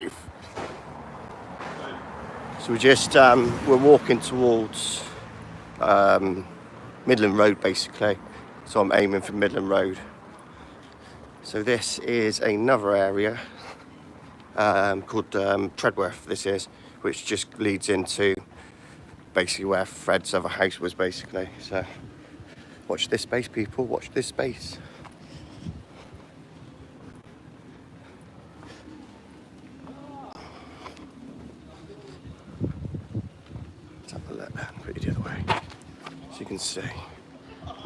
So we're walking towards Midland Road basically. So I'm aiming for Midland Road. So this is another area called Treadworth, this is, which just leads into basically where Fred's other house was basically. So watch this space, people, watch this space. Let's have a look, put it the other way, so you can see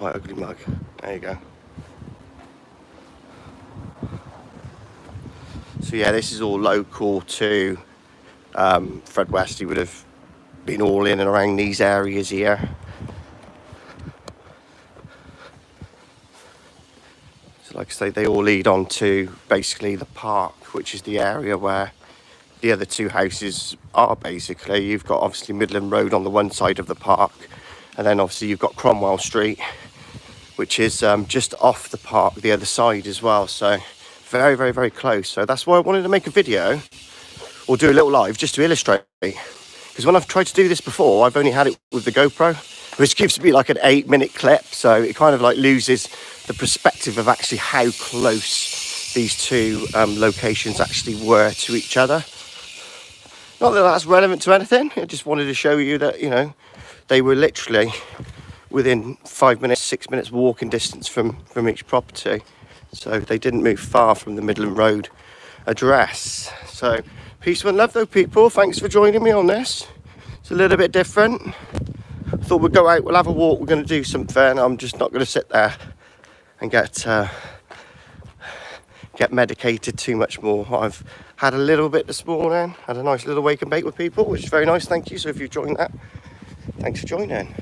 my ugly mug. There you go. So yeah, this is all local to Fred West. He would have been all in and around these areas here. So like I say, they all lead on to basically the park, which is the area where the other two houses are basically. You've got obviously Midland Road on the one side of the park, and then obviously you've got Cromwell Street, which is just off the park the other side as well. So very, very, very close. So that's why I wanted to make a video or do a little live just to illustrate. Because when I've tried to do this before, I've only had it with the GoPro, which gives me like an 8-minute clip. So it kind of like loses the perspective of actually how close these two locations actually were to each other. Not that that's relevant to anything. I just wanted to show you that, you know, they were literally within 5 minutes, 6 minutes walking distance from each property. So they didn't move far from the Midland Road address. So peace and love though, people. Thanks for joining me on this. It's a little bit different. I thought we'd go out, we'll have a walk, we're going to do something. I'm just not going to sit there and get medicated too much more. I've had a little bit this morning, had a nice little wake and bake with people, which is very nice, thank you. So if you've joined that, thanks for joining.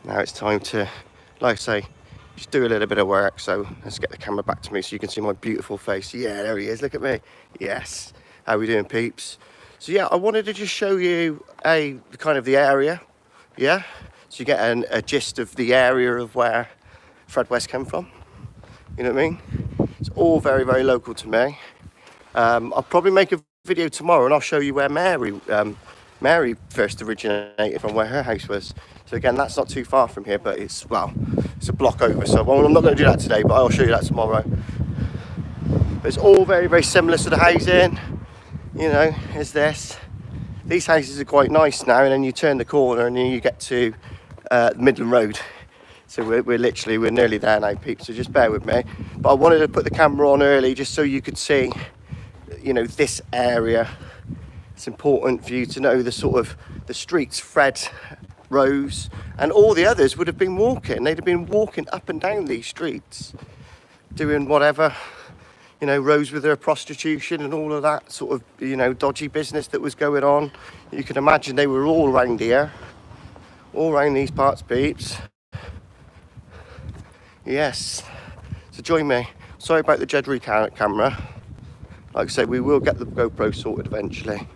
Now it's time to, like I say, just do a little bit of work. So let's get the camera back to me so you can see my beautiful face. Yeah, there he is, look at me. Yes, how we doing, peeps? So yeah, I wanted to just show you kind of the area, yeah? So you get a gist of the area of where Fred West came from, you know what I mean? It's all very, very local to me. I'll probably make a video tomorrow and I'll show you where Mary first originated from, where her house was. So again, that's not too far from here, but it's a block over. So I'm not going to do that today, but I'll show you that tomorrow. But it's all very, very similar to the housing, you know, as this. These houses are quite nice now, and then you turn the corner and then you get to Midland Road. So we're nearly there now, peeps, so just bear with me. But I wanted to put the camera on early just so you could see, you know, this area. It's important for you to know the sort of the streets Fred, Rose and all the others would have been walking. They'd have been walking up and down these streets doing whatever, you know, Rose with her prostitution and all of that sort of, you know, dodgy business that was going on. You can imagine they were all around here, all around these parts, peeps. Yes, so join me. Sorry about the Jedry camera. Like I said, we will get the GoPro sorted eventually.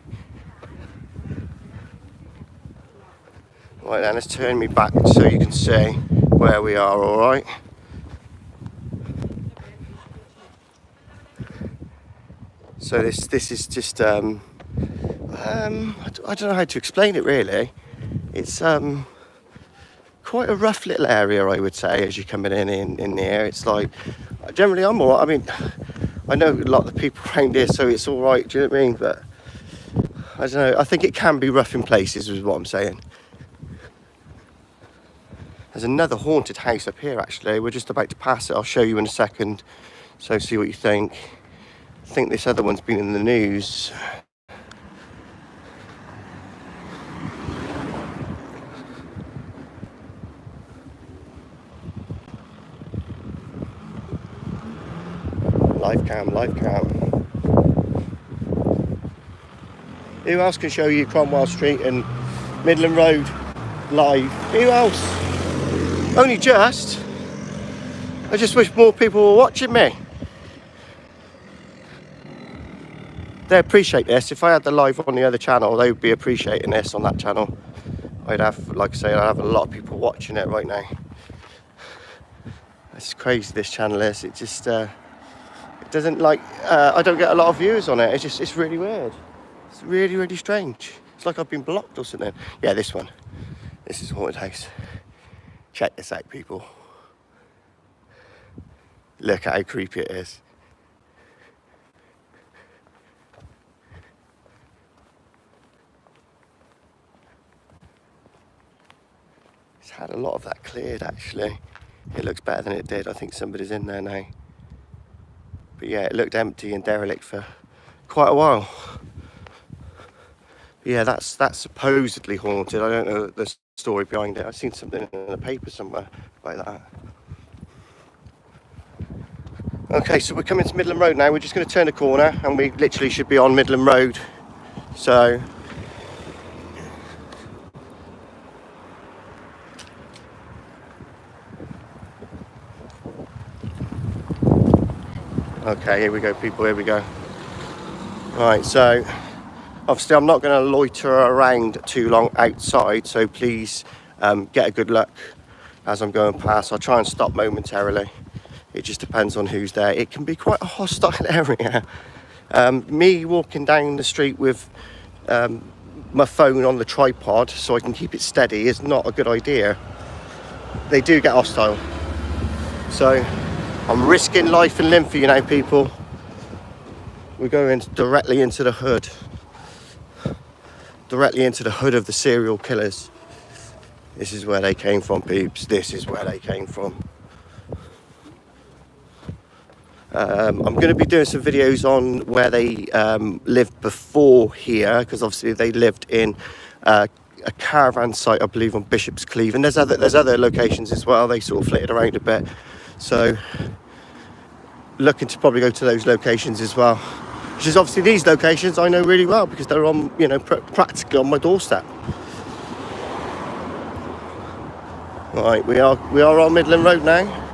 Right then, let's turn me back so you can see where we are, alright? So this is just, I don't know how to explain it really. It's quite a rough little area, I would say, as you're coming in here. It's like, generally I'm alright. I mean, I know a lot of the people around here, so it's alright, do you know what I mean? But, I don't know, I think it can be rough in places, is what I'm saying. There's another haunted house up here, actually. We're just about to pass it. I'll show you in a second, so see what you think. I think this other one's been in the news. Live cam. Who else can show you Cromwell Street and Midland Road live? Who else? Only just. I just wish more people were watching me. They appreciate this. If I had the live on the other channel, they would be appreciating this on that channel. I'd have, like I say, I'd have a lot of people watching it right now. It's crazy, this channel is. It just it doesn't like I don't get a lot of views on it. It's really weird. It's really strange. It's like I've been blocked or something. Yeah, this one. This is Haunted House. Check this out, people. Look at how creepy it is. It's had a lot of that cleared, actually. It looks better than it did. I think somebody's in there now. But yeah, it looked empty and derelict for quite a while. But yeah, that's supposedly haunted. I don't know the story behind it. I've seen something in the paper somewhere about that. Okay, so we're coming to Midland Road now. We're just going to turn a corner and we literally should be on Midland Road. So okay, here we go, people, here we go. Right, so obviously I'm not going to loiter around too long outside, so please get a good look as I'm going past. I'll try and stop momentarily. It just depends on who's there. It can be quite a hostile area. Me walking down the street with my phone on the tripod so I can keep it steady is not a good idea. They do get hostile. So I'm risking life and limb for you now, people. We're going directly into the hood. Directly into the hood of the serial killers. This is where they came from, peeps. This is where they came from. I'm going to be doing some videos on where they lived before here, because obviously they lived in a caravan site, I believe, on Bishop's Cleeve, and there's other locations as well. They sort of flitted around a bit, so looking to probably go to those locations as well. Which is obviously these locations I know really well because they're on, you know, practically on my doorstep. Right, we are on Midland Road now.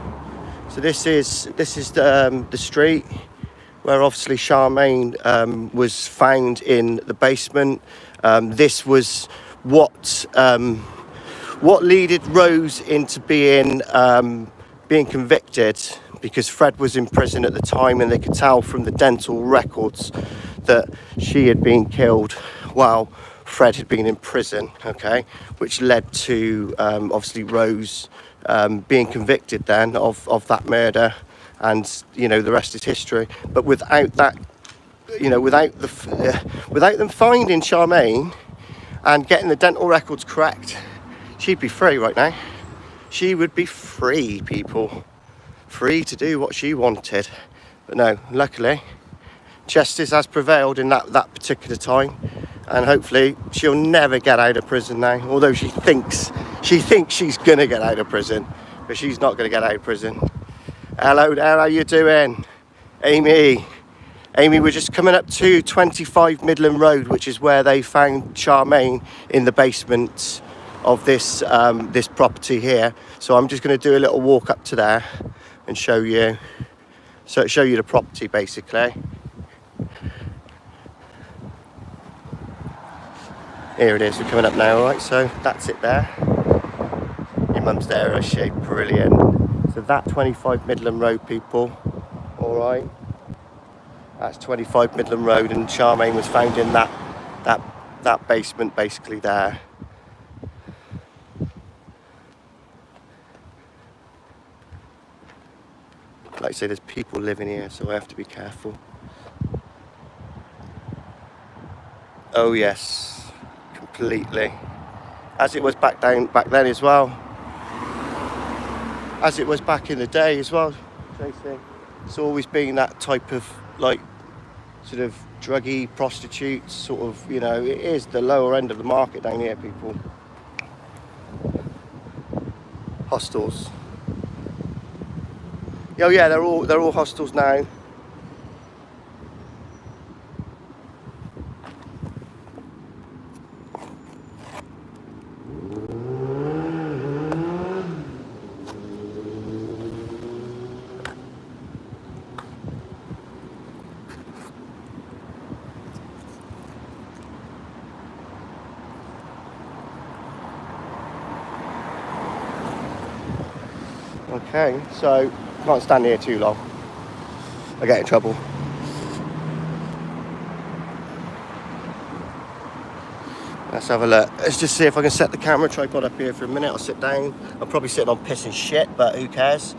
So this is the street where obviously Charmaine was found in the basement. This was what leaded Rose into being convicted, because Fred was in prison at the time and they could tell from the dental records that she had been killed while Fred had been in prison, okay, which led to obviously Rose being convicted then of that murder, and you know the rest is history. But without that, you know, without them finding Charmaine and getting the dental records correct, she'd be free right now. She would be free, people, free to do what she wanted. But no, luckily justice has prevailed in that particular time, and hopefully she'll never get out of prison now, although she thinks she's gonna get out of prison, but she's not gonna get out of prison. Hello there, how you doing? Amy, we're just coming up to 25 Midland Road, which is where they found Charmaine in the basement of this property here. So I'm just going to do a little walk up to there and show you the property basically. Here it is, we're coming up now, alright, so that's it there. Your mum's there, is she? Brilliant. So that 25 Midland Road, people, alright. That's 25 Midland Road, and Charmaine was found in that basement basically there. Like I say, there's people living here, so I have to be careful. Oh yes, completely. As it was back then as well. As it was back in the day as well, Tracy. It's always been that type of, like, sort of druggy, prostitutes, sort of, you know, it is the lower end of the market down here, people. Hostels. Oh yeah, they're all hostels now. Okay, so can't stand here too long. I get in trouble. Let's have a look. Let's just see if I can set the camera tripod up here for a minute. I'll sit down. I'm probably sitting on piss and shit, but who cares?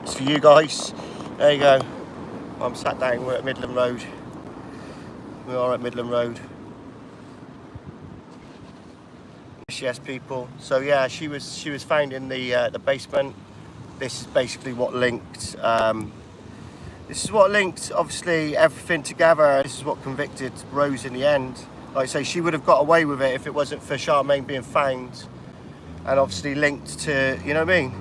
It's for you guys. There you go. I'm sat down. We're at Midland Road. We are at Midland Road. Yes, people. So yeah, she was found in the basement. This is basically what linked. This is what linked, obviously, everything together. This is what convicted Rose in the end. Like I say, she would have got away with it if it wasn't for Charmaine being found, and obviously linked to, you know what I mean.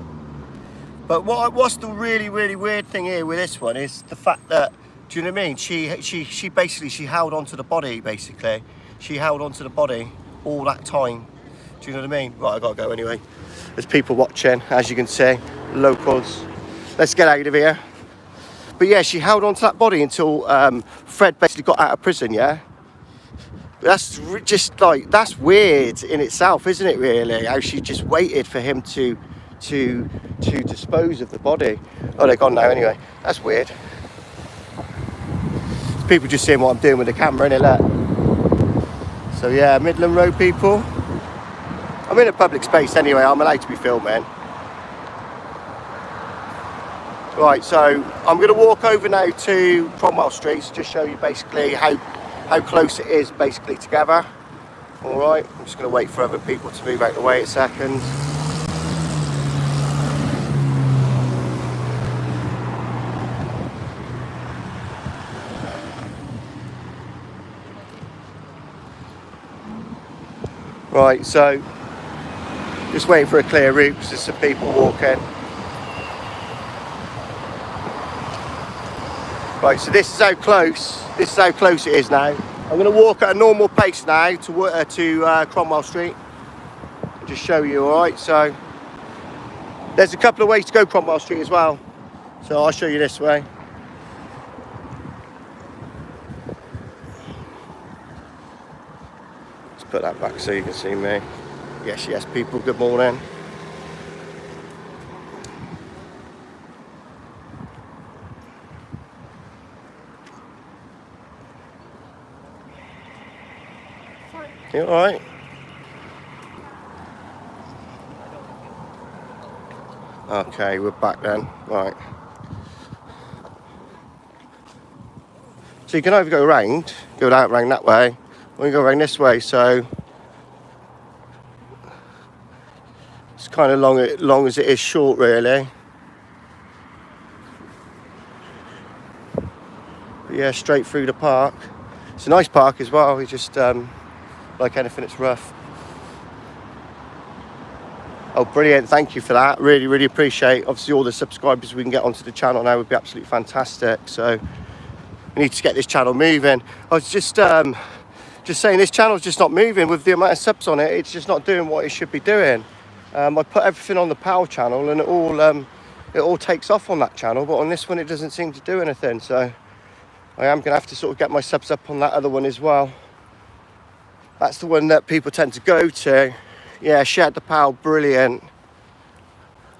But what's the really weird thing here with this one is the fact that, do you know what I mean? She basically held onto the body. Basically, she held onto the body all that time. Do you know what I mean? Right, I gotta go anyway. There's people watching, as you can see, locals. Let's get out of here. But yeah, she held on to that body until Fred basically got out of prison, yeah? That's just like, that's weird in itself, isn't it, really? How she just waited for him to dispose of the body. Oh, they're gone now anyway. That's weird. People just seeing what I'm doing with the camera, innit, look? So yeah, Midland Road, people. I'm in a public space anyway, I'm allowed to be filming. Right, so I'm going to walk over now to Cromwell Street to just show you basically how close it is basically together. Alright, I'm just going to wait for other people to move out the way a second. Right, so just waiting for a clear route because there's some people walking. Right, so this is how close it is now. I'm going to walk at a normal pace now to Cromwell Street. I'll just show you, alright? So there's a couple of ways to go Cromwell Street as well. So I'll show you this way. Let's put that back so you can see me. Yes, people, good morning. You alright? Okay, we're back then. Right. So you can either go round that way, or you go around this way, so it's kind of long as it is short, really. But yeah, straight through the park. It's a nice park as well. It's just like anything, it's rough. Oh, brilliant, thank you for that. Really appreciate. Obviously all the subscribers we can get onto the channel now would be absolutely fantastic, so we need to get this channel moving. I was just saying, this channel's just not moving with the amount of subs on it. It's just not doing what it should be doing. I put everything on the PAL channel and it all takes off on that channel, but on this one it doesn't seem to do anything, so I am going to have to sort of get my subs up on that other one as well. That's the one that people tend to go to. Yeah, shared the PAL, brilliant.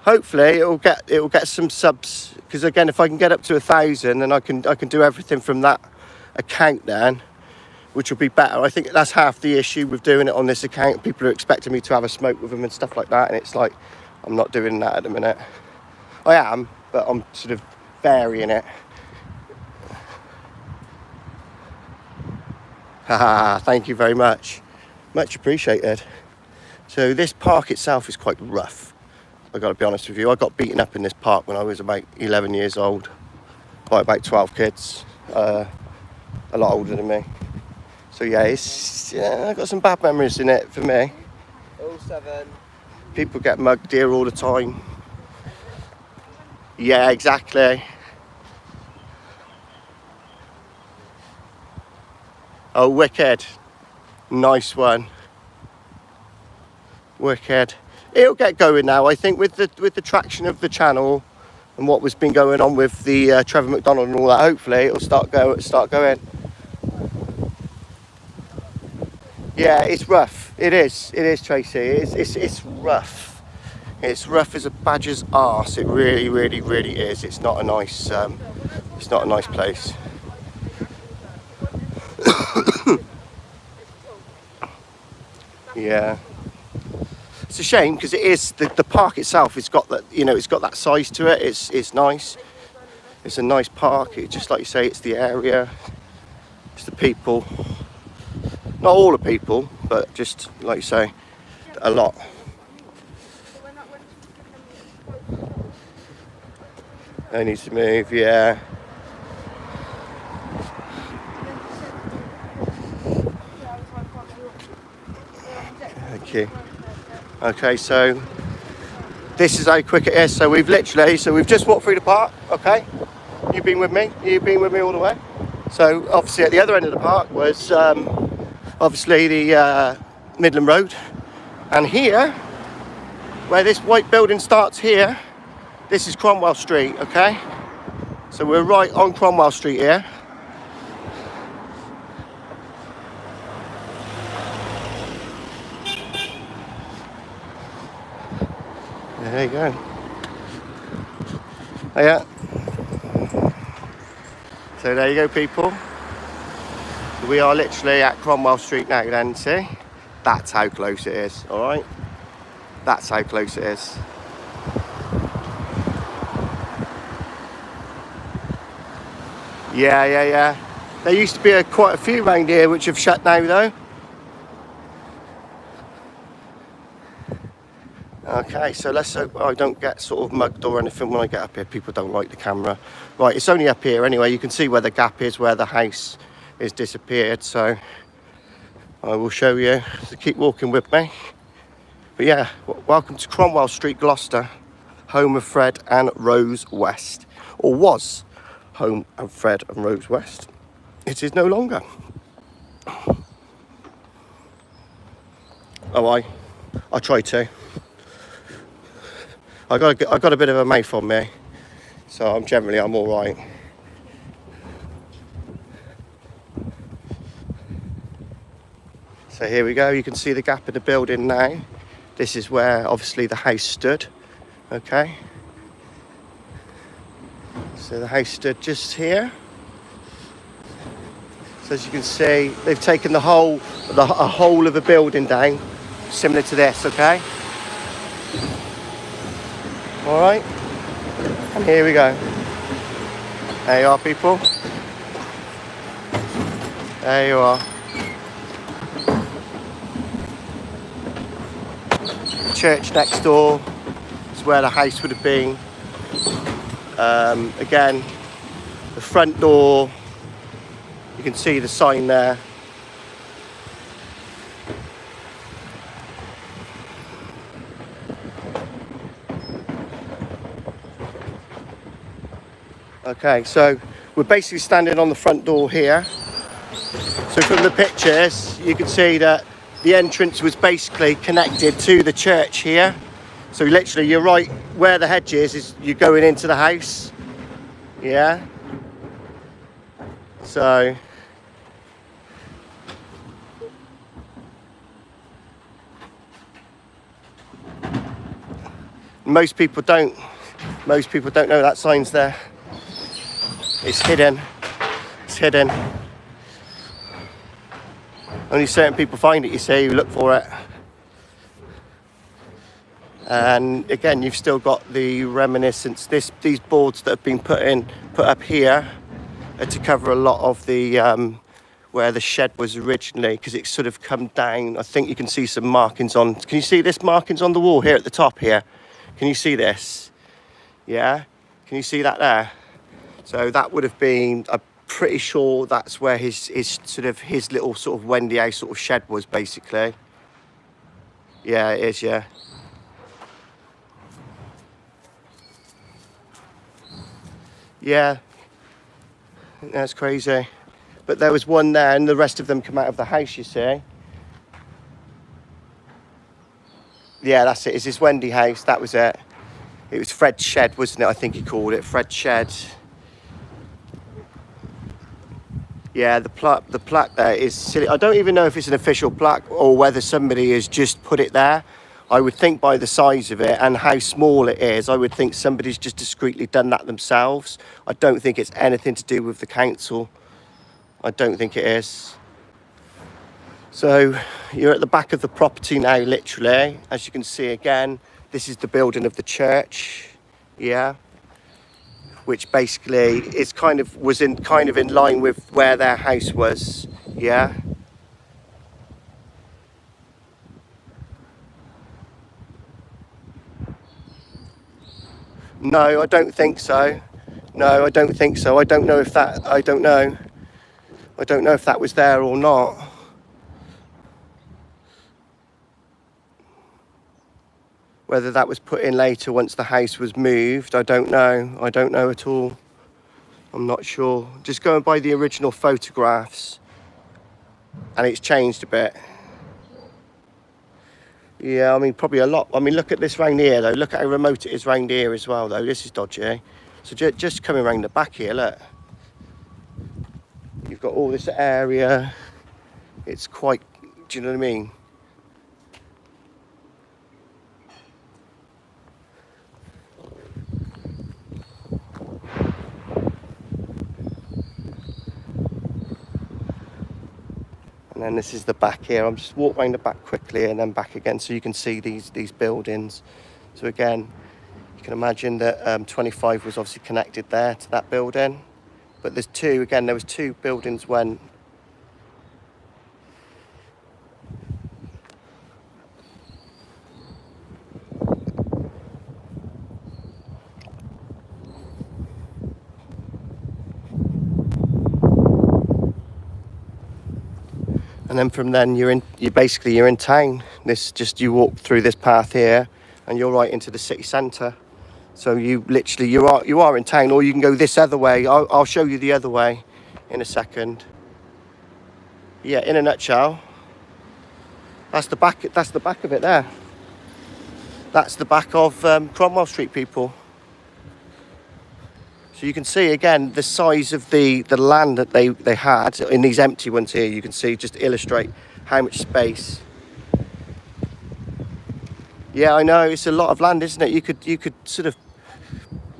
Hopefully it'll get some subs, because again, if I can get up to 1,000, then I can do everything from that account then, which will be better. I think that's half the issue with doing it on this account. People are expecting me to have a smoke with them and stuff like that, and it's like, I'm not doing that at the minute. I am, but I'm sort of varying it. Haha, thank you very much. Much appreciated. So this park itself is quite rough. I got to be honest with you. I got beaten up in this park when I was about 11 years old by about 12 kids, a lot older than me. So yeah, I got some bad memories in it for me. 07. People get mugged here all the time. Yeah, exactly. Oh, wicked. Nice one. Wicked. It'll get going now, I think, with the traction of the channel and what was been going on with the Trevor McDonald and all that. Hopefully it'll start going. Yeah, it's rough. It is Tracy. It's rough. It's rough as a badger's arse. It really, really, really is. It's not a nice place. Yeah. It's a shame because it is the park itself. It's got that, you know, it's got that size to it. It's nice. It's a nice park. It, just like you say, it's the area. It's the people. Not all the people, but just like you say, a lot. They need to move, yeah. Thank you. Okay, so this is how quick it is. So we've just walked through the park, okay? You've been with me all the way. So obviously at the other end of the park was obviously the Midland Road. And here, where this white building starts here, this is Cromwell Street, okay? So we're right on Cromwell Street here. There you go. Oh, yeah. So there you go, people. We are literally at Cromwell Street now then, see? That's how close it is, alright? That's how close it is. Yeah. There used to be quite a few around here which have shut now though. Okay, so let's hope I don't get sort of mugged or anything when I get up here. People don't like the camera. Right, it's only up here anyway. You can see where the gap is, where the house is disappeared. So I will show you. So keep walking with me. But yeah, welcome to Cromwell Street, Gloucester, home of Fred and Rose West. Or was home of Fred and Rose West. It is no longer. Oh, I try to. I got a bit of a mouth on me, so I'm all right. So here we go. You can see the gap in the building now. This is where obviously the house stood. Okay. So the house stood just here. So as you can see, they've taken a whole of a building down, similar to this. Okay. All right, and here we go. There you are, people. There you are. Church next door is where the house would have been. Again, the front door, you can see the sign there. Okay, so we're basically standing on the front door here. So from the pictures, you can see that the entrance was basically connected to the church here. So literally, you're right where the hedge is you're going into the house. Yeah. So most people don't know that sign's there. It's hidden. It's hidden. Only certain people find it, you see, who look for it. And again, you've still got the reminiscence. These boards that have been put up here are to cover a lot of the where the shed was originally, because it's sort of come down. I think you can see some markings on. Can you see this markings on the wall here at the top here? Can you see this? Yeah. Can you see that there? So that would have been, I'm pretty sure that's where his little sort of Wendy house sort of shed was basically. Yeah, it is, yeah. Yeah, that's crazy. But there was one there and the rest of them come out of the house, you see. Yeah, that's it. It's his Wendy house, that was it. It was Fred's shed, wasn't it? I think he called it Fred's shed. Yeah, the plaque there is silly. I don't even know if it's an official plaque or whether somebody has just put it there. I would think by the size of it and how small it is, I would think somebody's just discreetly done that themselves. I don't think it's anything to do with the council. I don't think it is. So you're at the back of the property now, literally. As you can see again, this is the building of the church, yeah, which basically is was in line with where their house was, yeah. No, I don't think so. No, I don't think so. I don't know if that. I don't know. I don't know if that was there or not. Whether that was put in later once the house was moved, I don't know. I don't know at all. I'm not sure. Just going by the original photographs, and it's changed a bit. Yeah, I mean, probably a lot. I mean, look at this round here, though. Look at how remote it is round here as well, though. This is dodgy. So just coming around the back here, look. You've got all this area. It's quite, do you know what I mean? And then this is the back here. I'm just walk around the back quickly and then back again so you can see these buildings. So again, you can imagine that 25 was obviously connected there to that building. But there's two, again, there was two buildings when and then from then you're in town. You walk through this path here and you're right into the city centre. So you are in town, or you can go this other way. I'll show you the other way in a second. Yeah, in a nutshell, that's the back of it there. That's the back of Cromwell Street, people. So you can see again the size of the land that they had in these empty ones here. You can see, just to illustrate how much space. Yeah, I know, it's a lot of land, isn't it? You could sort of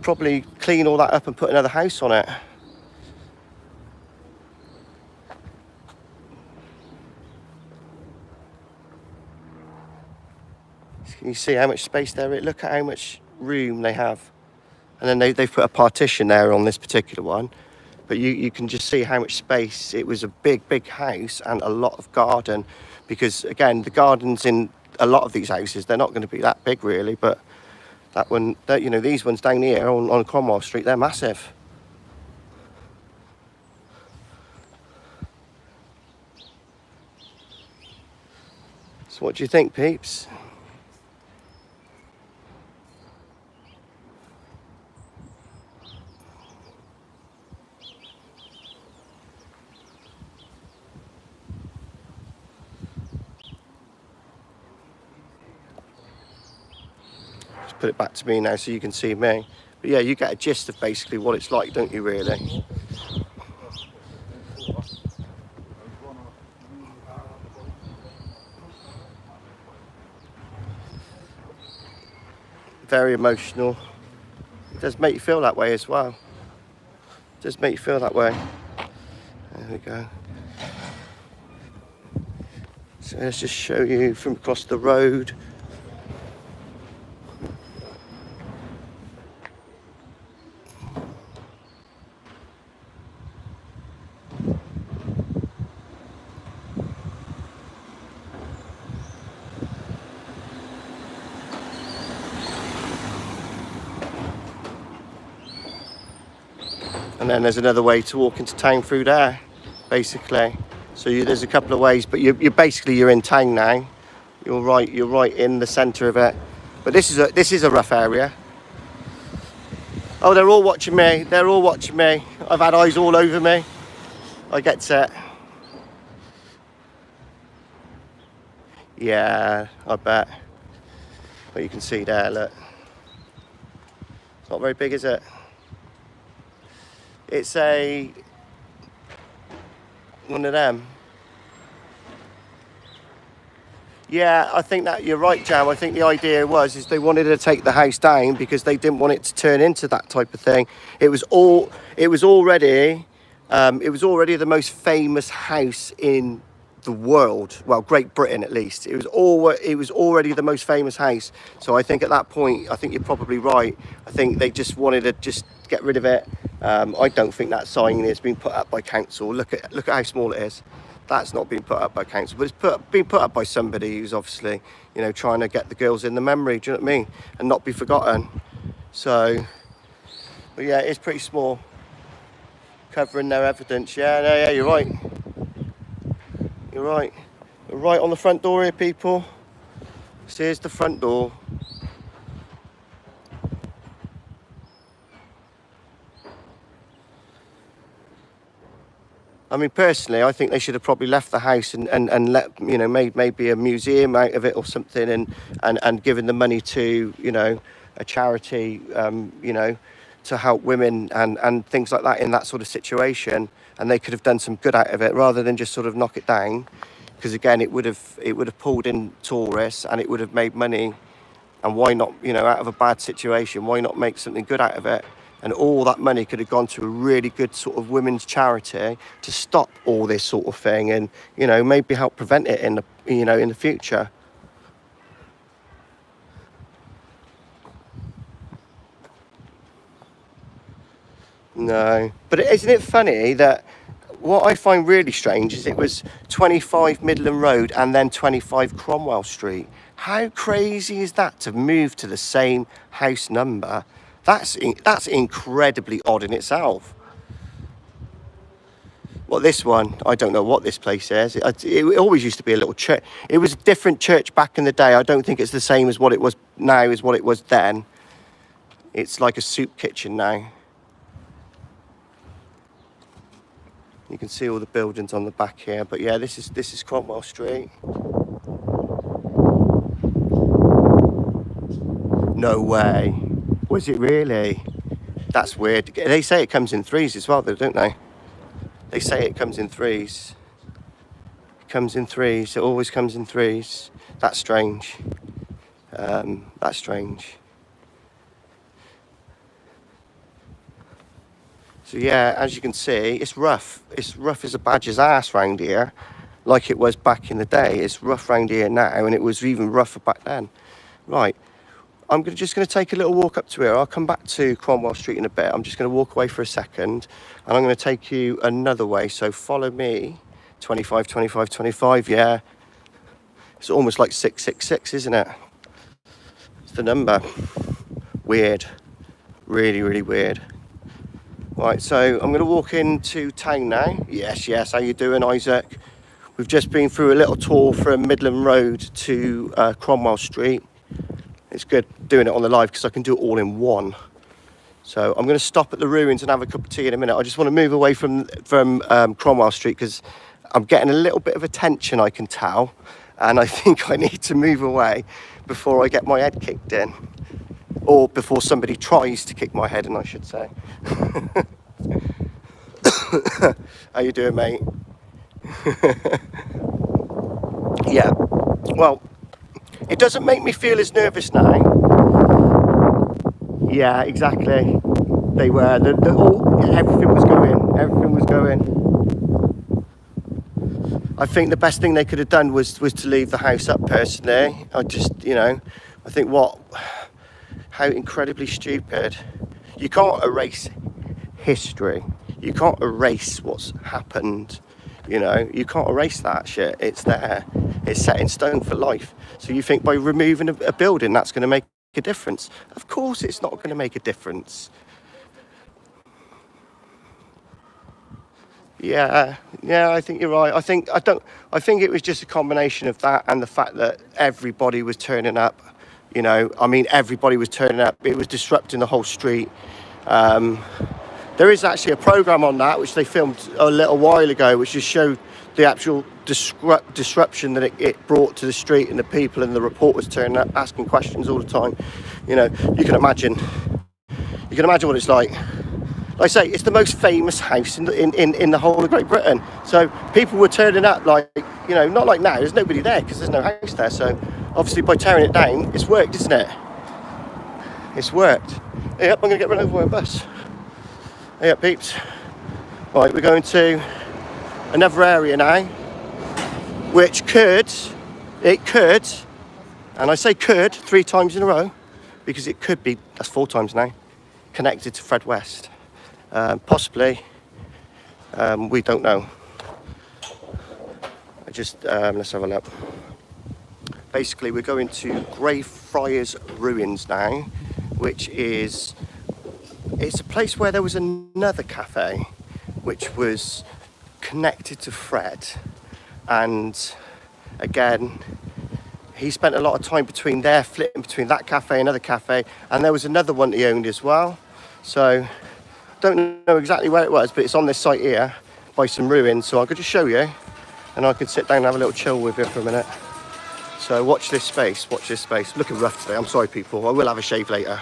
probably clean all that up and put another house on it. Can you see how much space there is? Look at how much room they have. And then they've put a partition there on this particular one. But you can just see how much space. It was a big house and a lot of garden. Because, again, the gardens in a lot of these houses, they're not going to be that big, really. But that one, you know, these ones down here on Cromwell Street, they're massive. So what do you think, peeps? Put it back to me now so you can see me. But yeah, you get a gist of basically what it's like, don't you, really? Very emotional. It does make you feel that way as well. It does make you feel that way. There we go. So let's just show you from across the road. And then there's another way to walk into town through there, basically. So there's a couple of ways, but you're basically in town now. You're right in the centre of it. But this is a rough area. Oh, they're all watching me. They're all watching me. I've had eyes all over me. I get it. Yeah, I bet. But you can see there, look. It's not very big, is it? It's one of them. Yeah, I think that you're right, Jam. I think the idea is they wanted to take the house down because they didn't want it to turn into that type of thing. It was already the most famous house in the world. Well, Great Britain at least. It was already the most famous house. So I think at that point, I think you're probably right. I think they just wanted to just get rid of it. I don't think that sign has been put up by council. Look at how small it is. That's not been put up by council, but it's been put up by somebody who's obviously, you know, trying to get the girls in the memory, do you know what I mean? And not be forgotten. So, but yeah, it's pretty small. Covering their evidence. Yeah, no, yeah, you're right. You're right. We're right on the front door here, people. So here's the front door. I mean, personally, I think they should have probably left the house and let, you know, made maybe a museum out of it or something, and given the money to, you know, a charity, you know, to help women and things like that in that sort of situation. And they could have done some good out of it rather than just sort of knock it down, because again, it would have pulled in tourists and it would have made money. And why not, you know, out of a bad situation, why not make something good out of it? And all that money could have gone to a really good sort of women's charity to stop all this sort of thing, and, you know, maybe help prevent it in the, you know, in the future. No, but isn't it funny that what I find really strange is it was 25 Midland Road and then 25 Cromwell Street. How crazy is that to move to the same house number? That's incredibly odd in itself. Well, this one, I don't know what this place is. It always used to be a little church. It was a different church back in the day. I don't think it's the same as what it was now as what it was then. It's like a soup kitchen now. You can see all the buildings on the back here. But yeah, this is Cromwell Street. No way. Was it really? That's weird. They say it comes in threes as well, though, don't they? They say it comes in threes. It comes in threes. It always comes in threes. That's strange. That's strange. So yeah, as you can see, it's rough. It's rough as a badger's ass round here, like it was back in the day. It's rough round here now, and it was even rougher back then. Right. I'm just going to take a little walk up to here. I'll come back to Cromwell Street in a bit. I'm just going to walk away for a second, and I'm going to take you another way. So follow me. 25, 25, 25, yeah. It's almost like 666, isn't it? It's the number. Weird. Really, really weird. Right, so I'm going to walk into town now. Yes, how you doing, Isaac? We've just been through a little tour from Midland Road to Cromwell Street. It's good doing it on the live because I can do it all in one. So I'm going to stop at the ruins and have a cup of tea in a minute. I just want to move away from Cromwell Street because I'm getting a little bit of attention, I can tell. And I think I need to move away before I get my head kicked in. Or before somebody tries to kick my head in, I should say. How you doing, mate? Yeah. Well, it doesn't make me feel as nervous now. Yeah, exactly. They were. Everything was going. Everything was going. I think the best thing they could have done was to leave the house up, personally. I just, you know, I think how incredibly stupid. You can't erase history. You can't erase what's happened. You know, you can't erase that shit. It's there. It's set in stone for life. So you think by removing a building, that's going to make a difference? Of course it's not going to make a difference. Yeah, I think you're right. I think it was just a combination of that and the fact that everybody was turning up. You know, I mean, everybody was turning up. It was disrupting the whole street. There is actually a programme on that, which they filmed a little while ago, which just showed the actual disruption that it brought to the street and the people and the reporters turning up, asking questions all the time. You know, you can imagine what it's like I say, it's the most famous house in the whole of Great Britain. So people were turning up like, you know, not like now, there's nobody there because there's no house there. So obviously by tearing it down, it's worked, isn't it? It's worked. Yep, I'm going to get run over by a bus. Yep, peeps. Right, we're going to another area now, which could, and I say could 3 times in a row, because it could be, that's 4 times now, connected to Fred West. Possibly, we don't know. Let's have a look. Basically, we're going to Greyfriars Ruins now, which is, it's a place where there was another cafe, which was connected to Fred. And again, he spent a lot of time between there, flitting between that cafe and another cafe, and there was another one he owned as well. So, don't know exactly where it was, but it's on this site here by some ruins, so I could just show you, and I could sit down and have a little chill with you for a minute. So watch this space, Looking rough today, I'm sorry people, I will have a shave later.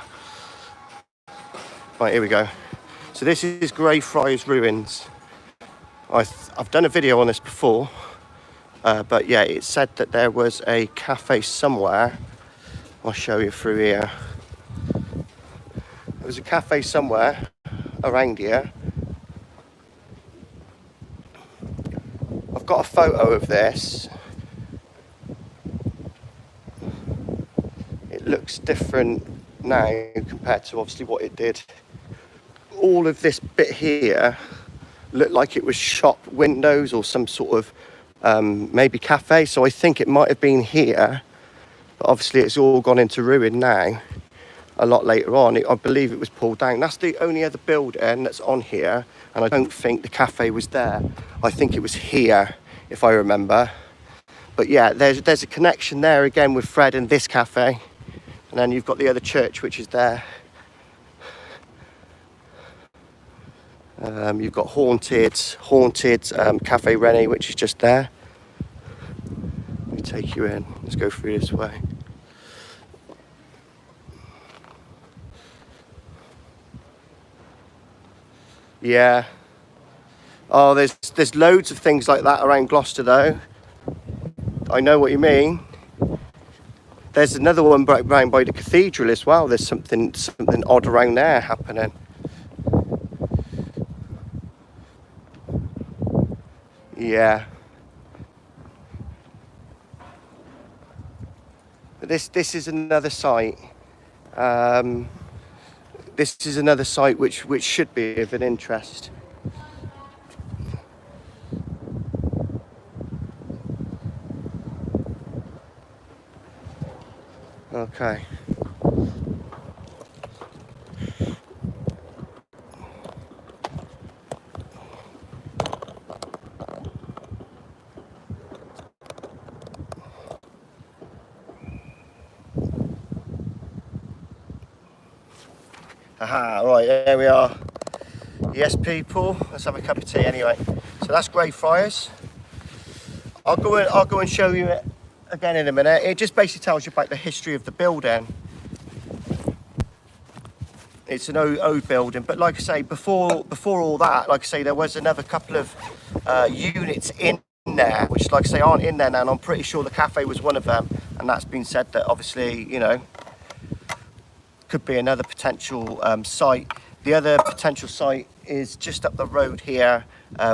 Right, here we go. So this is Greyfriars Ruins. I've done a video on this before, but yeah, it said that there was a cafe somewhere. I'll show you through here. There was a cafe somewhere around here. I've got a photo of this. It looks different now compared to obviously what it did. All of this bit here looked like it was shop windows or some sort of maybe cafe, so I think it might have been here, but obviously it's all gone into ruin now. A lot later on, I believe it was pulled down. That's the only other building that's on here, and I don't think the cafe was there. I think it was here, if I remember. But yeah, there's a connection there again with Fred and this cafe, and then you've got the other church which is there. You've got haunted Cafe Rennie, which is just there. Let me take you in. Let's go through this way. Yeah. Oh, there's loads of things like that around Gloucester though. I know what you mean. There's another one round by the cathedral as well. There's something odd around there happening. Yeah. But this is another site. This is another site which should be of an interest. Okay. Aha, right, there we are. Yes, people, let's have a cup of tea anyway. So that's Greyfriars. I'll go and show you it again in a minute. It just basically tells you about the history of the building. It's an old building, but like I say, before all that, like I say, there was another couple of units in there, which like I say aren't in there now, and I'm pretty sure the cafe was one of them, and that's been said that obviously, you know, could be another potential site. The other potential site is just up the road here,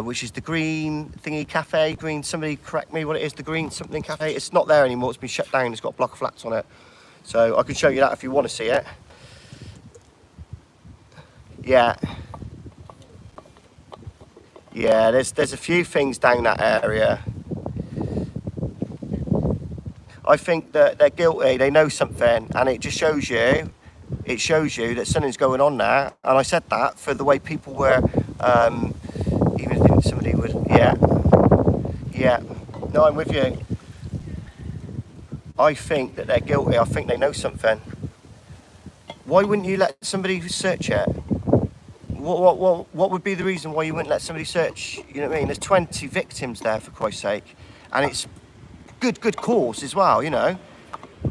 which is the Green Thingy Cafe. Green, somebody correct me what it is, the Green something Cafe. It's not there anymore, it's been shut down, it's got a block of flats on it. So I can show you that if you want to see it. Yeah. Yeah, there's a few things down that area. I think that they're guilty, they know something, and it just shows you, that something's going on there. And I said that for the way people were, even if somebody would, yeah, no, I'm with you. I think that they're guilty, I think they know something. Why wouldn't you let somebody search it? What would be the reason why you wouldn't let somebody search? You know what I mean? There's 20 victims there, for Christ's sake, and it's good cause as well, you know.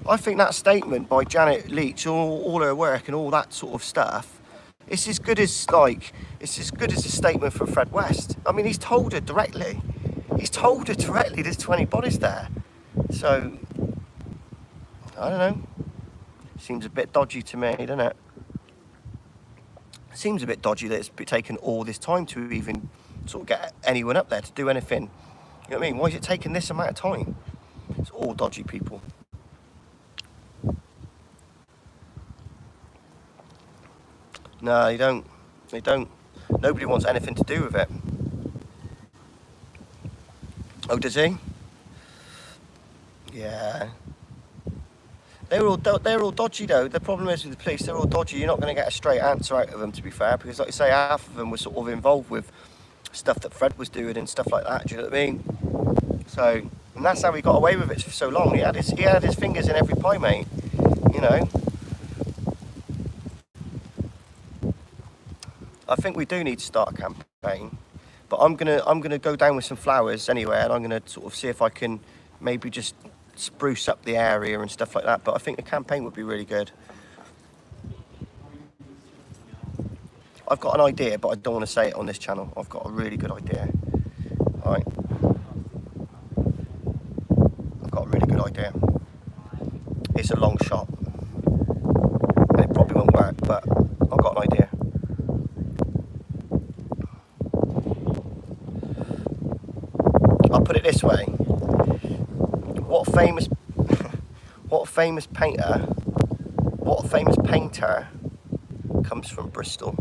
I think that statement by Janet Leach, all her work and all that sort of stuff, It's as good as like, it's as good as a statement from Fred West. I mean, he's told her directly. He's told her directly there's 20 bodies there. So, I don't know. Seems a bit dodgy to me, doesn't it? Seems a bit dodgy that it's taken all this time to even sort of get anyone up there to do anything. You know what I mean? Why is it taking this amount of time? It's all dodgy people. No, they don't. They don't. Nobody wants anything to do with it. Oh, does he? Yeah. They're all dodgy though. The problem is with the police, they're all dodgy. You're not going to get a straight answer out of them, to be fair, because like I say, half of them were sort of involved with stuff that Fred was doing and stuff like that. Do you know what I mean? So, and that's how he got away with it for so long. He had his fingers in every pie, mate. You know. I think we do need to start a campaign, but I'm gonna go down with some flowers anyway, and I'm gonna sort of see if I can maybe just spruce up the area and stuff like that. But I think a campaign would be really good. I've got an idea, but I don't want to say it on this channel. I've got a really good idea. All right, I've got a really good idea. It's a long shot, and it probably won't work, but I've got an idea. I'll put it this way. What famous painter comes from Bristol?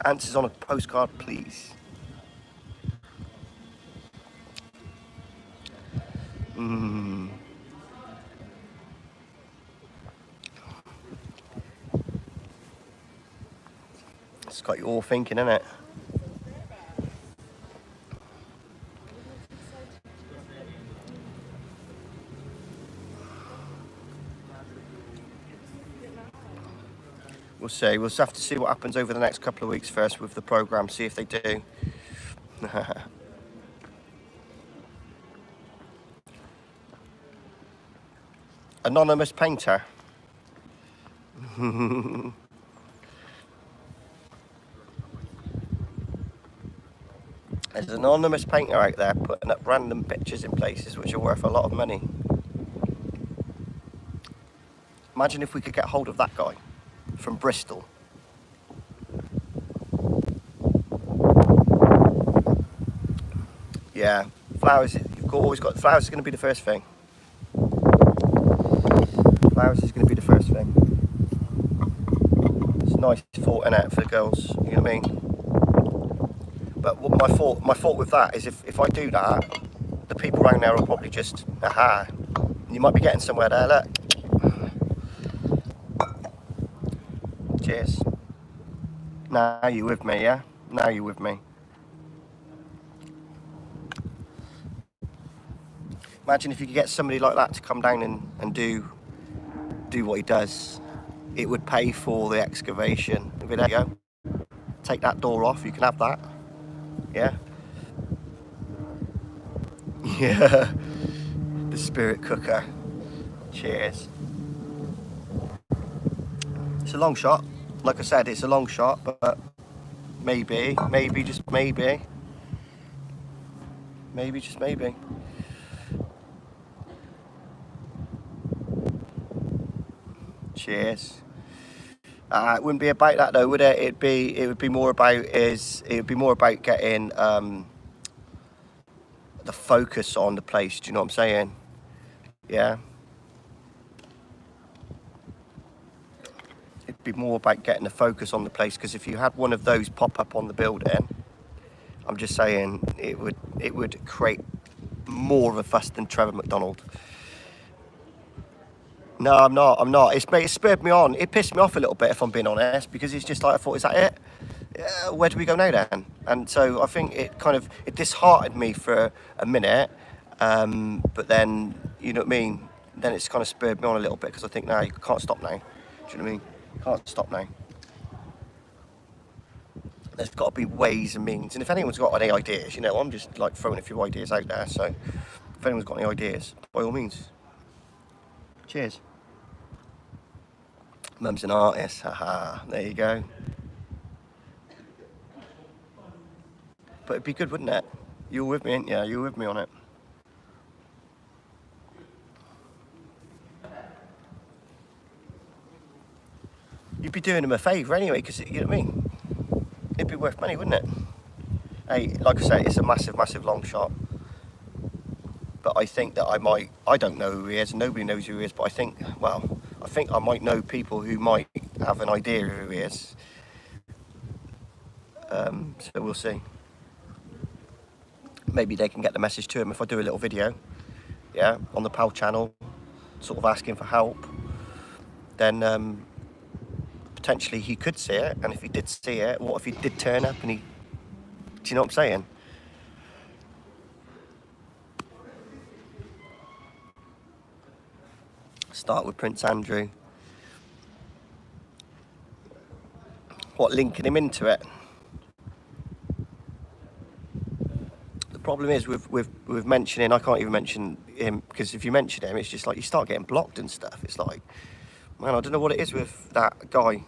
Answers on a postcard, please. It's got you all thinking, isn't it? We'll see. We'll have to see what happens over the next couple of weeks first with the programme, see if they do. Anonymous painter. There's an anonymous painter out there putting up random pictures in places which are worth a lot of money. Imagine if we could get hold of that guy from Bristol. Yeah, flowers. Always got flowers. Is going to be the first thing. Flowers is going to be the first thing. It's a nice thought, innit, for the girls. You know what I mean? But what my thought with that is if I do that, the people around there will probably just, aha, you might be getting somewhere there, look. Cheers. Now you with me, yeah? Now you with me. Imagine if you could get somebody like that to come down and do what he does. It would pay for the excavation. There you go. Take that door off, you can have that. Yeah. Yeah. The spirit cooker. Cheers. It's a long shot. Like I said, it's a long shot, but maybe, just maybe. Maybe, just maybe. Cheers. It wouldn't be about that though, would it? It would be more about getting the focus on the place. Do you know what I'm saying? Yeah. It'd be more about getting the focus on the place, because if you had one of those pop up on the building, I'm just saying it would create more of a fuss than Trevor McDonald. No, I'm not. It spurred me on. It pissed me off a little bit, if I'm being honest, because it's just like, I thought, is that it? Where do we go now then? And so I think it disheartened me for a minute, but then, you know what I mean? Then it's kind of spurred me on a little bit, because I think, now you can't stop now. Do you know what I mean? You can't stop now. There's got to be ways and means. And if anyone's got any ideas, you know, I'm just like throwing a few ideas out there. So if anyone's got any ideas, by all means. Cheers. Mum's an artist, haha, there you go. But it'd be good, wouldn't it? You were with me, ain't you? You were with me on it. You'd be doing him a favour anyway, because, you know what I mean? It'd be worth money, wouldn't it? Hey, like I say, it's a massive, massive long shot. But I think that I don't know who he is, and nobody knows who he is, but I think I might know people who might have an idea of who he is. So we'll see. Maybe they can get the message to him if I do a little video, yeah, on the PAL channel, sort of asking for help. Then potentially he could see it, and if he did see it, what if he did turn up and he... Do you know what I'm saying? Start with Prince Andrew. What, linking him into it? The problem is with mentioning, I can't even mention him, because if you mention him, it's just like you start getting blocked and stuff. It's like, man, I don't know what it is with that guy,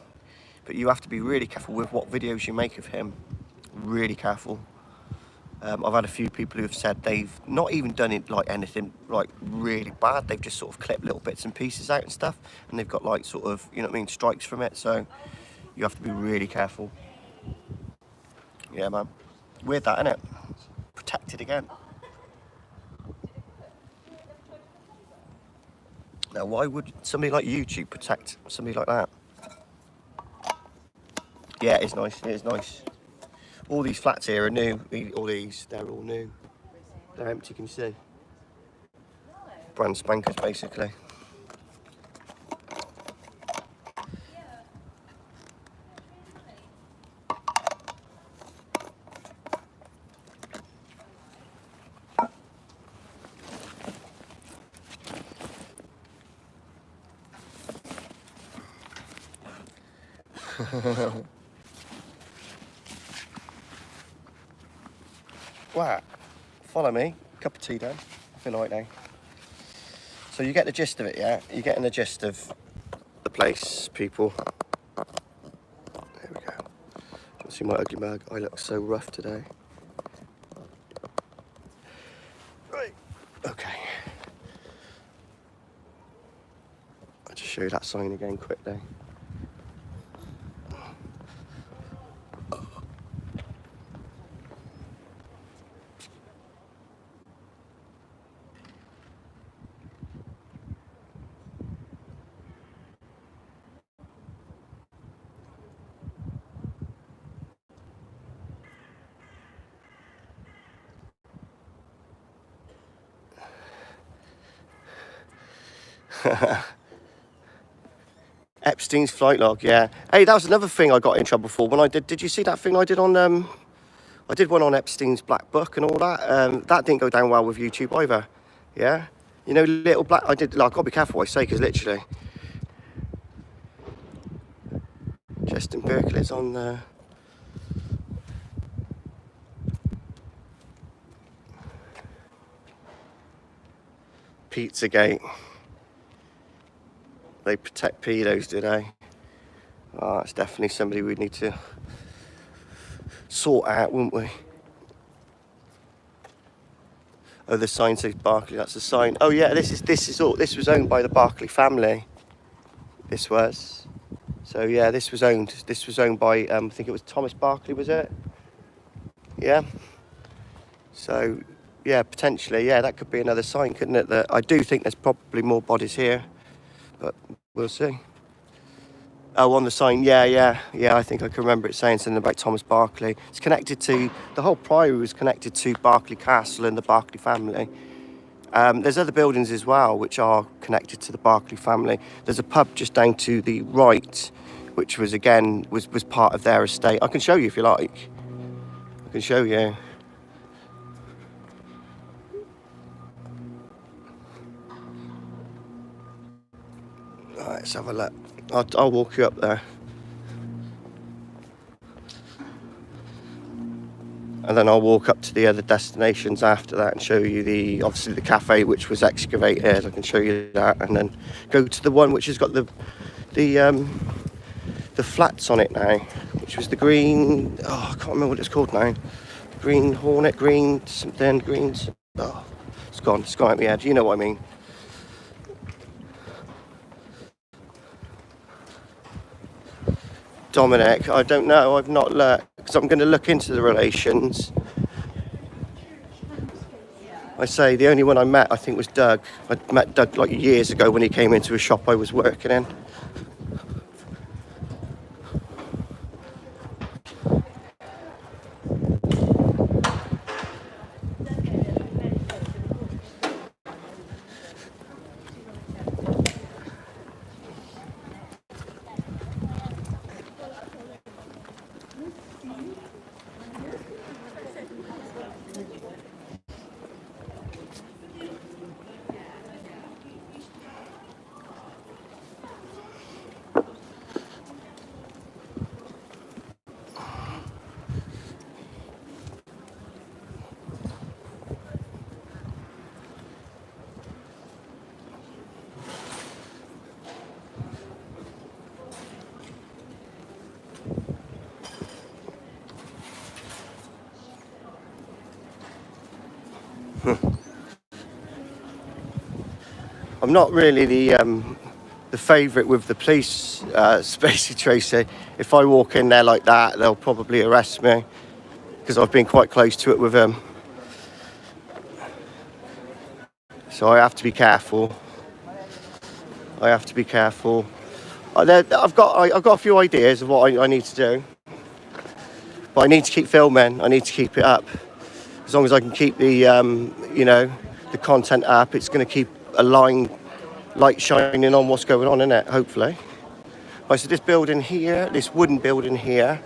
but you have to be really careful with what videos you make of him. Really careful. I've had a few people who have said they've not even done it like anything like really bad. They've just sort of clipped little bits and pieces out and stuff, and they've got like sort of, you know what I mean, strikes from it. So you have to be really careful. Yeah, man. Weird that, innit? Protected again. Now, why would somebody like YouTube protect somebody like that? Yeah, it's nice. It is nice. All these flats here are new. All these, they're all new. They're empty, can you see? Brand spankers, basically. Wow, follow me, cup of tea down, nothing like that. So you get the gist of it, yeah? You're getting the gist of the place, people. There we go. Do you want to see my ugly mug? I look so rough today. Right, okay. I'll just show you that sign again quickly. Epstein's flight log, yeah. Hey, that was another thing I got in trouble for when I did you see that thing I did on, I did one on Epstein's Black Book and all that. That didn't go down well with YouTube either, yeah. You know, little black, I did, like, I've got to be careful what I say, because literally, Justin Berkeley's on there. Pizzagate. They protect pedos, do they? Oh, it's definitely somebody we'd need to sort out, wouldn't we? Oh, the sign says Barkley. That's the sign. Oh yeah, this was owned by the Barkley family. This was. So yeah, this was owned by I think it was Thomas Barkley, was it? Yeah. So yeah, potentially, yeah, that could be another sign, couldn't it? That I do think there's probably more bodies here, but we'll see. Oh, on the sign, yeah, I think I can remember it saying something about Thomas Barkley. It's connected to, the whole priory was connected to Barkley Castle and the Barkley family. There's other buildings as well which are connected to the Barkley family. There's a pub just down to the right, which was again, was part of their estate. I can show you if you like. I can show you. All right, let's have a look. I'll walk you up there. And then I'll walk up to the other destinations after that and show you obviously the cafe which was excavated. I can show you that, and then go to the one which has got the the flats on it now, which was the green. Oh, I can't remember what it's called now. Green Hornet, green something, greens. Oh, it's gone out of my head. You know what I mean. Dominic, I don't know. I've not looked because I'm going to look into the relations. I say the only one I met, I think, was Doug. I met Doug like years ago when he came into a shop I was working in. I'm not really the favourite with the police, Spacey Tracy. If I walk in there like that, they'll probably arrest me because I've been quite close to it with them. So I have to be careful. I've got a few ideas of what I need to do, but I need to keep filming. I need to keep it up. As long as I can keep the the content up, it's going to keep a light shining on what's going on in it, hopefully. Right, so this building here, this wooden building here,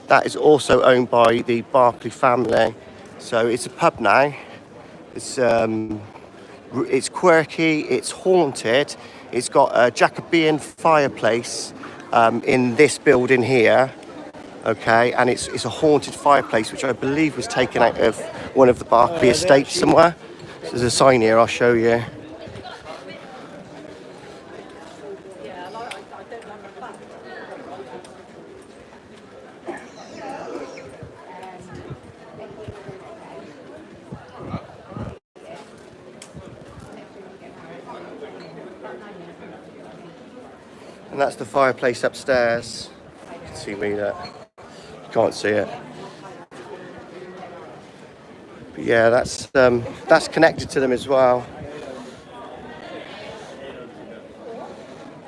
that is also owned by the Barkley family. So it's a pub now. It's quirky, it's haunted. It's got a Jacobean fireplace in this building here. Okay, and it's a haunted fireplace, which I believe was taken out of one of the Barkley estates somewhere. So there's a sign here, I'll show you. And that's the fireplace upstairs. You can see me there. You can't see it. But yeah, that's connected to them as well.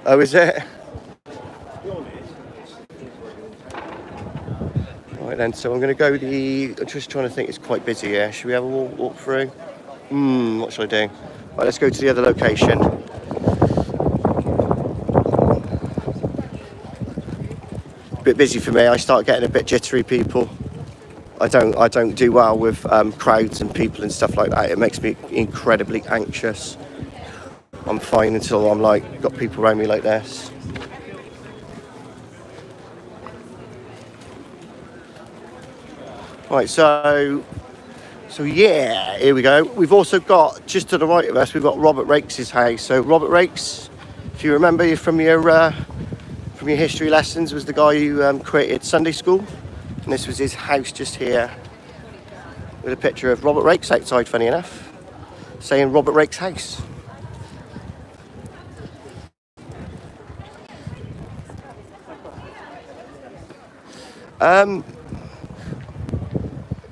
Oh, is it? Right then, so I'm going to go I'm just trying to think, it's quite busy here. Should we have a walk through? What should I do? Right, let's go to the other location. Bit busy for me. I start getting a bit jittery, people. I don't do well with crowds and people and stuff like that. It makes me incredibly anxious. I'm fine until I'm like got people around me like this. Right, so yeah, here we go. We've also got just to the right of us, we've got Robert Raikes' house. So Robert Raikes, if you remember from your history lessons, was the guy who created Sunday school, and this was his house just here with a picture of Robert Raikes outside, funny enough, saying Robert Raikes' house.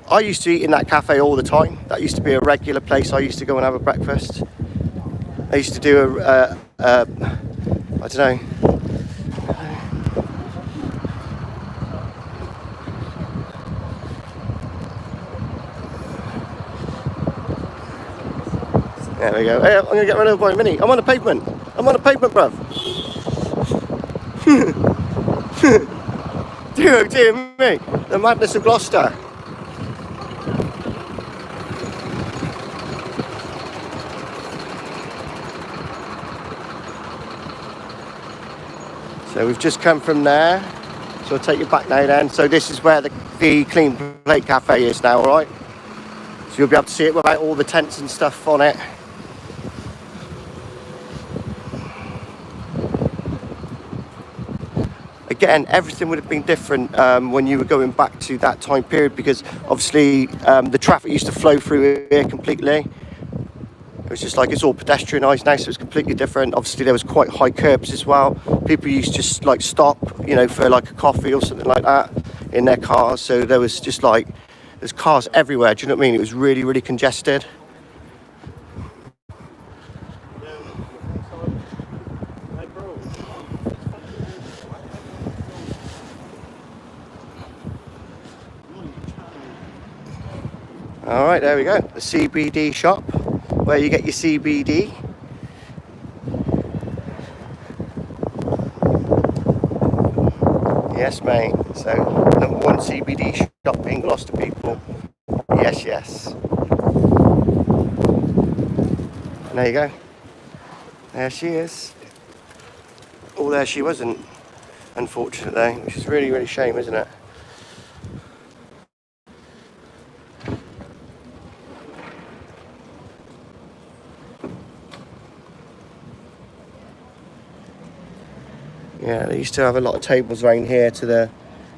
I used to eat in that cafe all the time. That used to be a regular place I used to go and have a breakfast. I used to do I don't know. There we go. Hey, I'm going to get run over by a mini. I'm on the pavement, bruv. Dear me. The madness of Gloucester. So we've just come from there. So I'll take you back now then. So this is where the Clean Plate Cafe is now, alright? So you'll be able to see it without all the tents and stuff on it. again, everything would have been different when you were going back to that time period, because obviously the traffic used to flow through here completely. It was just like, it's all pedestrianised now, so it's completely different. Obviously there was quite high curbs as well. People used to just like stop, you know, for like a coffee or something like that in their cars. So there was just like, there's cars everywhere, do you know what I mean? It was really, really congested. All right, there we go. The CBD shop, where you get your CBD. Yes, mate. So, #1 CBD shop in Gloucester, people. Yes, yes. And there you go. There she is. Oh, there she wasn't, unfortunately, which is really, really shame, isn't it? Yeah, they used to have a lot of tables around here to the...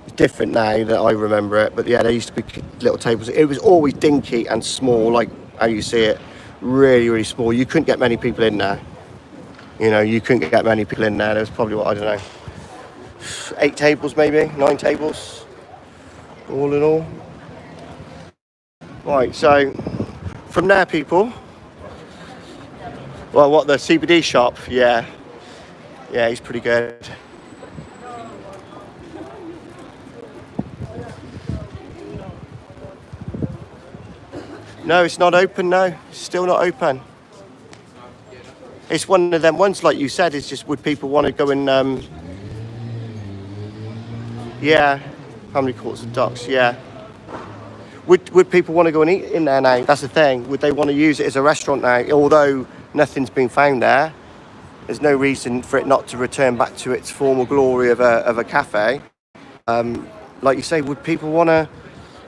It's different now that I remember it, but yeah, there used to be little tables. It was always dinky and small, like how you see it. Really, really small. You couldn't get many people in there. You know, you couldn't get many people in there. There was probably, what, I don't know, 8 tables maybe, 9 tables, all in all. Right, so from there, people, well, what, the CBD shop? Yeah, he's pretty good. No, it's not open, no, it's still not open. It's one of them ones, like you said, it's just, would people want to go and, yeah, how many quarters of docks, yeah. Would people want to go and eat in there now? That's the thing. Would they want to use it as a restaurant now? Although nothing's been found there, there's no reason for it not to return back to its former glory of a cafe. Like you say, would people want to?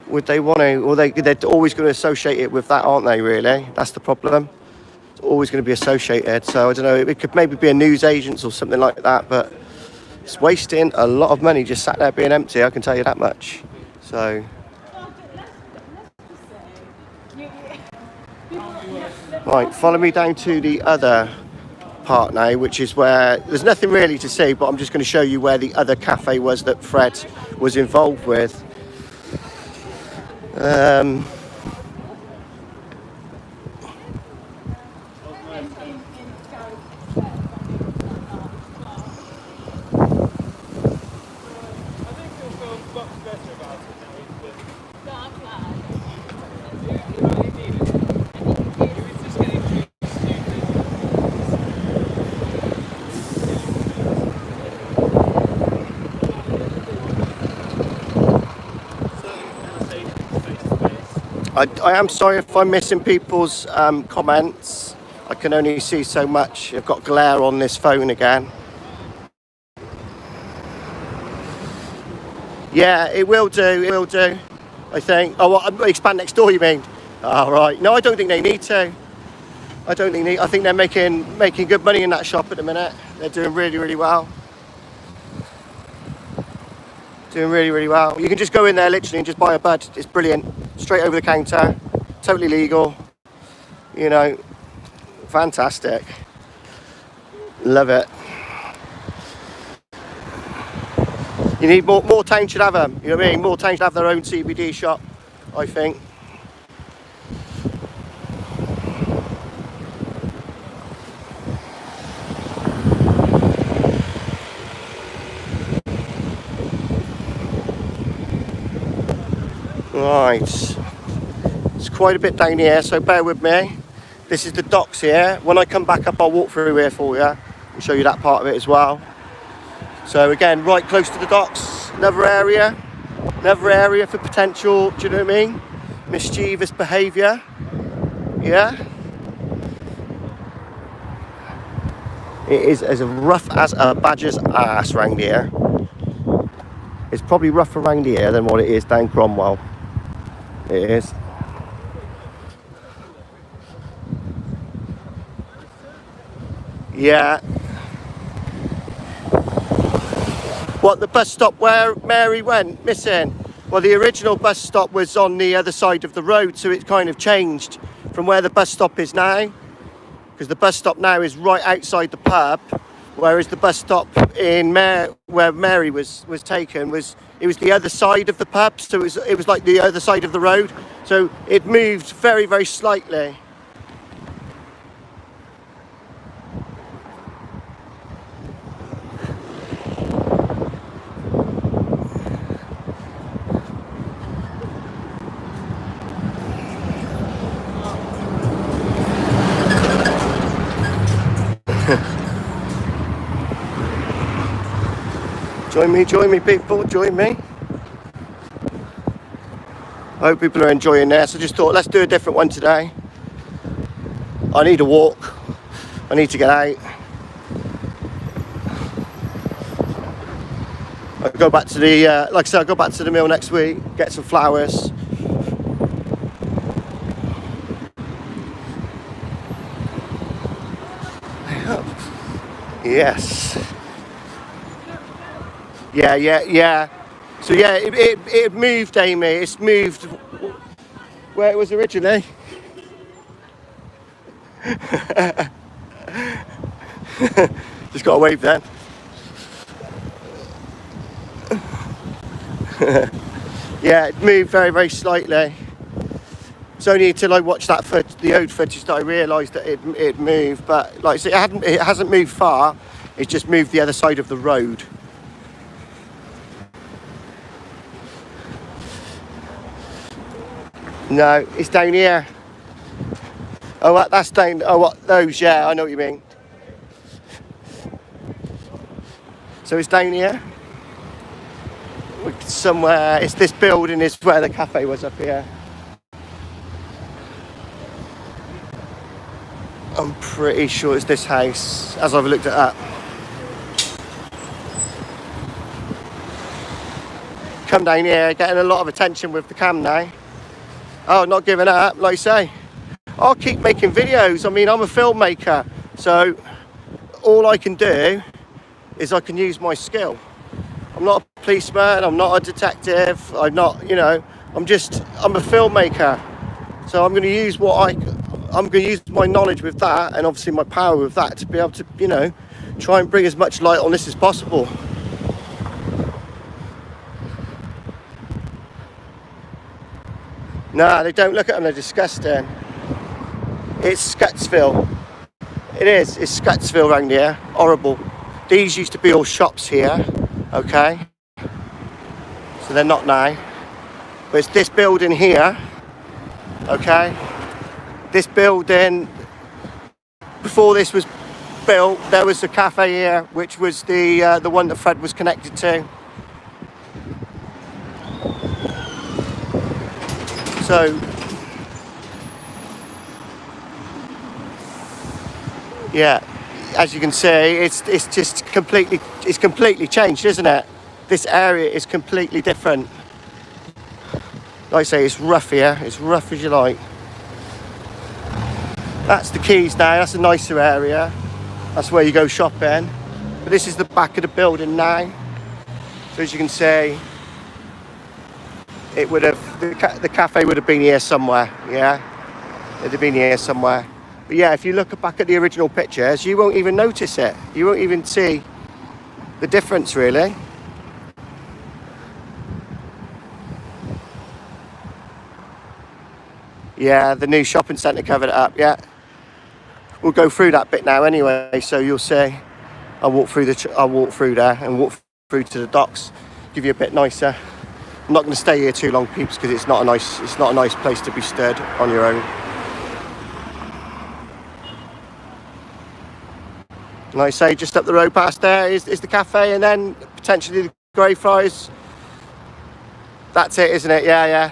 Would they want to? Or they're always going to associate it with that, aren't they? Really, that's the problem. It's always going to be associated. So I don't know. It could maybe be a news agents or something like that, but it's wasting a lot of money just sat there being empty. I can tell you that much. So. Right, follow me down to the other part now, which is where there's nothing really to see, but I'm just going to show you where the other cafe was that Fred was involved with. I am sorry if I'm missing people's comments. I can only see so much. I've got glare on this phone again. Yeah, it will do, I think. Oh, what, expand next door, you mean? Oh, right. No, I don't think they need to. I think they're making good money in that shop at the minute. They're doing really, really well. Doing really, really well. You can just go in there literally and just buy a bud. It's brilliant. Straight over the counter. Totally legal. You know, fantastic. Love it. You need more towns should have them. You know what I mean? More towns should have their own CBD shop, I think. Right, it's quite a bit down here, so bear with me. This is the docks here. When I come back up, I'll walk through here for you and show you that part of it as well. So again, right close to the docks, another area for potential, do you know what I mean? Mischievous behaviour, yeah? It is as rough as a badger's ass round here. It's probably rougher around here than what it is down Cromwell. It is. Yeah. What, the bus stop where Mary went missing? Well, the original bus stop was on the other side of the road, so it's kind of changed from where the bus stop is now. Because the bus stop now is right outside the pub, whereas the bus stop in where Mary was taken was the other side of the pub, so it was like the other side of the road. So it moved very, very slightly. Join me people, join me. I hope people are enjoying this. I just thought, let's do a different one today. I need a walk. I need to get out. I'll go back to the, like I said, I'll go back to the mill next week, get some flowers. Yes. Yeah. So yeah, it moved, Amy. It's moved where it was originally. Just got to wave then. Yeah, it moved very, very slightly. It's only until I watched the old footage that I realised that it moved. But like I said, it hasn't moved far. It's just moved the other side of the road. No, it's down here. Oh, that's down. Oh, what those? Yeah, I know what you mean. So it's down here. Somewhere. It's this building is where the cafe was up here. I'm pretty sure it's this house, as I've looked it up. Come down here, getting a lot of attention with the cam now. Oh, not giving up, like I say. I'll keep making videos. I mean, I'm a filmmaker, so all I can do is I can use my skill. I'm not a policeman, I'm not a detective, I'm not, you know, I'm a filmmaker. So I'm going to use I'm going to use my knowledge with that, and obviously my power with that, to be able to, you know, try and bring as much light on this as possible. Nah, they don't look at them, they're disgusting. It's Scottsville. It is, it's Scottsville around here. Horrible. These used to be all shops here, okay? So they're not now. But it's this building here, okay? This building, before this was built, there was a cafe here, which was the one that Fred was connected to. So, yeah, as you can see, it's just completely changed, isn't it? This area is completely different. Like I say, it's rough here. It's rough as you like. That's the quays now. That's a nicer area. That's where you go shopping. But this is the back of the building now. So as you can see, it would have the cafe would have been here somewhere. Yeah, it'd have been here somewhere. But yeah, if you look back at the original pictures, you won't even notice it. You won't even see the difference, really. Yeah, the new shopping centre covered it up. Yeah, we'll go through that bit now anyway. So you'll see. I'll walk through there and walk through to the docks. Give you a bit nicer. I'm not going to stay here too long, peeps, because it's not a nice place to be stood on your own. Like I say, just up the road past there is the cafe, and then potentially the Greyfriars. That's it, isn't it? Yeah.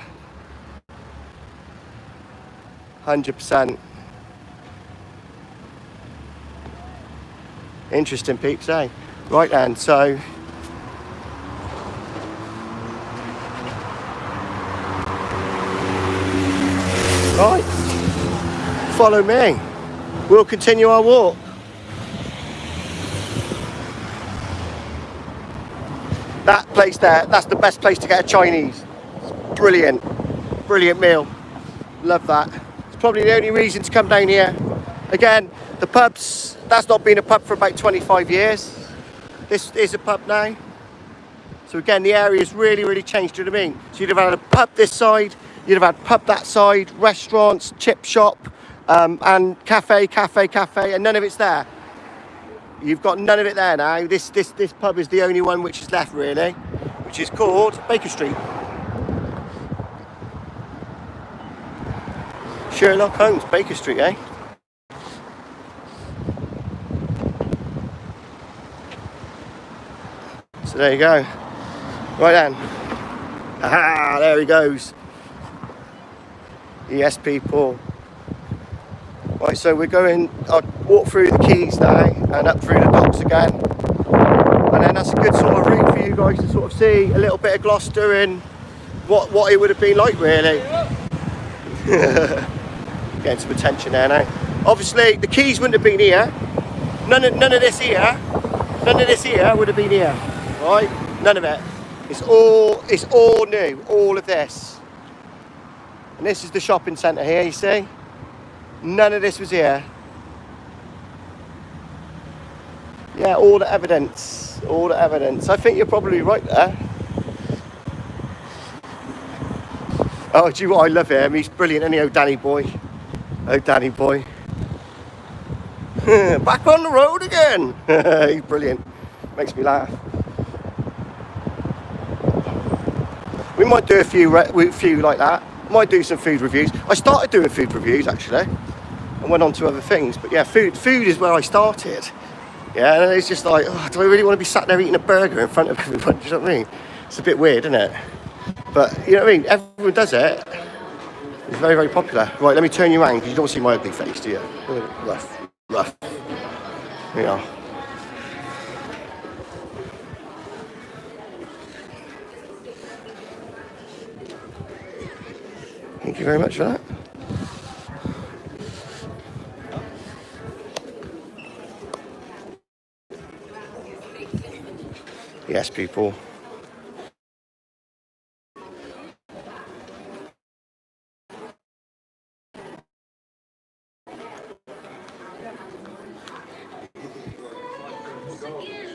100%. Interesting, peeps, eh? Right then, so right, follow me. We'll continue our walk. That place there, that's the best place to get a Chinese. Brilliant, brilliant meal. Love that. It's probably the only reason to come down here. Again, the pubs, that's not been a pub for about 25 years. This is a pub now. So again, the area's really, really changed, do you know what I mean? So you'd have had a pub this side, you'd have had pub that side, restaurants, chip shop, and cafe, and none of it's there. You've got none of it there now. This pub is the only one which is left, really, which is called Baker Street. Sherlock Holmes, Baker Street, eh? So there you go. Right then. Aha, there he goes. Yes, people. Right, so we're going, I'll walk through the quays now and up through the docks again. And then that's a good sort of route for you guys to sort of see a little bit of Gloucester and what it would have been like, really. Getting some attention there now. Obviously, the quays wouldn't have been here. None of this here would have been here, right? None of it. It's all new, all of this. And this is the shopping centre here, you see? None of this was here. Yeah, all the evidence. I think you're probably right there. Oh, do you know what? I love him. He's brilliant, isn't he? Oh, Danny boy. Back on the road again. He's brilliant. Makes me laugh. We might do a few like that. Might do some food reviews. I started doing food reviews, actually. And went on to other things. But yeah, food is where I started. Yeah, and it's just like, oh, do I really want to be sat there eating a burger in front of everyone? Do you know what I mean? It's a bit weird, isn't it? But, you know what I mean? Everyone does it. It's very, very popular. Right, let me turn you around, because you don't see my ugly face, do you? Rough. Here we are. Thank you very much for that. Yes, people.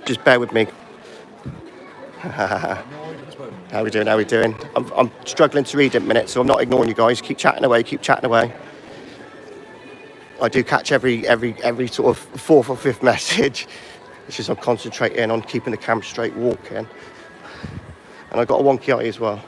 Just bear with me. How we doing? I'm struggling to read in a minute, so I'm not ignoring you guys. Keep chatting away. I do catch every sort of fourth or fifth message. It's just I'm concentrating on keeping the camera straight, walking. And I got a wonky eye as well.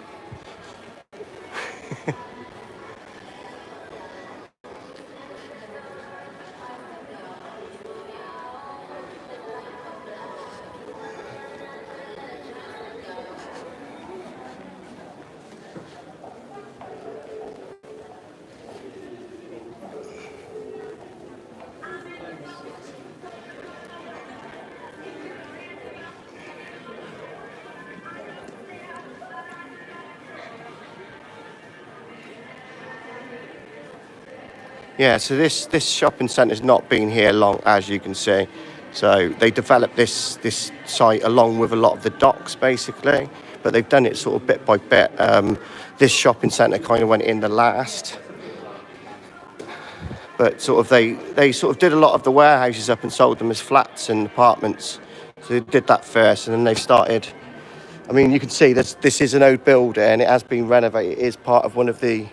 Yeah, so this shopping centre's not been here long, as you can see. So they developed this site along with a lot of the docks, basically. But they've done it sort of bit by bit. This shopping centre kind of went in the last. But sort of they sort of did a lot of the warehouses up and sold them as flats and apartments. So they did that first, and then they started. I mean, you can see this is an old building, and it has been renovated. It is part of one of the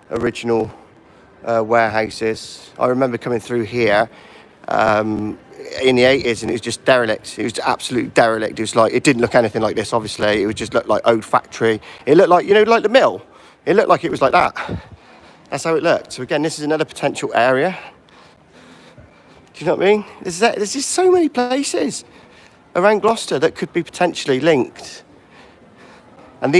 original warehouses. I remember coming through here in the 80s, and it was just derelict. It was absolutely derelict. It was like, it didn't look anything like this, obviously. It would just look like old factory. It looked like, you know, like the mill. It looked like it was like that. That's how it looked. So again, this is another potential area. Do you know what I mean? There's just so many places around Gloucester that could be potentially linked. And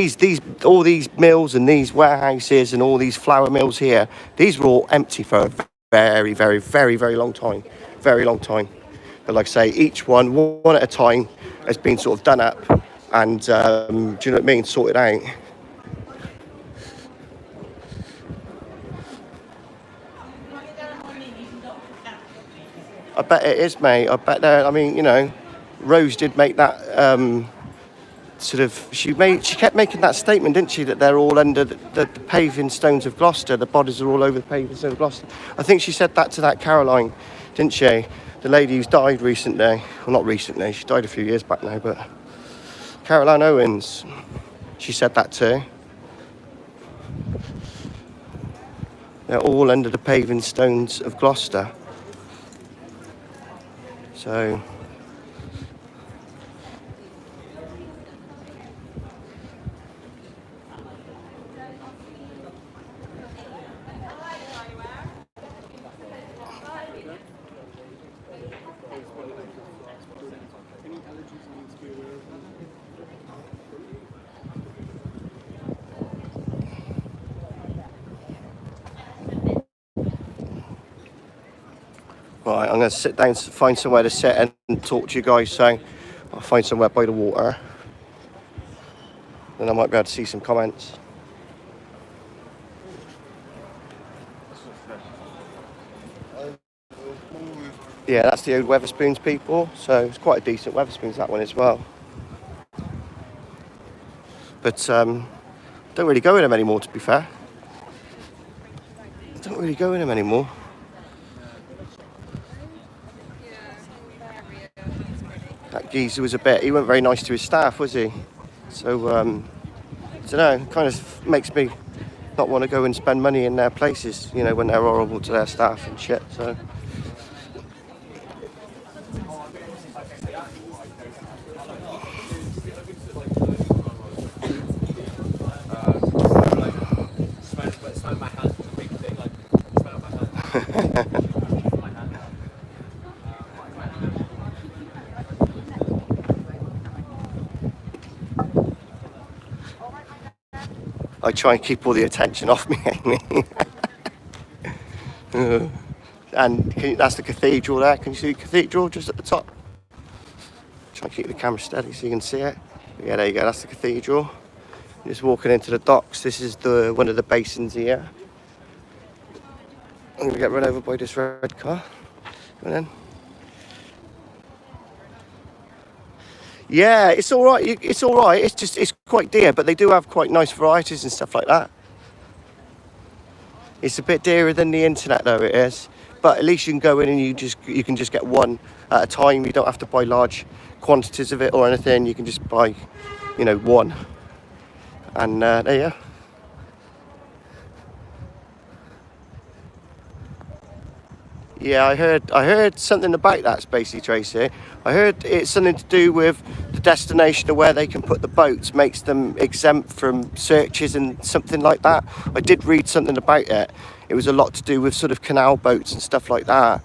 all these mills and these warehouses and all these flour mills here, these were all empty for a very, very, very, very long time. Very long time. But like I say, each one at a time, has been sort of done up and, do you know what I mean, sorted out. I bet it is, mate. I bet I mean, you know, Rose did make that she kept making that statement, didn't she, that they're all under the paving stones of Gloucester. The bodies are all over the paving stones of Gloucester. I think she said that to that Caroline, didn't she? The lady who's died recently. Well, not recently. She died a few years back now, but Caroline Owens. She said that too. They're all under the paving stones of Gloucester. So. Right, I'm going to sit down, find somewhere to sit and talk to you guys, so I'll find somewhere by the water. Then I might be able to see some comments. Yeah, that's the old Wetherspoons people, so it's quite a decent Wetherspoons, that one as well. But don't really go in them anymore, to be fair. Don't really go in them anymore. That geezer was he wasn't very nice to his staff, was he? So, I don't know, kind of makes me not want to go and spend money in their places, you know, when they're horrible to their staff and shit, so. I try and keep all the attention off me, Amy. And that's the cathedral there. Can you see the cathedral just at the top? Try and keep the camera steady so you can see it. But yeah, there you go. That's the cathedral. Just walking into the docks. This is one of the basins here. I'm going to get run over by this red car. Come on in. Yeah, it's all right. It's all right. It's quite dear, but they do have quite nice varieties and stuff like that. It's a bit dearer than the internet, though. It is, but at least you can go in and you can just get one at a time. You don't have to buy large quantities of it or anything. You can just buy, you know, one. And there you go. Yeah, I heard something about that, Spacey Tracy. I heard it's something to do with the destination of where they can put the boats makes them exempt from searches and something like that. I did read something about it. It was a lot to do with sort of canal boats and stuff like that,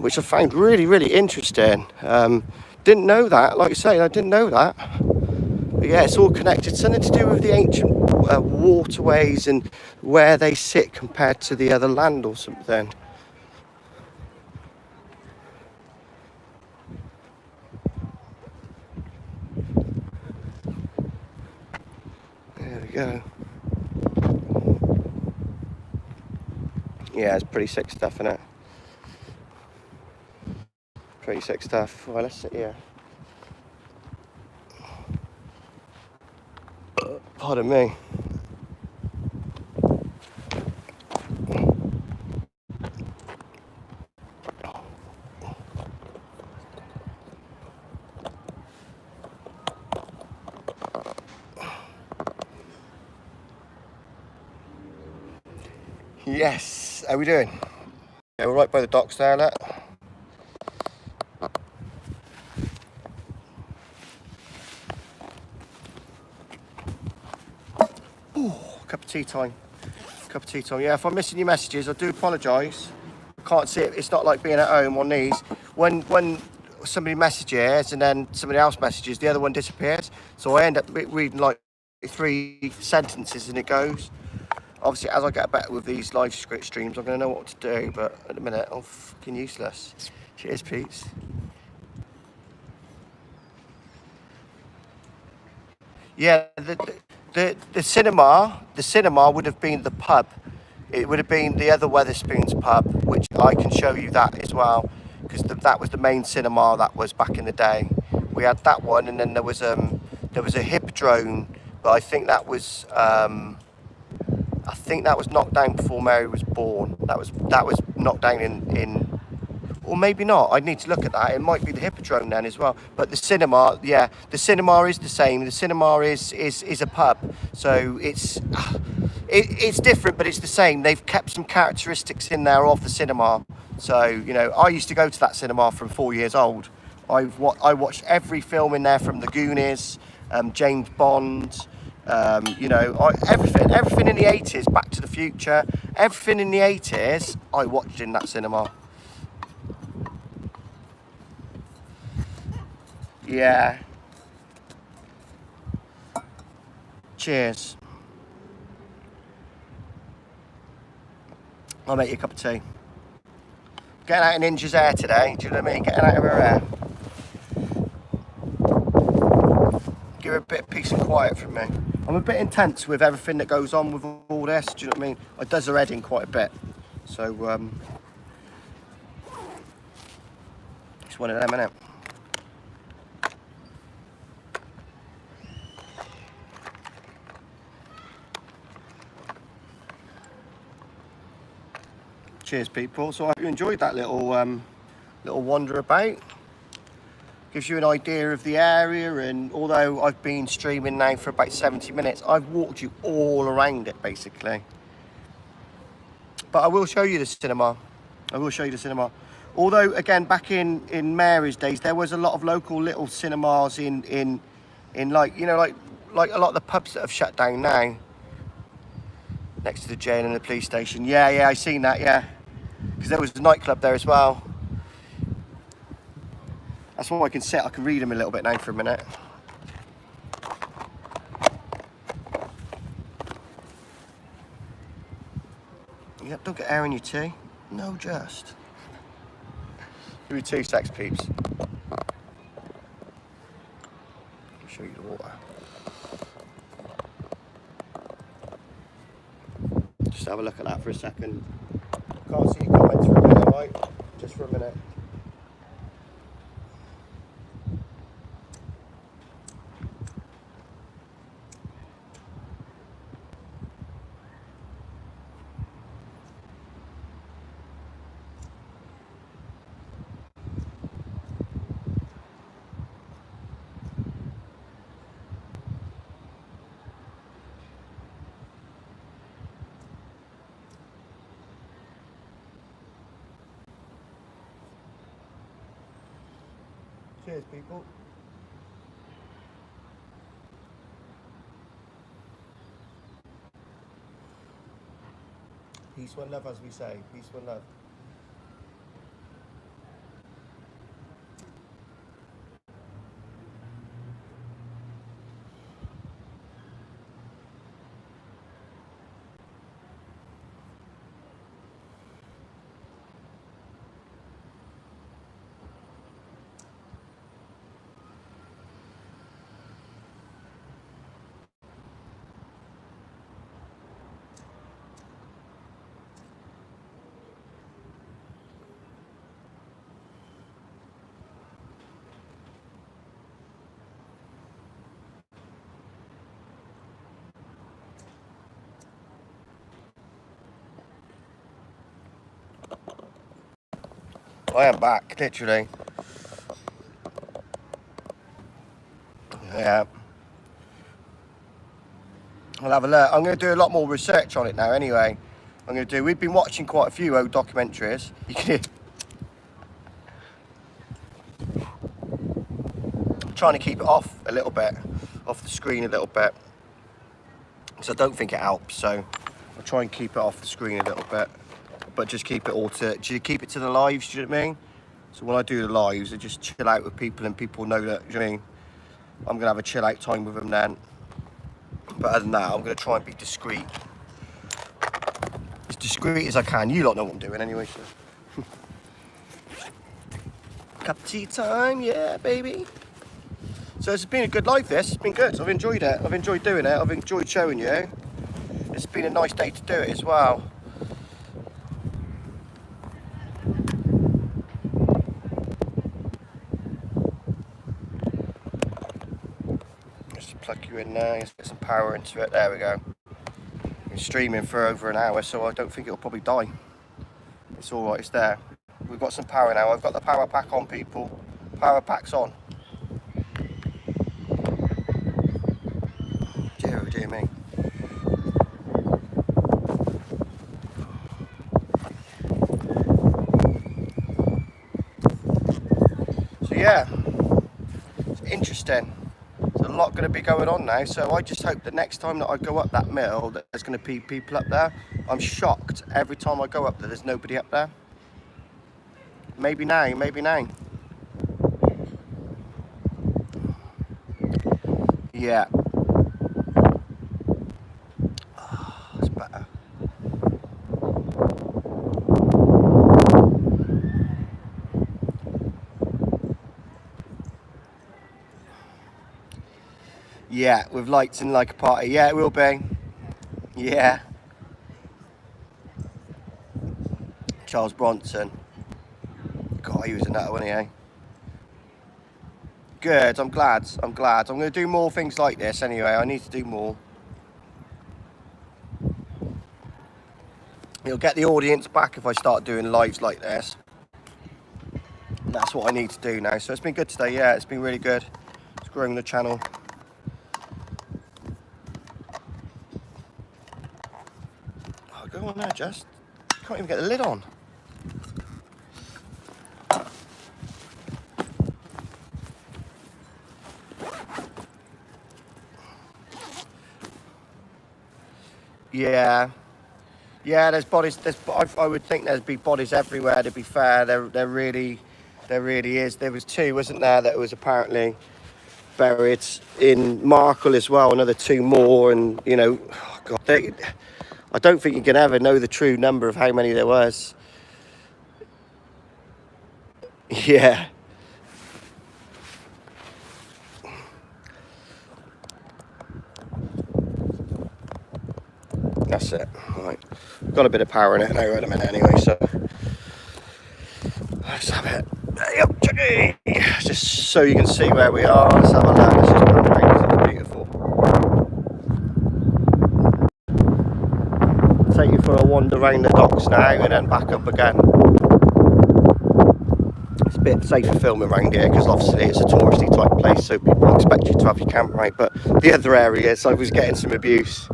which I found really, really interesting. Didn't know that, like I say, I didn't know that. But yeah, it's all connected. Something to do with the ancient waterways and where they sit compared to the other land or something. There we go. Yeah, it's pretty sick stuff, isn't it? Pretty sick stuff. Well, let's sit here. Pardon me. Yes, how we doing? Yeah, we're right by the docks there, look. Ooh, cup of tea time. Cup of tea time. Yeah, if I'm missing your messages, I do apologise. I can't see it. It's not like being at home on these. When somebody messages and then somebody else messages, the other one disappears. So I end up reading like 3 sentences and it goes. Obviously, as I get better with these live streams, I'm going to know what to do, but at the minute, I'm fucking useless. Cheers, Pete. Yeah, the cinema would have been the pub. It would have been the other Wetherspoons pub, which I can show you that as well, because that was the main cinema that was back in the day. We had that one, and then there was There was a Hippodrome, but I think that was knocked down before Mary was born. That was knocked down in or maybe not. I'd need to look at that. It might be the Hippodrome then as well. But the cinema, yeah, the cinema is the same. The cinema is a pub, so it's different, but it's the same. They've kept some characteristics in there of the cinema. So, you know, I used to go to that cinema from 4 years old. I watched every film in there, from The Goonies, James Bond, you know, everything in the 80s, Back to the Future, everything in the 80s, I watched in that cinema. Yeah. Cheers. I'll make you a cup of tea. Getting out of Ninja's hair today, do you know what I mean? Getting out of her hair. Give her a bit of peace and quiet from me. I'm a bit intense with everything that goes on with all this, do you know what I mean? It does her head in quite a bit. So, it's one of them, innit? Cheers, people. So I hope you enjoyed that little wander about. Gives you an idea of the area, and although I've been streaming now for about 70 minutes, I've walked you all around it basically. But I will show you the cinema. I will show you the cinema. Although again, back in Mary's days, there was a lot of local little cinemas in like, you know, like a lot of the pubs that have shut down now. Next to the jail and the police station. Yeah, I seen that, yeah. Because there was a nightclub there as well. That's why I can sit. I can read them a little bit now for a minute. Yep, don't get air in your tea. No, just. Give me 2 secs, peeps. I'll show you the water. Just have a look at that for a second. Can't see your comments for a minute, right? Just for a minute. Cheers, people. Peace, one love, as we say. Peace, one love. I am back, literally. Yeah. I'll have a look. I'm going to do a lot more research on it now anyway. We've been watching quite a few old documentaries. You can hear. I'm trying to keep it off a little bit, off the screen a little bit. So I don't think it helps, so I'll try and keep it off the screen a little bit. But just keep it all to the lives, do you know what I mean? So when I do the lives, I just chill out with people, and people know that, do you know what I mean? I'm going to have a chill out time with them then. But other than that, I'm going to try and be discreet. As discreet as I can. You lot know what I'm doing anyway, so. Cup of tea time, yeah, baby. So it's been a good live, this. It's been good. I've enjoyed it. I've enjoyed doing it. I've enjoyed showing you. It's been a nice day to do it as well. plug you in there. Let's get some power into it. There we go. Been streaming for over an hour, so I don't think it'll probably die. It's all right. It's there. We've got some power now. I've got the power pack on, people. Power pack's on. Dear, oh dear me. So yeah, it's interesting. There's a lot going to be going on now, so I just hope that next time that I go up that mill that there's going to be people up there. I'm shocked every time I go up there, there's nobody up there. Maybe now, maybe now. Yeah. Oh, that's better. Yeah, with lights and like a party. Yeah, it will be. Yeah. Charles Bronson. God, he was a nutter, wasn't he, eh? Good, I'm glad. I'm going to do more things like this anyway. I need to do more. It'll get the audience back if I start doing lives like this. That's what I need to do now. So it's been good today. Yeah, it's been really good. It's growing the channel. Oh, go on there, Jess. Can't even get the lid on. Yeah, there's bodies. I would think there'd be bodies everywhere. To be fair, there really is. There was two, wasn't there, that was apparently buried in Markle as well. Another two more, and you know, oh God, I don't think you can ever know the true number of how many there was. Yeah. That's it. Right. Got a bit of power in it now in a minute anyway, so let's have it. Yep, Jackie. Just so you can see where we are. Let's have a look. This is pretty beautiful. I'll take you for a wander around the docks now and then back up again. It's a bit safer filming around here because obviously it's a touristy type place, so people expect you to have your camera out. But the other areas, I was getting some abuse.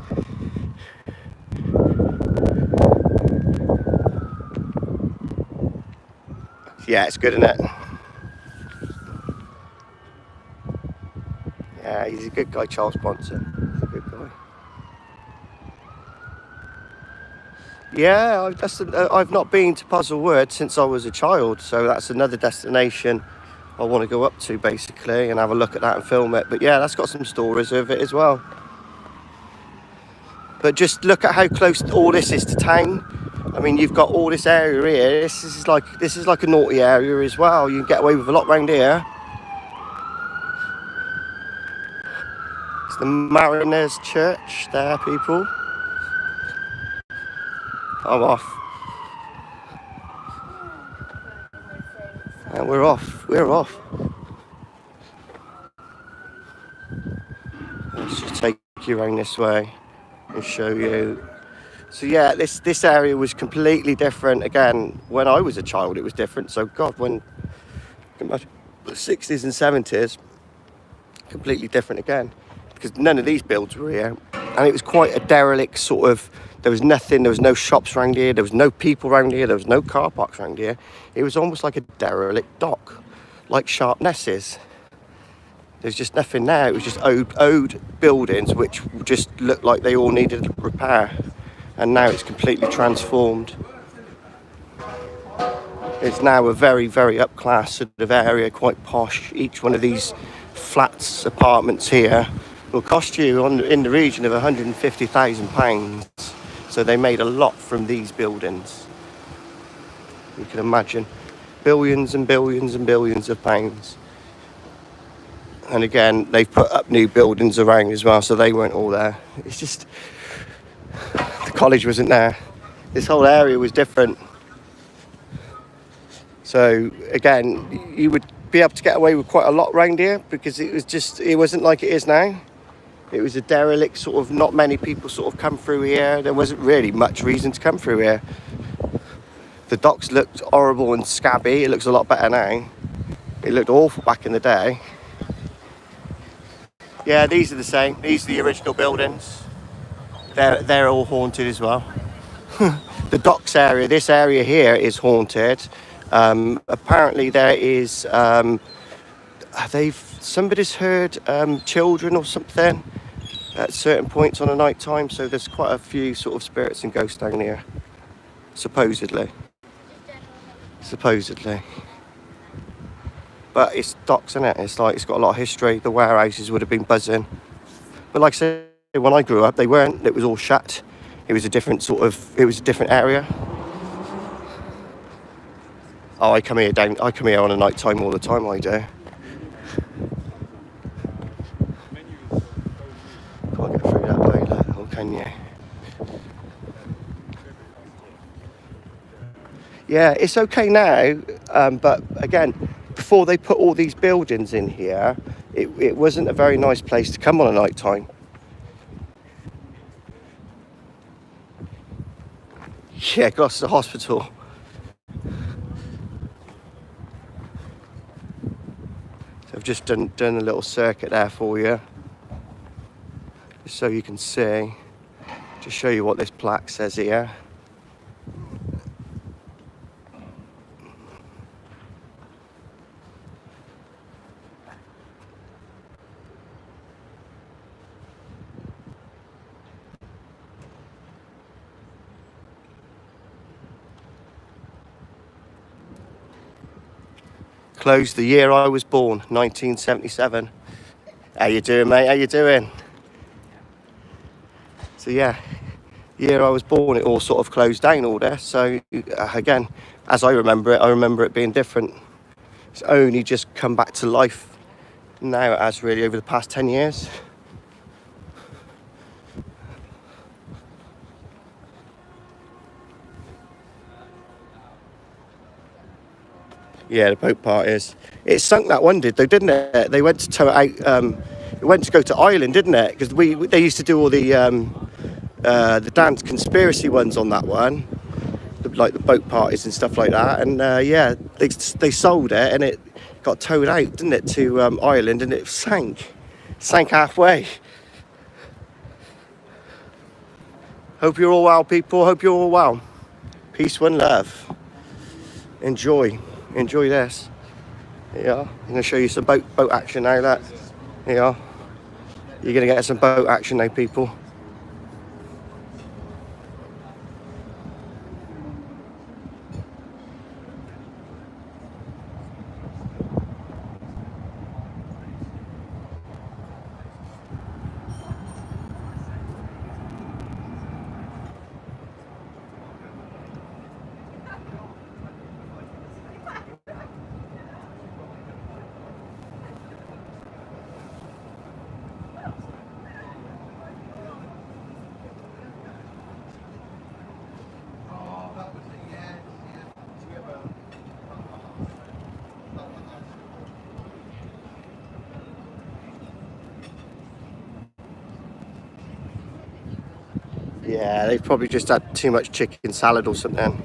Yeah, it's good, isn't it? Yeah, he's a good guy, Charles Bronson. He's a good guy. Yeah, I've not been to Puzzlewood since I was a child, so that's another destination I want to go up to, basically, and have a look at that and film it. But yeah, that's got some stories of it as well. But just look at how close all this is to town. I mean, you've got all this area here. This is like a naughty area as well. You can get away with a lot round here. It's the Mariners Church there, people. I'm off. And we're off. We're off. Let's just take you around this way and show you. So yeah, this area was completely different. Again, when I was a child, it was different. So God, when the 60s and 70s, completely different again, because none of these builds were here, and it was quite a derelict sort of. There was nothing. There was no shops around here. There was no people around here. There was no car parks around here. It was almost like a derelict dock, like Sharpness is. There's just nothing there. It was just old buildings which just looked like they all needed repair. And now it's completely transformed. It's now a very, very up-class sort of area, quite posh. Each one of these flats, apartments here, will cost you in the region of £150,000. So they made a lot from these buildings. You can imagine billions and billions and billions of pounds. And again, they've put up new buildings around as well, so they weren't all there. It's just, the college wasn't there. This whole area was different. So again, you would be able to get away with quite a lot around here because it wasn't like it is now. It was a derelict, sort of, not many people sort of come through here. There wasn't really much reason to come through here. The docks looked horrible and scabby. It looks a lot better now. It looked awful back in the day. Yeah, these are the same. These are the original buildings. They're all haunted as well. The docks area, this area here is haunted. Apparently there is, somebody's heard children or something at certain points on a night time. So there's quite a few sort of spirits and ghosts down here, supposedly. But it's docks, isn't it? It's like, it's got a lot of history. The warehouses would have been buzzing. But like I said, when I grew up, they weren't. It was all shut. It was a different area. Oh, I come here on a night time all the time, I do. Can't get through that way, look, or can you? Yeah, it's okay now, but again, before they put all these buildings in here, it wasn't a very nice place to come on a night time. Yeah, Gloucester Hospital. So I've just done a little circuit there for you, just so you can see. Just show you what this plaque says here. Closed the year I was born, 1977. How you doing, mate? How you doing? So yeah, year I was born, it all sort of closed down all there. So again, as I remember it being different. It's only just come back to life now, it has really, over the past 10 years. Yeah, the boat parties. It sunk, that one did though, didn't it? They went to tow it out. It went to go to Ireland, didn't it? Because they used to do all the dance conspiracy ones on that one, like the boat parties and stuff like that. And yeah, they sold it and it got towed out, didn't it, to Ireland, and it sank halfway. Hope you're all well, people. Hope you're all well. Peace, one love. Enjoy this. Yeah, I'm going to show you some boat action now. That, yeah, you're going to get some boat action now, people. Yeah, they've probably just had too much chicken salad or something.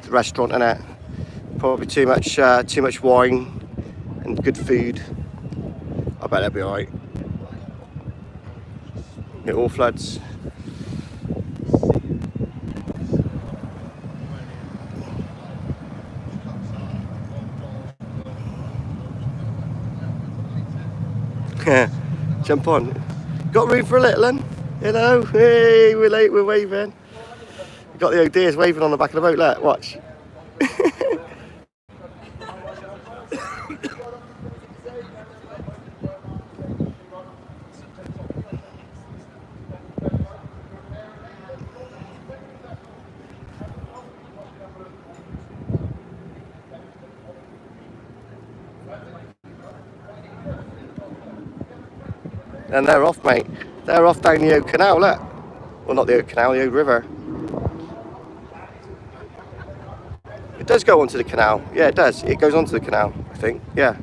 The restaurant, innit? Probably too much wine and good food. I bet they'll be alright. It all floods. Jump on. Got room for a little one? Hello, hey, we're late, we're waving. We've got the O'Dears waving on the back of the boat, look, watch. And they're off, mate. They're off down the Oak Canal, look. Well, not the Oak Canal, the Oak River. It does go onto the canal. Yeah, it does. It goes onto the canal, I think. Yeah.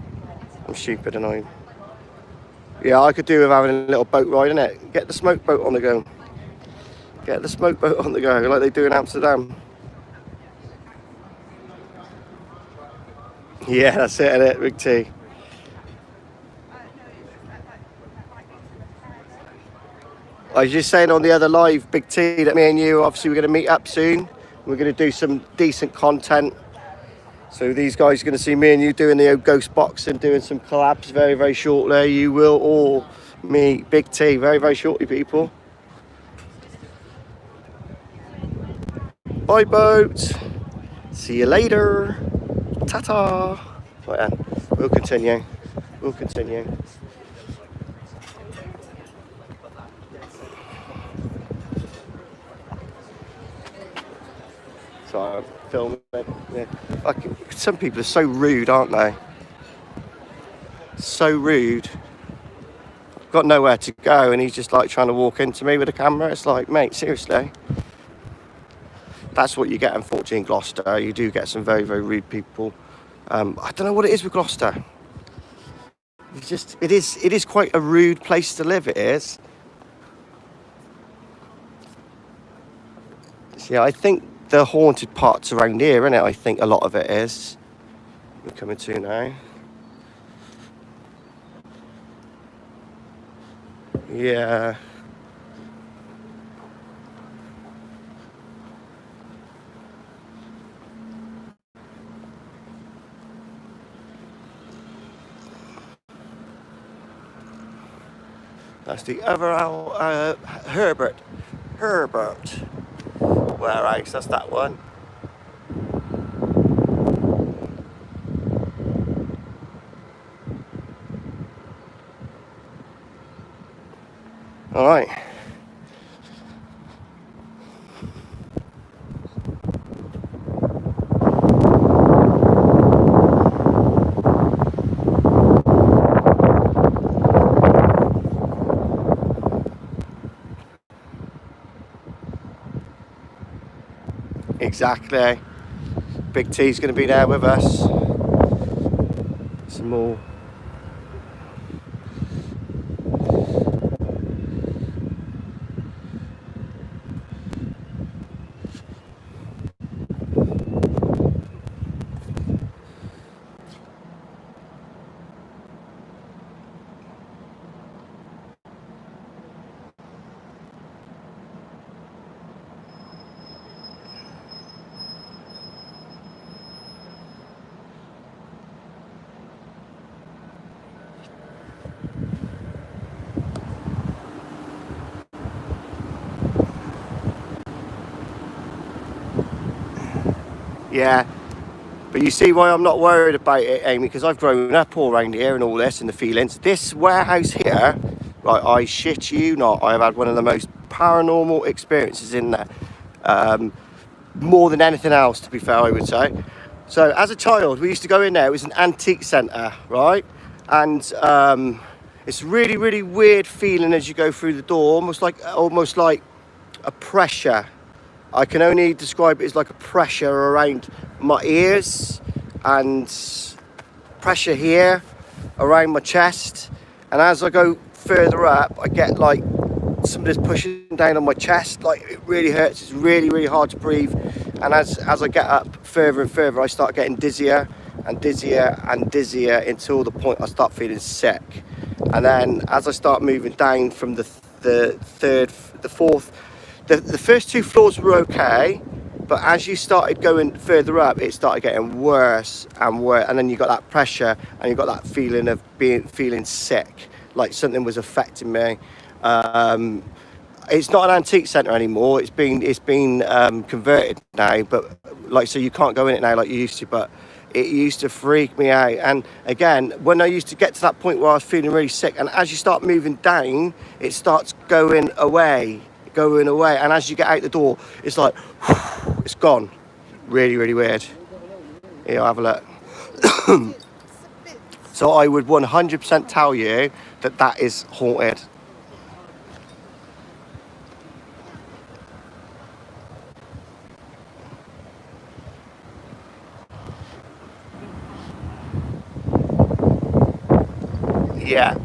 I'm stupid and Yeah, I could do with having a little boat ride, innit? Get the smoke boat on the go. Get the smoke boat on the go, like they do in Amsterdam. Yeah, that's it, innit? Big T. I was just saying on the other live, Big T, that me and you, obviously, we're going to meet up soon. We're going to do some decent content. So these guys are going to see me and you doing the ghost boxing, doing some collabs very, very shortly. You will all meet Big T very, very shortly, people. Bye, boat. See you later. Ta-ta. Right then, we'll continue. We'll continue. So I'm filming. Yeah. Some people are so rude, aren't they? So rude. Got nowhere to go, and he's just like trying to walk into me with a camera. It's like, mate, seriously. That's what you get, unfortunately, in Gloucester. You do get some very, very rude people. I don't know what it is with Gloucester. It is quite a rude place to live. It is. So, yeah, I think the haunted parts around here, innit? I think a lot of it is. We're coming to now. Yeah. That's the other owl, Herbert. Where else? That's that one. All right. Exactly. Big T's going to be there with us. Some more. Yeah, but you see why I'm not worried about it, Amy, because I've grown up all around here and all this and the feelings. This warehouse here, right, I shit you not, I have had one of the most paranormal experiences in there. More than anything else, to be fair, I would say. So as a child, we used to go in there. It was an antique centre, right? And it's really, really weird feeling as you go through the door, almost like a pressure. I can only describe it as like a pressure around my ears and pressure here around my chest. And as I go further up, I get like somebody's pushing down on my chest. Like it really hurts. It's really, really hard to breathe. And as I get up further and further, I start getting dizzier and dizzier and dizzier until the point I start feeling sick. And then as I start moving down from the fourth, the first two floors were okay, but as you started going further up, it started getting worse and worse. And then you got that pressure, and you got that feeling of feeling sick, like something was affecting me. It's not an antique centre anymore. It's been converted now, but like so you can't go in it now like you used to. But it used to freak me out. And again, when I used to get to that point where I was feeling really sick, and as you start moving down, it starts going away. And as you get out the door, it's like it's gone. Really, really weird. Here, I'll have a look. So I would 100% tell you that is haunted. Yeah.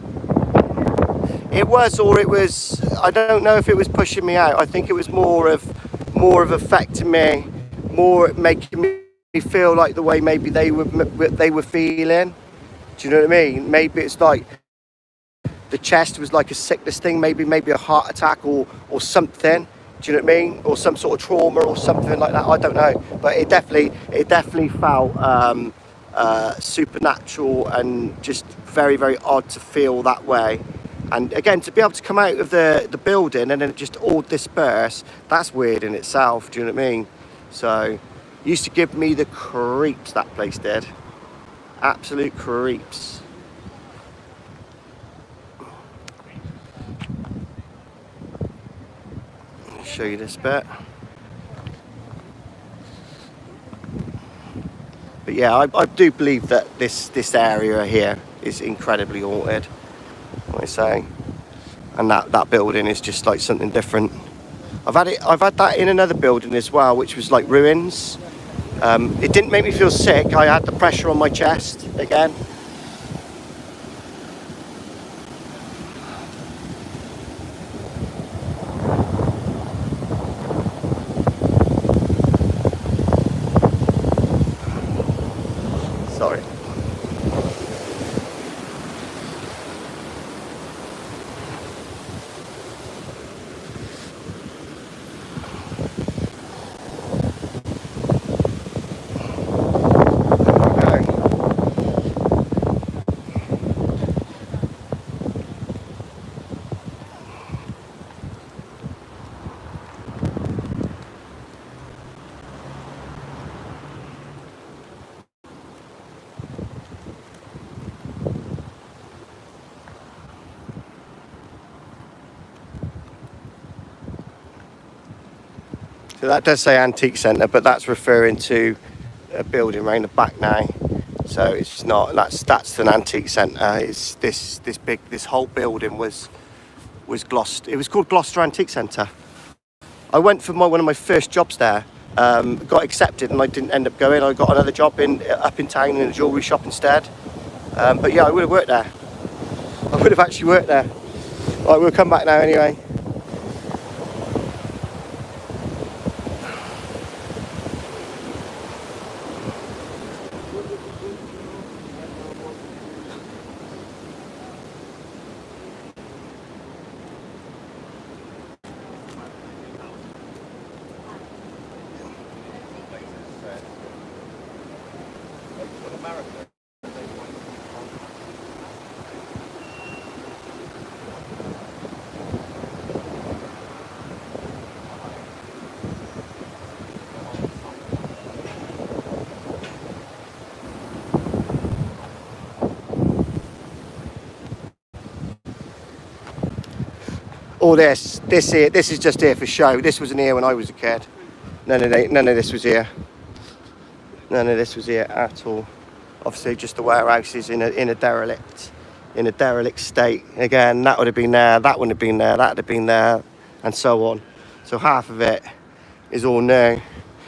It was, or it was. I don't know if it was pushing me out. I think it was more of affecting me, more making me feel like the way maybe they were feeling. Do you know what I mean? Maybe it's like the chest was like a sickness thing, maybe a heart attack or something. Do you know what I mean? Or some sort of trauma or something like that. I don't know, but it definitely felt supernatural and just very, very odd to feel that way. And again, to be able to come out of the building and then it just all disperse, that's weird in itself. Do you know what I mean? So, used to give me the creeps, that place did. Absolute creeps. Let me show you this bit. But yeah, I do believe that this area here is incredibly haunted, like I say. And that building is just like something different. I've had that in another building as well, which was like ruins. It didn't make me feel sick. I had the pressure on my chest again. Sorry. So that does say antique centre, but that's referring to a building around the back now. So it's not. That's an antique centre. It's this whole building was Gloucester. It was called Gloucester Antique Centre. I went for one of my first jobs there. Got accepted, and I didn't end up going. I got another job up in town in a jewellery shop instead. But yeah, I would have worked there. I would have actually worked there. Right, we'll come back now anyway. All this is just here for show. This wasn't here when I was a kid. None of this was here. None of this was here at all. Obviously, just the warehouses in a derelict state. Again, that would have been there. That wouldn't have been there. That would have been there, and so on. So half of it is all new.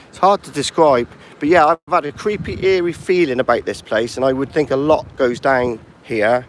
It's hard to describe, but yeah, I've had a creepy, eerie feeling about this place, and I would think a lot goes down here.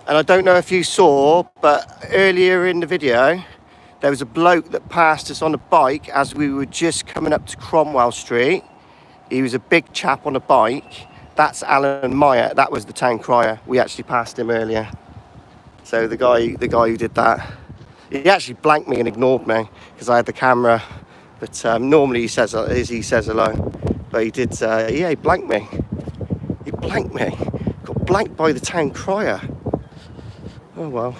And I don't know if you saw, but earlier in the video, there was a bloke that passed us on a bike as we were just coming up to Cromwell Street. He was a big chap on a bike. That's Alan Meyer. That was the town crier. We actually passed him earlier. So the guy who did that, he actually blanked me and ignored me because I had the camera. But normally he says hello. But he did. Yeah, he blanked me. He blanked me. Got blanked by the town crier. Oh well,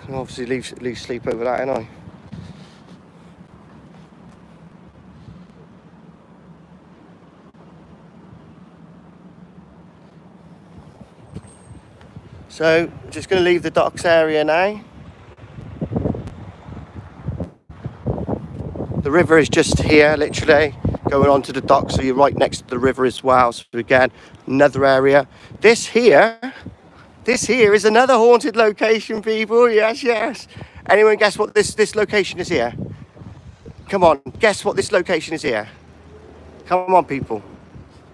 I'll obviously leave sleep over that, ain't I? So just going to leave the docks area now. The river is just here, literally, going onto the docks, so you're right next to the river as well. So again, another area. This here is another haunted location, people. Yes, yes. Anyone guess what this location is here? Come on, guess what this location is here. Come on, people.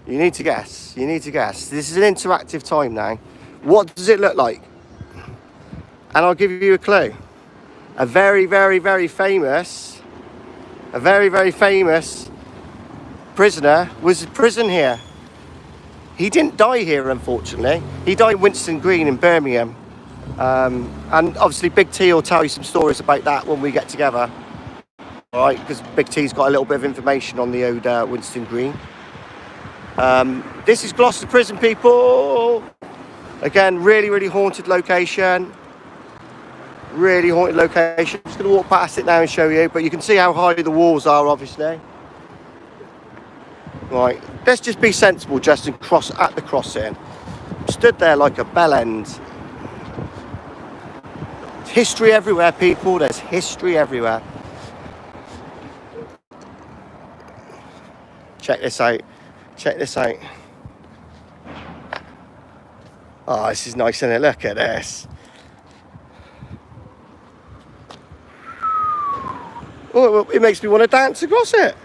You need to guess. You need to guess. This is an interactive time now. What does it look like? And I'll give you a clue. A very, very, very famous prisoner was in prison here. He didn't die here, unfortunately. He died in Winston Green in Birmingham. And obviously Big T will tell you some stories about that when we get together. All right, because Big T's got a little bit of information on the old Winston Green. This is Gloucester Prison, people. Again, really, really haunted location. Really haunted location. I'm just going to walk past it now and show you, but you can see how high the walls are, obviously. Right, let's just be sensible, just and cross at the crossing. Stood there like a bell end. There's history everywhere, people. There's history everywhere. Check this out. Check this out. Oh, this is nice, isn't it? Look at this. Oh, it makes me want to dance across it.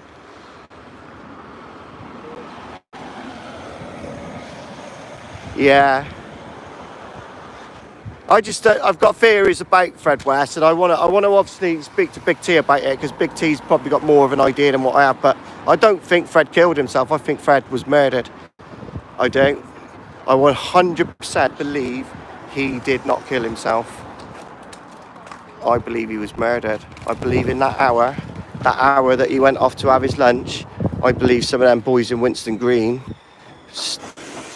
Yeah. I've got theories about Fred West, and I want to obviously speak to Big T about it, because Big T's probably got more of an idea than what I have. But I don't think Fred killed himself. I think Fred was murdered. I do. I 100% believe he did not kill himself. I believe he was murdered. I believe in that hour that he went off to have his lunch, I believe some of them boys in Winston Green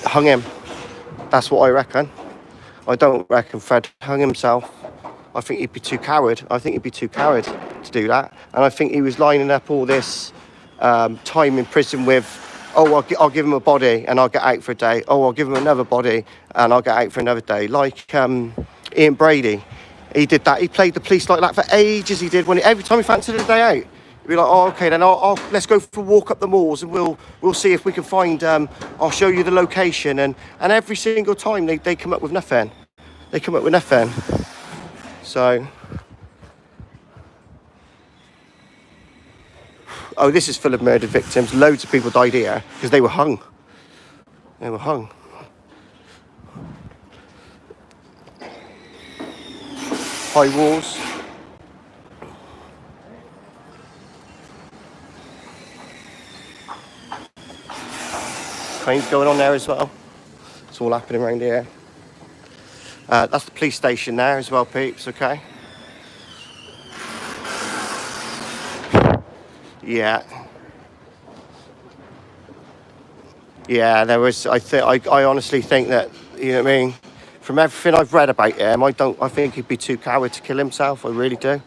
hung him. That's what I reckon. I don't reckon Fred hung himself. I think he'd be too coward. I think he'd be too coward to do that. And I think he was lining up all this time in prison with, oh, I'll give him a body and I'll get out for a day. Oh, I'll give him another body and I'll get out for another day. Like Ian Brady. He did that. He played the police like that for ages. He did. Every time he fancied a day out, he'd be like, "Oh, okay, then let's go for a walk up the moors, and we'll see if we can find. I'll show you the location." And every single time they come up with nothing. They come up with nothing. So, oh, this is full of murdered victims. Loads of people died here because they were hung. They were hung. High walls. Trains going on there as well. It's all happening around here. That's the police station there as well, peeps, okay? Yeah. Yeah, there was, I honestly think that, you know what I mean? From everything I've read about him, I think he'd be too coward to kill himself. I really do. And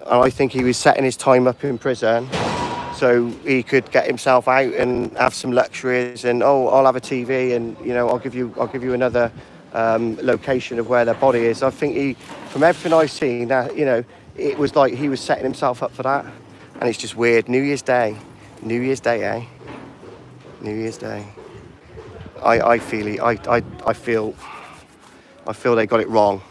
I think he was setting his time up in prison so he could get himself out and have some luxuries, and I'll have a TV, and you know I'll give you another location of where their body is. I think from everything I've seen, that you know, it was like he was setting himself up for that. And it's just weird. New Year's Day, eh? New Year's Day. I feel they got it wrong.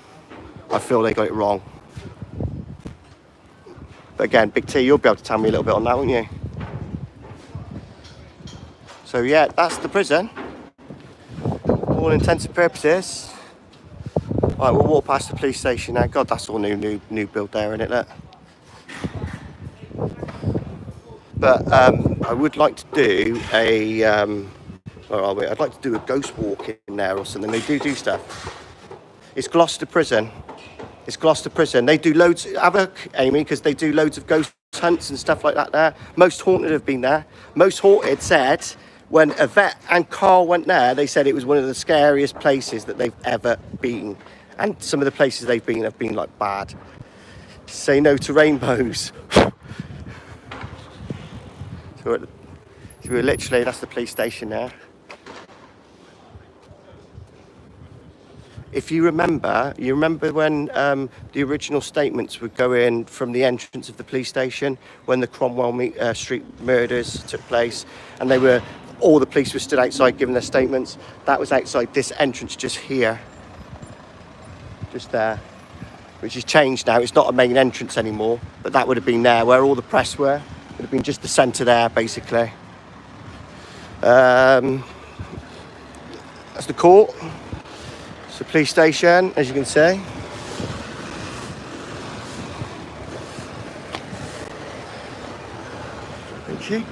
But again, Big T, you'll be able to tell me a little bit on that, won't you? So yeah, that's the prison. All intents and purposes. Right, we'll walk past the police station now. God, that's all new build there, isn't it? Look. But I would like to do I'd like to do a ghost walk in there or something. They do stuff. It's Gloucester Prison. They do loads, have a Amy, because they do loads of ghost hunts and stuff like that there. Most Haunted have been there. Most Haunted said when Yvette and Carl went there, they said it was one of the scariest places that they've ever been. And some of the places they've been have been like bad. Say no to rainbows. So we're literally, that's the police station there. if you remember when the original statements would go in from the entrance of the police station when the Cromwell Street murders took place, and all the police were stood outside giving their statements. That was outside this entrance just here, just there, which has changed now. It's not a main entrance anymore, but that would have been there where all the press were. It would have been just the centre there, basically. That's the court. It's the police station, as you can see. Thank you.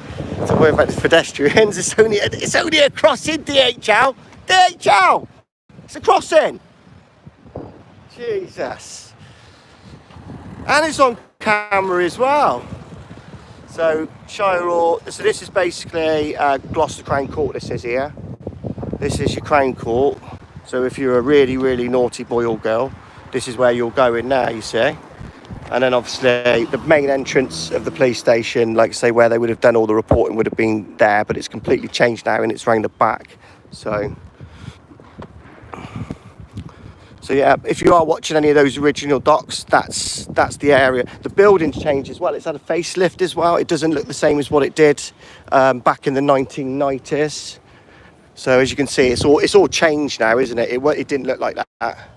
Don't worry about the pedestrians. It's only a crossing, DHL. DHL! It's a crossing. Jesus. And it's on camera as well. So, so this is basically Gloucester Crown Court, this is here. This is your Crown Court. So if you're a really, really naughty boy or girl, this is where you're going now, you see. And then obviously the main entrance of the police station, like I say, where they would have done all the reporting would have been there, but it's completely changed now and it's round the back. So yeah, if you are watching any of those original docs, that's the area. The building's changed as well. It's had a facelift as well. It doesn't look the same as what it did back in the 1990s. So as you can see, it's all changed now, isn't it? It didn't look like that.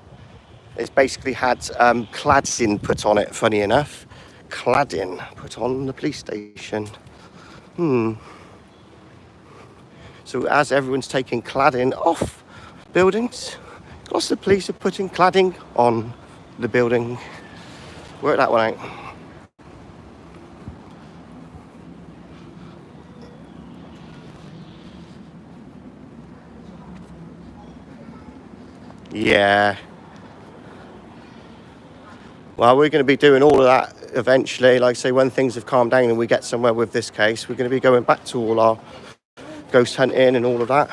It's basically had cladding put on it, funny enough. Cladding put on the police station. So as everyone's taking cladding off buildings, Gloucester Police are putting cladding on the building. Work that one out. Yeah. Well, we're going to be doing all of that eventually. Like I say, when things have calmed down and we get somewhere with this case, we're going to be going back to all our ghost hunting and all of that.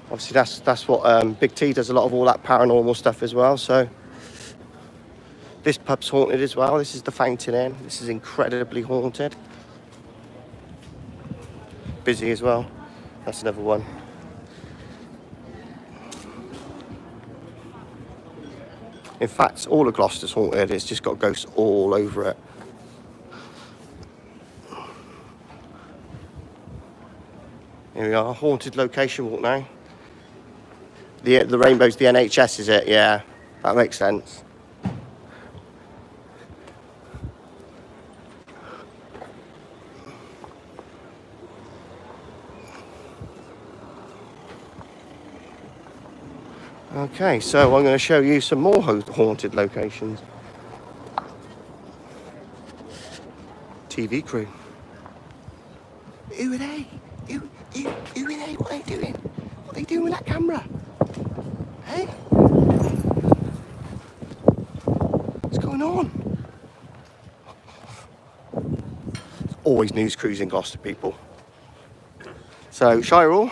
Obviously, that's what Big T does, a lot of all that paranormal stuff as well. So this pub's haunted as well. This is the Fountain Inn. This is incredibly haunted. Busy as well. That's another one. In fact, all of Gloucester's haunted. It's just got ghosts all over it. Here we are, haunted location walk now. The rainbow's the NHS, is it? Yeah, that makes sense. Okay, so I'm going to show you some more haunted locations. TV crew. Who are they? Who are they? What are they doing? What are they doing with that camera? Hey? What's going on? There's always news crews in Gloucester, people. So, Shire Hall.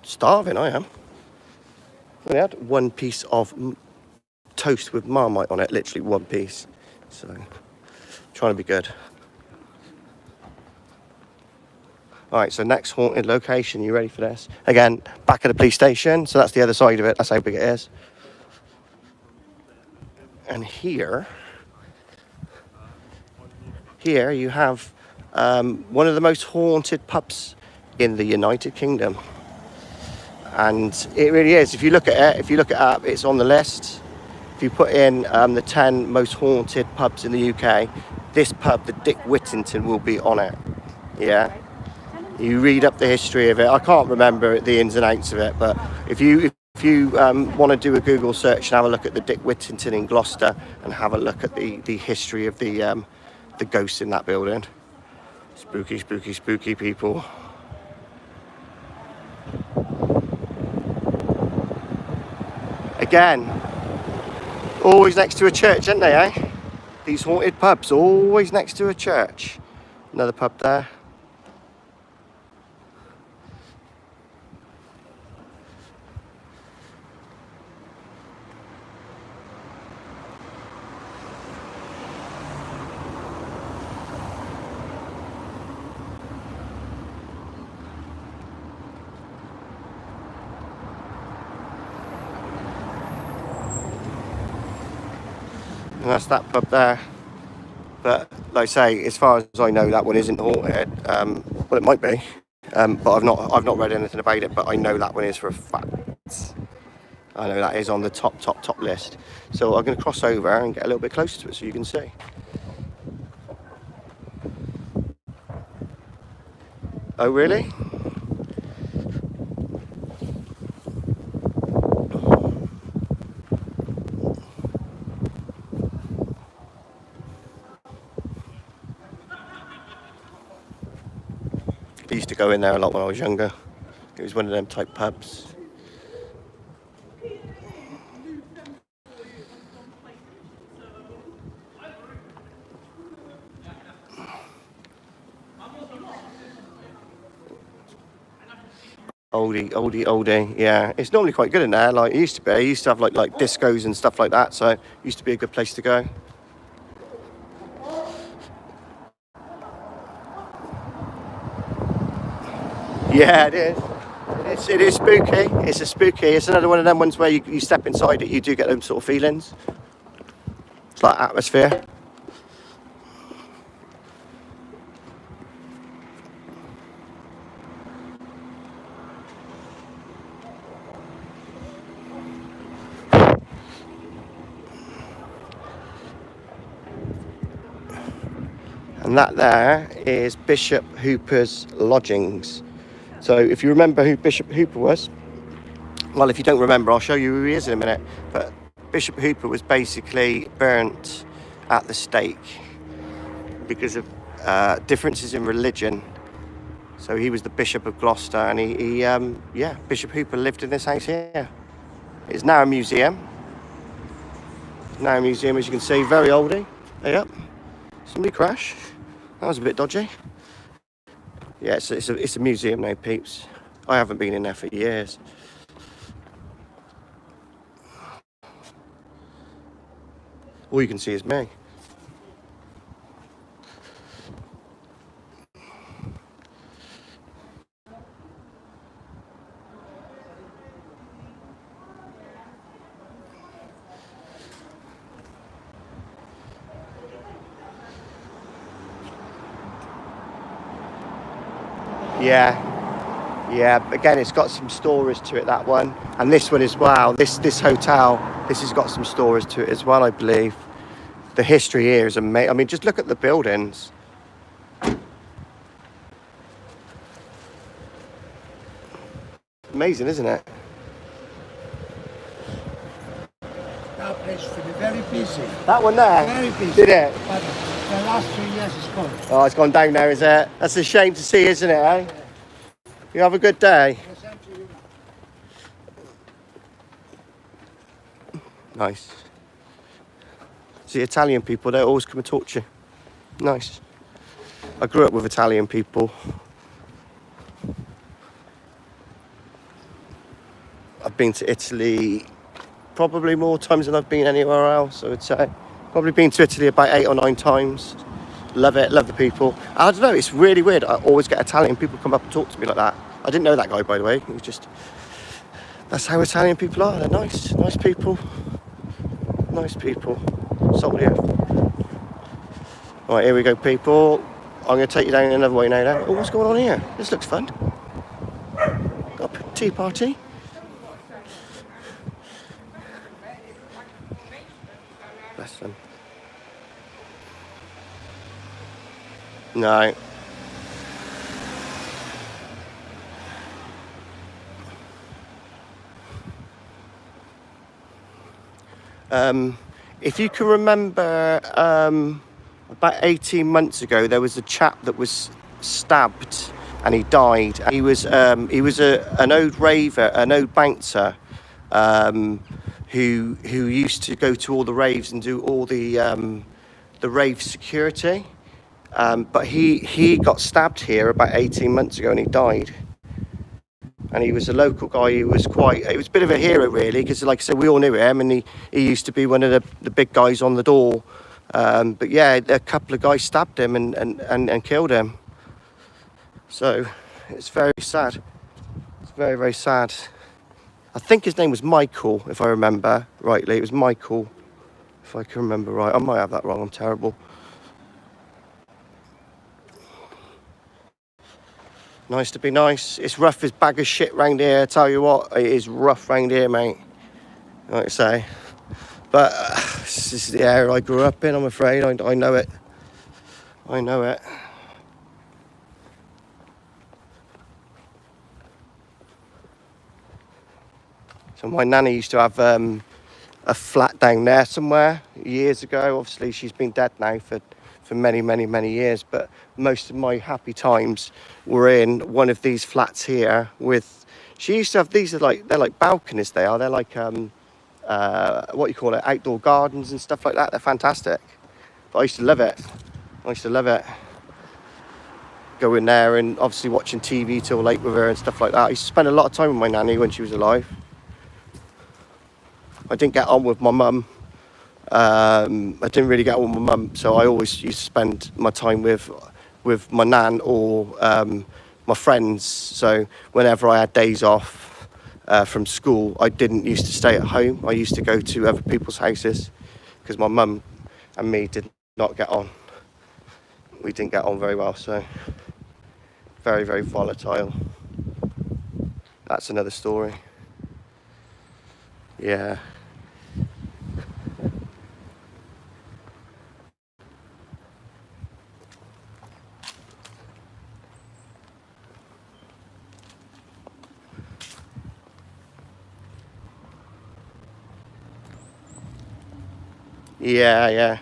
Starving, I am. I had one piece of toast with Marmite on it, literally one piece. So, trying to be good. Alright, so next haunted location, you ready for this? Again, back at the police station, so that's the other side of it, that's how big it is. And here you have one of the most haunted pubs in the United Kingdom. And it really is. If you look at it up, it's on the list. If you put in the 10 most haunted pubs in the UK, this pub, the Dick Whittington, will be on it. Yeah. You read up the history of it. I can't remember the ins and outs of it, but if you want to do a Google search and have a look at the Dick Whittington in Gloucester and have a look at the history of the ghosts in that building. Spooky, spooky, spooky people. Again, always next to a church, aren't they, eh? These haunted pubs, always next to a church. Another pub there. And that's that pub there. But like I say, as far as I know, that one isn't haunted. Well, it might be, but I've not read anything about it. But I know that one is for a fact. I know that is on the top list. So I'm going to cross over and get a little bit closer to it so you can see. Oh, really? I used to go in there a lot when I was younger. It was one of them type pubs. Oldie. Yeah, it's normally quite good in there. Like it used to be. It used to have like discos and stuff like that. So it used to be a good place to go. Yeah, it is. It is spooky. It's a spooky. It's another one of them ones where you step inside it, you do get them sort of feelings. It's like atmosphere. And that there is Bishop Hooper's lodgings. So if you remember who Bishop Hooper was, well, if you don't remember, I'll show you who he is in a minute. But Bishop Hooper was basically burnt at the stake because of differences in religion. So he was the Bishop of Gloucester, and Bishop Hooper lived in this house here. It's now a museum. Now a museum, as you can see, very oldie. Yep. Somebody crashed. That was a bit dodgy. Yeah, it's a museum now, peeps. I haven't been in there for years. All you can see is me. Yeah, again, it's got some stories to it, that one. And this one as well, this hotel, this has got some stories to it as well, I believe. The history here is amazing. I mean, just look at the buildings. Amazing, isn't it? That place used to be very busy. That one there? Very busy. Did it? But the last 3 years it's gone. Oh, it's gone down now, is it? That's a shame to see, isn't it, eh? Yeah. You have a good day. Nice. See, Italian people, they always come and talk to you. Nice. I grew up with Italian people. I've been to Italy probably more times than I've been anywhere else, I would say. Probably been to Italy about 8 or 9 times. Love it, love the people. I don't know, it's really weird. I always get Italian people come up and talk to me like that. I didn't know that guy, by the way. He was just... That's how Italian people are. They're nice people. Nice people. Sold you. Right, here we go, people. I'm going to take you down another way now. Oh, what's going on here? This looks fun. Got a tea party. Bless them. No. If you can remember, about 18 months ago, there was a chap that was stabbed and he died. He was an old raver, an old bouncer, who used to go to all the raves and do all the rave security. But he got stabbed here about 18 months ago and he died. And he was a local guy who was it was a bit of a hero really, because like I said, we all knew him, and he used to be one of the big guys on the door. But yeah, a couple of guys stabbed him and killed him. So it's very sad. It's very, very sad. I think his name was Michael, if I remember rightly. It was Michael, if I can remember right. I might have that wrong, I'm terrible. Nice to be nice. It's rough as bag of shit round here, I tell you what, it is rough round here, mate. Like I say. But this is the area I grew up in, I'm afraid. I know it. I know it. So my nanny used to have a flat down there somewhere years ago. Obviously, she's been dead now for many, many, many years. But most of my happy times were in one of these flats here with... She used to have... They're like balconies, they are. They're like... what you call it, outdoor gardens and stuff like that. They're fantastic. But I used to love it. I used to love it. Go in there and obviously watching TV till late with her and stuff like that. I used to spend a lot of time with my nanny when she was alive. I didn't get on with my mum. I didn't really get on with my mum, so I always used to spend my time with my nan or my friends. So whenever I had days off from school, I didn't used to stay at home. I used to go to other people's houses because my mum and me did not get on. We didn't get on very well, so very, very volatile. That's another story. Yeah. Yeah.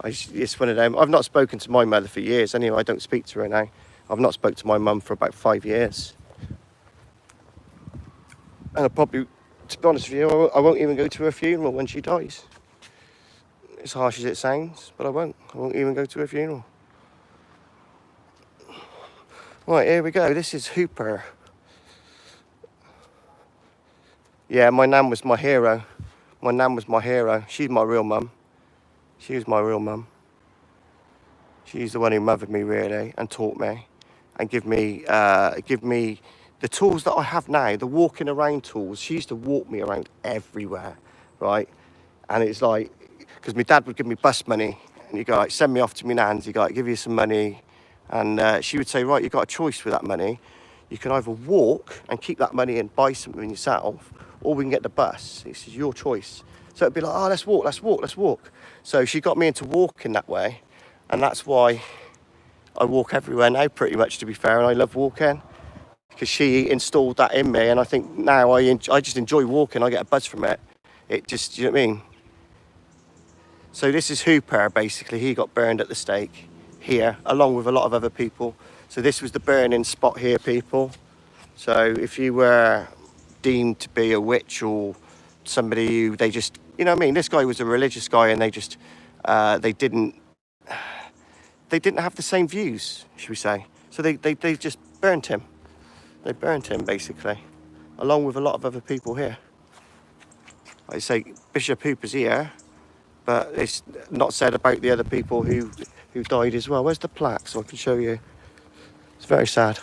It's one of them. I've not spoken to my mother for years anyway. I don't speak to her now. I've not spoken to my mum for about 5 years. And I probably, to be honest with you, I won't even go to her funeral when she dies. As harsh as it sounds, but I won't. I won't even go to her funeral. Right, here we go. This is Hooper. Yeah, my nan was my hero. My nan was my hero. She's my real mum. She was my real mum. She's the one who mothered me really and taught me and give me the tools that I have now, the walking around tools. She used to walk me around everywhere, right? And it's like, because my dad would give me bus money and you go like, send me off to my nan's, you go like, give you some money. And she would say, right, you've got a choice with that money. You can either walk and keep that money and buy something yourself, or we can get the bus. This is your choice. So it'd be like, oh, let's walk. So she got me into walking that way. And that's why I walk everywhere now, pretty much, to be fair. And I love walking because she installed that in me. And I think now I just enjoy walking. I get a buzz from it. It just, you know what I mean? So this is Hooper, basically. He got burned at the stake here, along with a lot of other people. So this was the burning spot here, people. So if you were deemed to be a witch or somebody who they just, you know what I mean? This guy was a religious guy and they just, they didn't have the same views, should we say. So they just burnt him. They burnt him, basically, along with a lot of other people here. Like I say, Bishop Hooper's here, but it's not said about the other people who died as well. Where's the plaque so I can show you? It's very sad.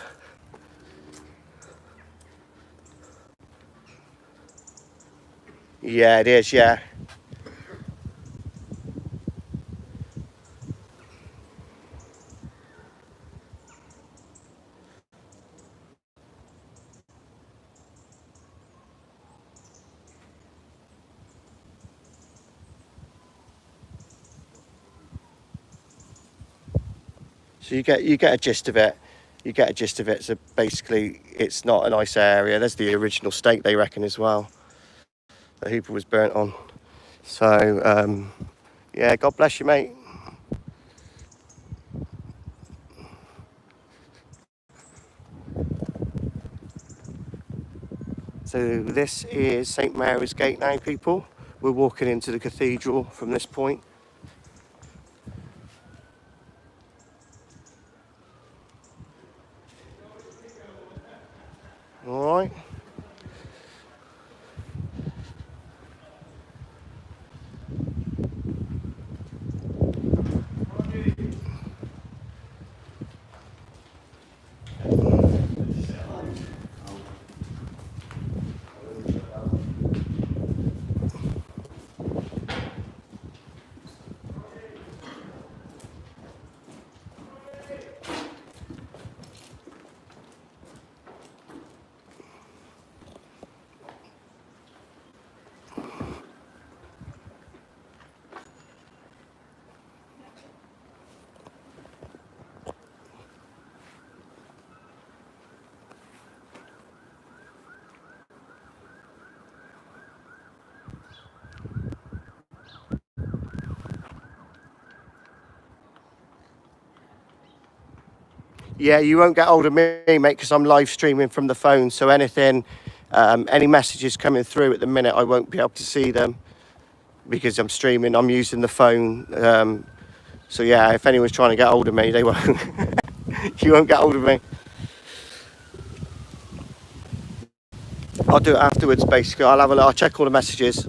Yeah, it is, yeah. So you get a gist of it. You get a gist of it. So basically, it's not a nice area. There's the original stake, they reckon, as well, that Hooper was burnt on. So, yeah, God bless you, mate. So this is St Mary's Gate now, people. We're walking into the cathedral from this point. All right. Yeah, you won't get hold of me, mate, because I'm live streaming from the phone. So anything, any messages coming through at the minute, I won't be able to see them because I'm streaming. I'm using the phone. So yeah, if anyone's trying to get hold of me, they won't. You won't get hold of me. I'll do it afterwards. Basically, I'll check all the messages.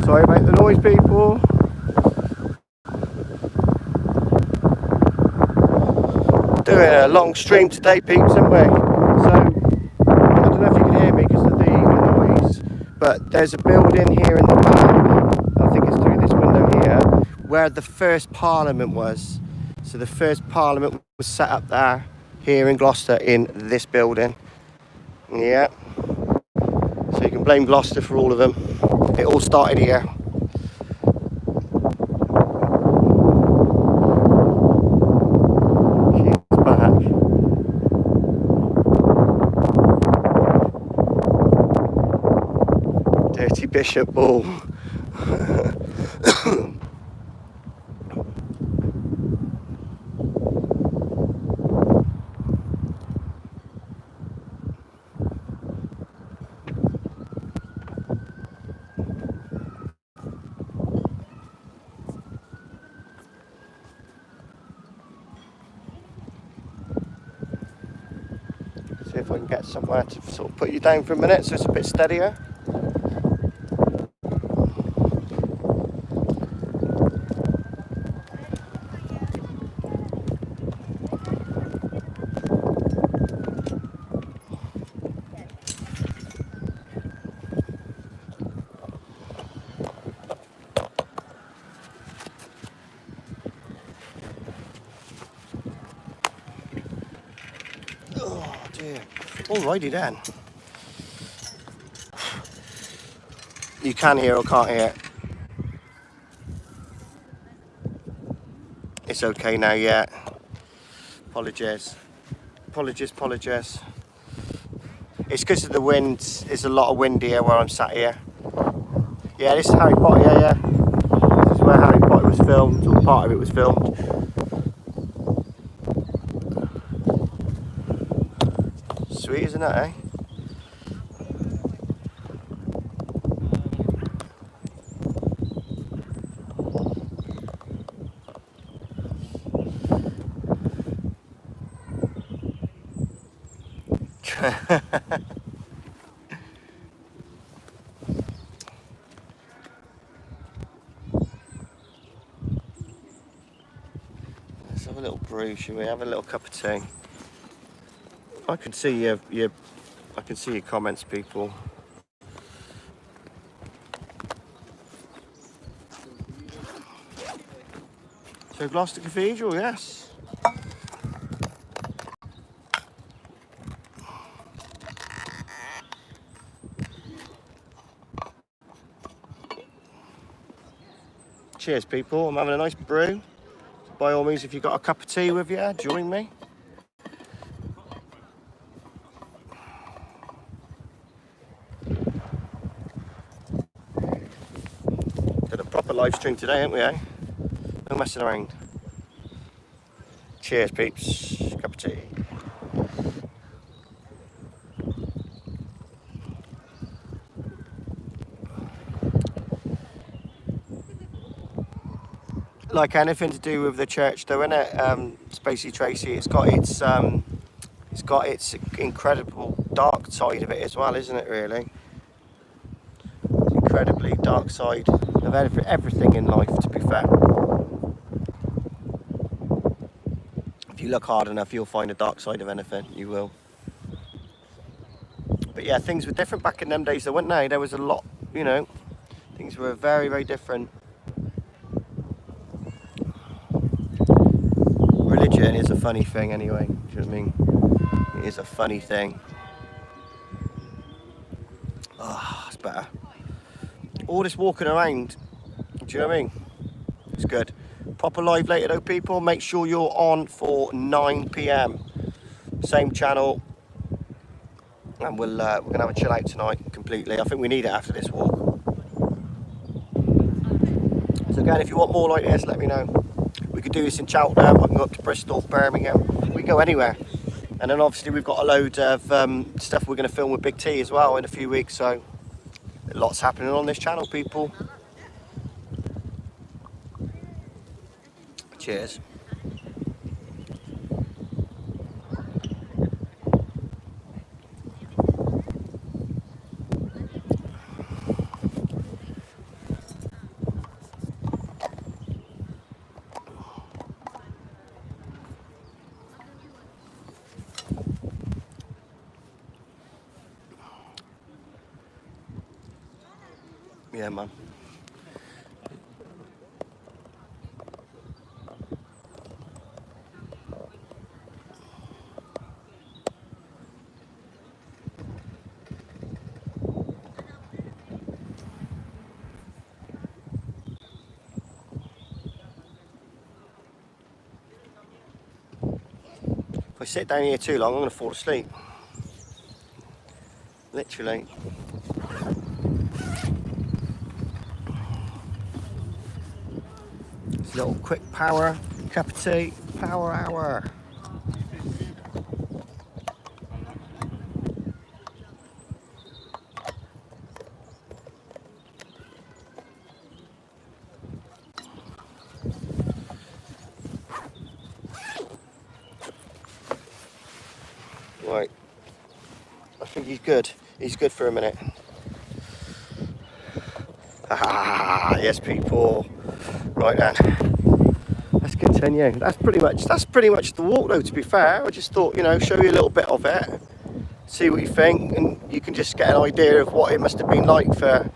Sorry about the noise, people. Doing a long stream today, peeps, aren't we? So, I don't know if you can hear me because of the noise, but there's a building here in the back, I think it's through this window here, where the first Parliament was. So the first Parliament was set up there, here in Gloucester, in this building. Yeah. So you can blame Gloucester for all of them. It all started here. She's back. Dirty Bishop Ball. See if I can get somewhere to sort of put you down for a minute so it's a bit steadier. Oh dear. Alrighty then. You can hear or can't hear it. It's okay now, yeah. Apologies. Apologies. It's because of the wind. There's a lot of wind here where I'm sat here. Yeah, this is Harry Potter, yeah. This is where Harry Potter was filmed, or part of it was filmed. Sweet, isn't it, eh? Let's have a little brew, shall we? Have a little cup of tea. I can see your comments, people. So Gloucester Cathedral, yes. Cheers, people. I'm having a nice brew. By all means, if you've got a cup of tea with you, join me. Did a proper live stream today, haven't we, eh? No messing around. Cheers, peeps. Cup of tea. Like anything to do with the church, though, innit? Spacey Tracy, it's got its incredible dark side of it as well, isn't it? Really, it's incredibly dark side of everything in life. To be fair, if you look hard enough, you'll find a dark side of anything. You will. But yeah, things were different back in them days, though, weren't they? There was a lot, you know. Things were very, very different. Religion is a funny thing anyway, do you know what I mean? It is a funny thing. Ah, it's better. All this walking around, do you know what I mean? It's good. Proper live later though, people. Make sure you're on for 9 PM. same channel, and we're gonna have a chill out tonight completely. I think we need it after this walk. So again, if you want more like this, let me know. We could do this in Cheltenham, I can go up to Bristol, Birmingham, we can go anywhere. And then obviously we've got a load of stuff we're going to film with Big T as well in a few weeks, so lots happening on this channel, people. Cheers. Yeah, man. If I sit down here too long, I'm going to fall asleep. Literally. Little quick power cup of tea, power hour. Right, I think he's good. He's good for a minute. Ah, yes, people. Right then, let's continue. That's pretty much the walk, though. To be fair, I just thought, you know, show you a little bit of it, see what you think, and you can just get an idea of what it must have been like for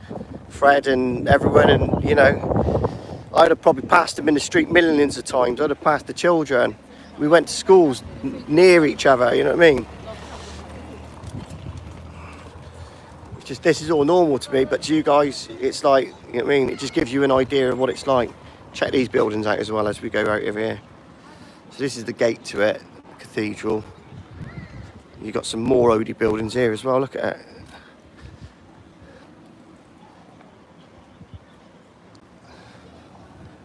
Fred and everyone. And you know, I'd have probably passed him in the street millions of times. I'd have passed the children. We went to schools near each other. You know what I mean? It's just, this is all normal to me, but to you guys, it's like, you know what I mean? It just gives you an idea of what it's like. Check these buildings out as well as we go out of here. So this is the gate to it, the cathedral. You've got some more oldie buildings here as well, look at it.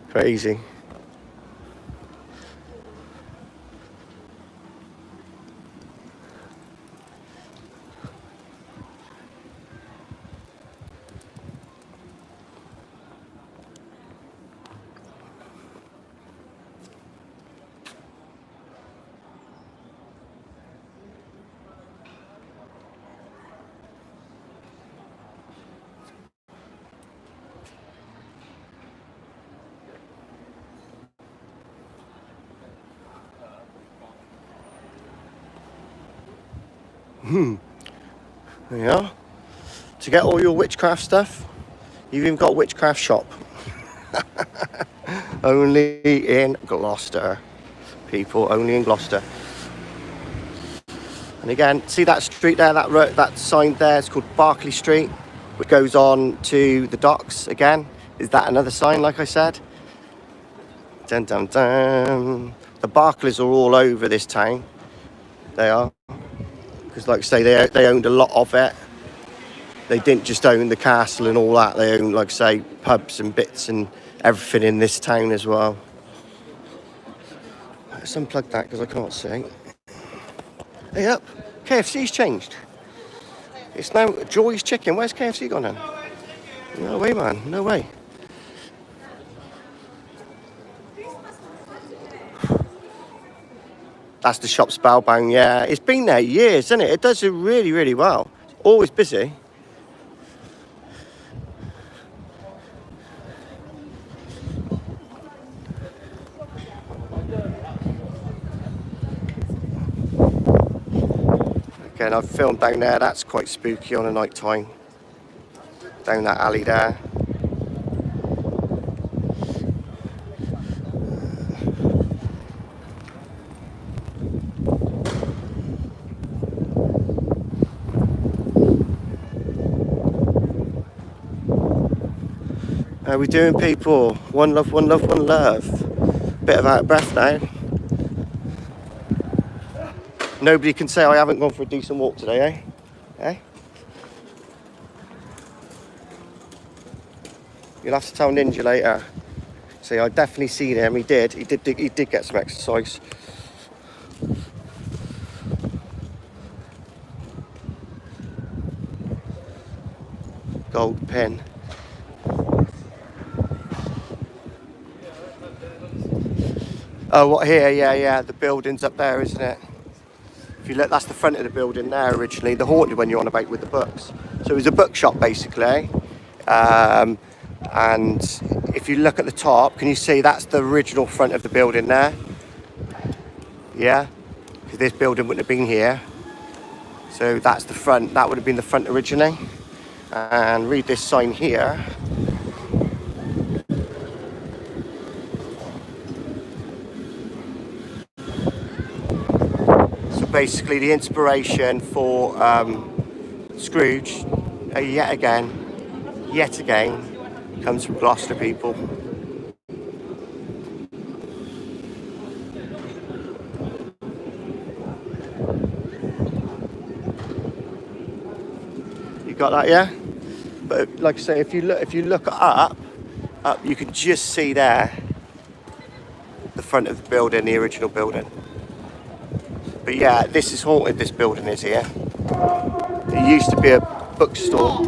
Crazy. There you are. To get all your witchcraft stuff, you've even got a witchcraft shop. Only in Gloucester, people, only in Gloucester. And again, see that street there, that sign there, it's called Barkley Street, which goes on to the docks again. Is that another sign, like I said? Dun dun dun. The Barkleys are all over this town. They are. Because like I say, they owned a lot of it. They didn't just own the castle and all that. They owned, like I say, pubs and bits and everything in this town as well. Let's unplug that because I can't see. Hey up, KFC's changed. It's now Joy's Chicken. Where's KFC gone then? No way, man, no way. That's the shop Spellbound, yeah. It's been there years, isn't it? It does it really, really well. It's always busy. Again, I've filmed down there. That's quite spooky on a night time. Down that alley there. How we doing, people? One love, one love, one love. Bit of out of breath now. Nobody can say I haven't gone for a decent walk today, eh? Eh? You'll have to tell Ninja later. See, I definitely seen him. He did get some exercise. Gold pin. Oh, what here? Yeah. The building's up there, isn't it? If you look, that's the front of the building there originally. The haunted one you're on about with the books. So it was a bookshop basically. And if you look at the top, can you see that's the original front of the building there? Yeah, because this building wouldn't have been here. So that's the front. That would have been the front originally. And read this sign here. So basically the inspiration for Scrooge, yet again, comes from Gloucester people. You got that, yeah? But like I say, if you look up, you can just see there the front of the building, the original building. But yeah, this is haunted. This building is here. It used to be a bookstore.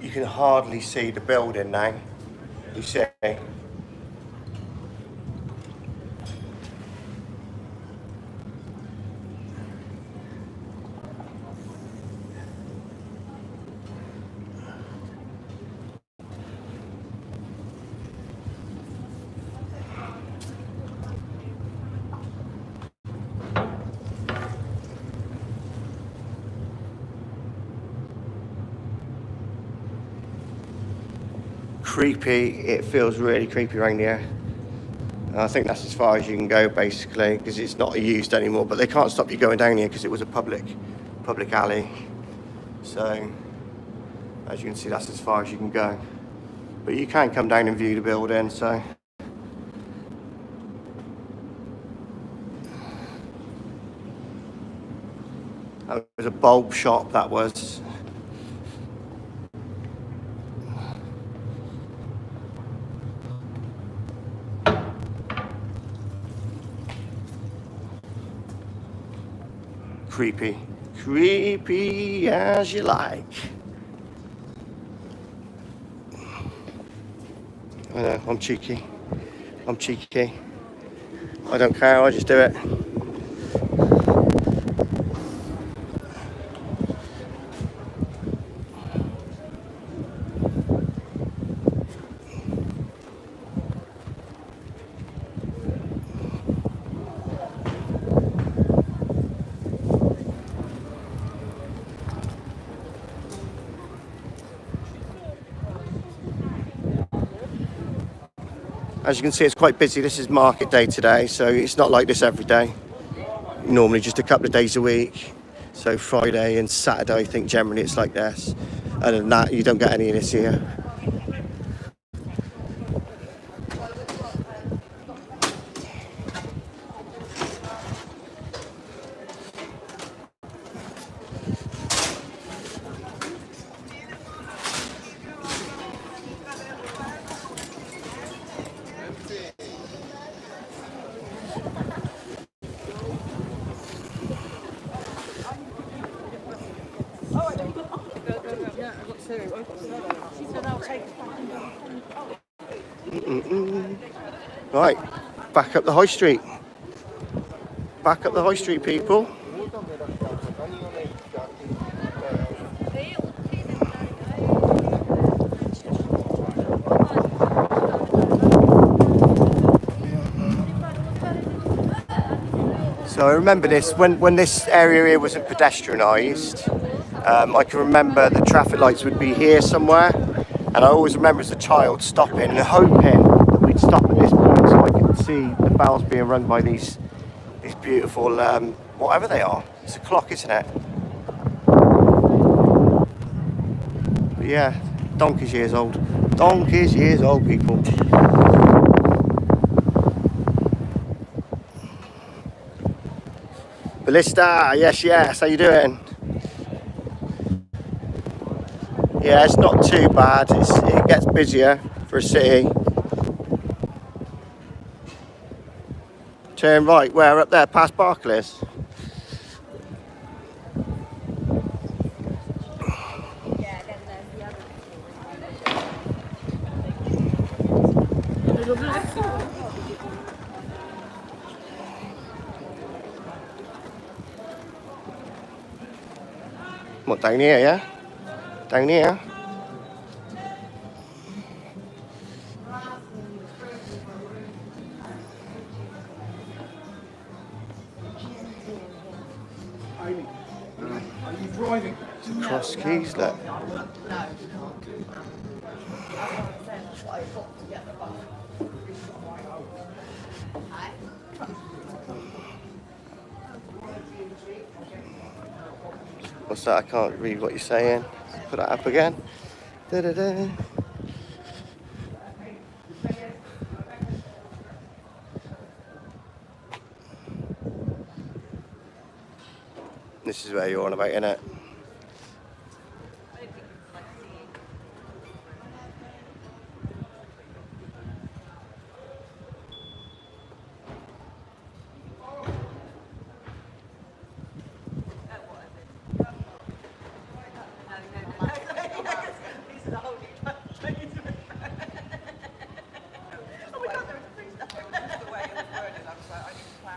You can hardly see the building now. You see? Creepy. It feels really creepy around here. I think that's as far as you can go basically, because it's not used anymore, but they can't stop you going down here because it was a public alley. So as you can see, that's as far as you can go, but you can come down and view the building. So that was a bulb shop, that was. Creepy as you like. I know, I'm cheeky. I don't care, I just do it. As you can see, it's quite busy. This is market day today, so it's not like this every day. Normally just a couple of days a week. So Friday and Saturday, I think generally it's like this. Other than that, you don't get any of this here. Right, back up the high street. Back up the high street, people. So I remember this, when this area here wasn't pedestrianised, I can remember the traffic lights would be here somewhere, and I always remember as a child stopping and hoping that we'd stop at this point so I could see the bells being rung by these beautiful, whatever they are. It's a clock, isn't it? But yeah, donkey's years old. Donkey's years old, people. Ballista, yes, how you doing? Yeah, it's not too bad. It gets busier for a city. Turn right, where? Up there, past Barkley's. What, down here, yeah? Down here? Are you driving? It's across Keys, look. What's that? I can't read what you're saying. Put that up again. Da-da-da. This is where you're on about, innit?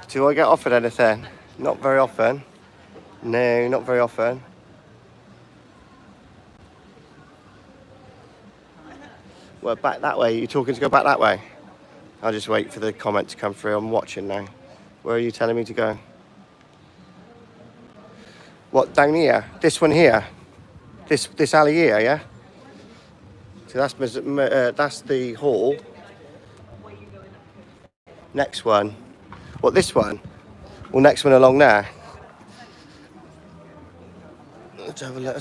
Do I get offered anything? Not very often. No, not very often. Well, back that way. You're talking to go back that way? I'll just wait for the comment to come through. I'm watching now. Where are you telling me to go? What, down here? This one here? This alley here, yeah? So that's the hall. Next one. What, this one? Well, next one along there. Let's have a look.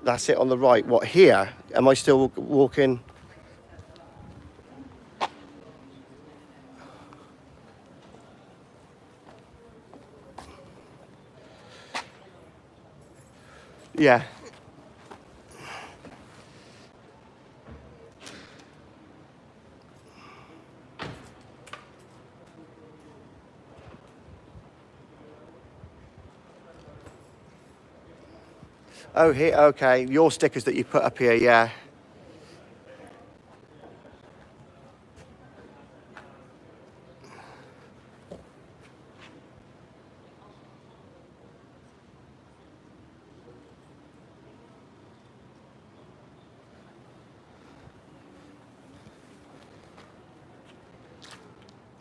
That's it on the right. What, here? Am I still walking? Yeah. Oh, here, okay. Your stickers that you put up here, yeah.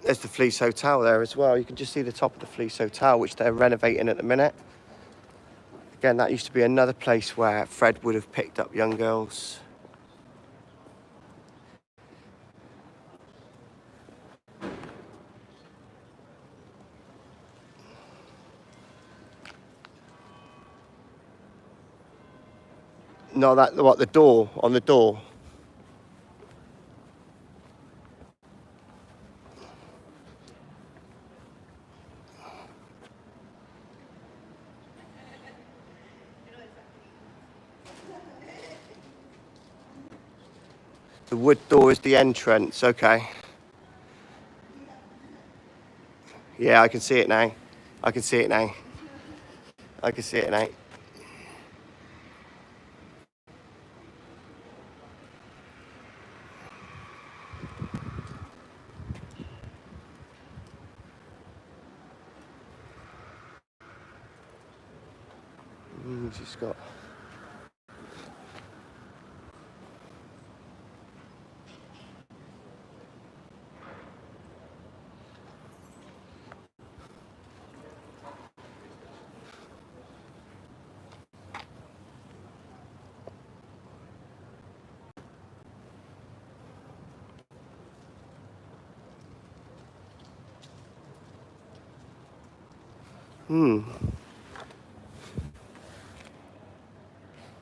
There's the Fleece Hotel there as well. You can just see the top of the Fleece Hotel, which they're renovating at the minute. Again, that used to be another place where Fred would have picked up young girls. No, that, what, the door, on the door. The wood door is the entrance, okay. Yeah, I can see it now. I can see it now. I can see it now. Just got...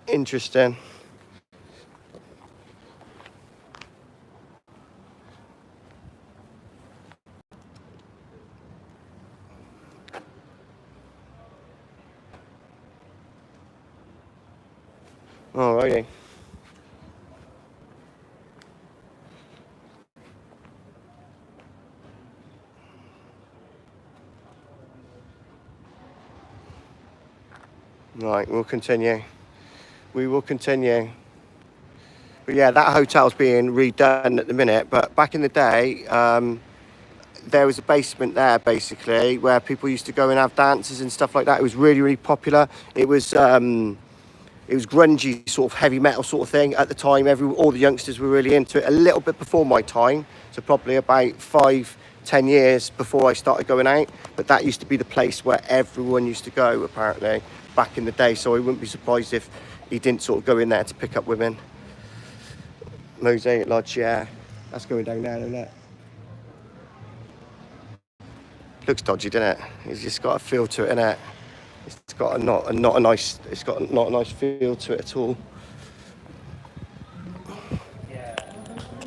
Interesting. Alrighty. Right, we'll continue. We will continue. But yeah, that hotel's being redone at the minute. But back in the day, there was a basement there basically where people used to go and have dances and stuff like that. It was really, really popular. It was grungy, sort of heavy metal sort of thing at the time. All the youngsters were really into it. A little bit before my time, so probably about 5-10 years before I started going out. But that used to be the place where everyone used to go apparently back in the day. So I wouldn't be surprised if he didn't sort of go in there to pick up women. Mosaic Lodge, yeah, that's going down there, isn't it? Looks dodgy, doesn't it? It's just got a feel to it, innit? It's got not a nice feel to it at all.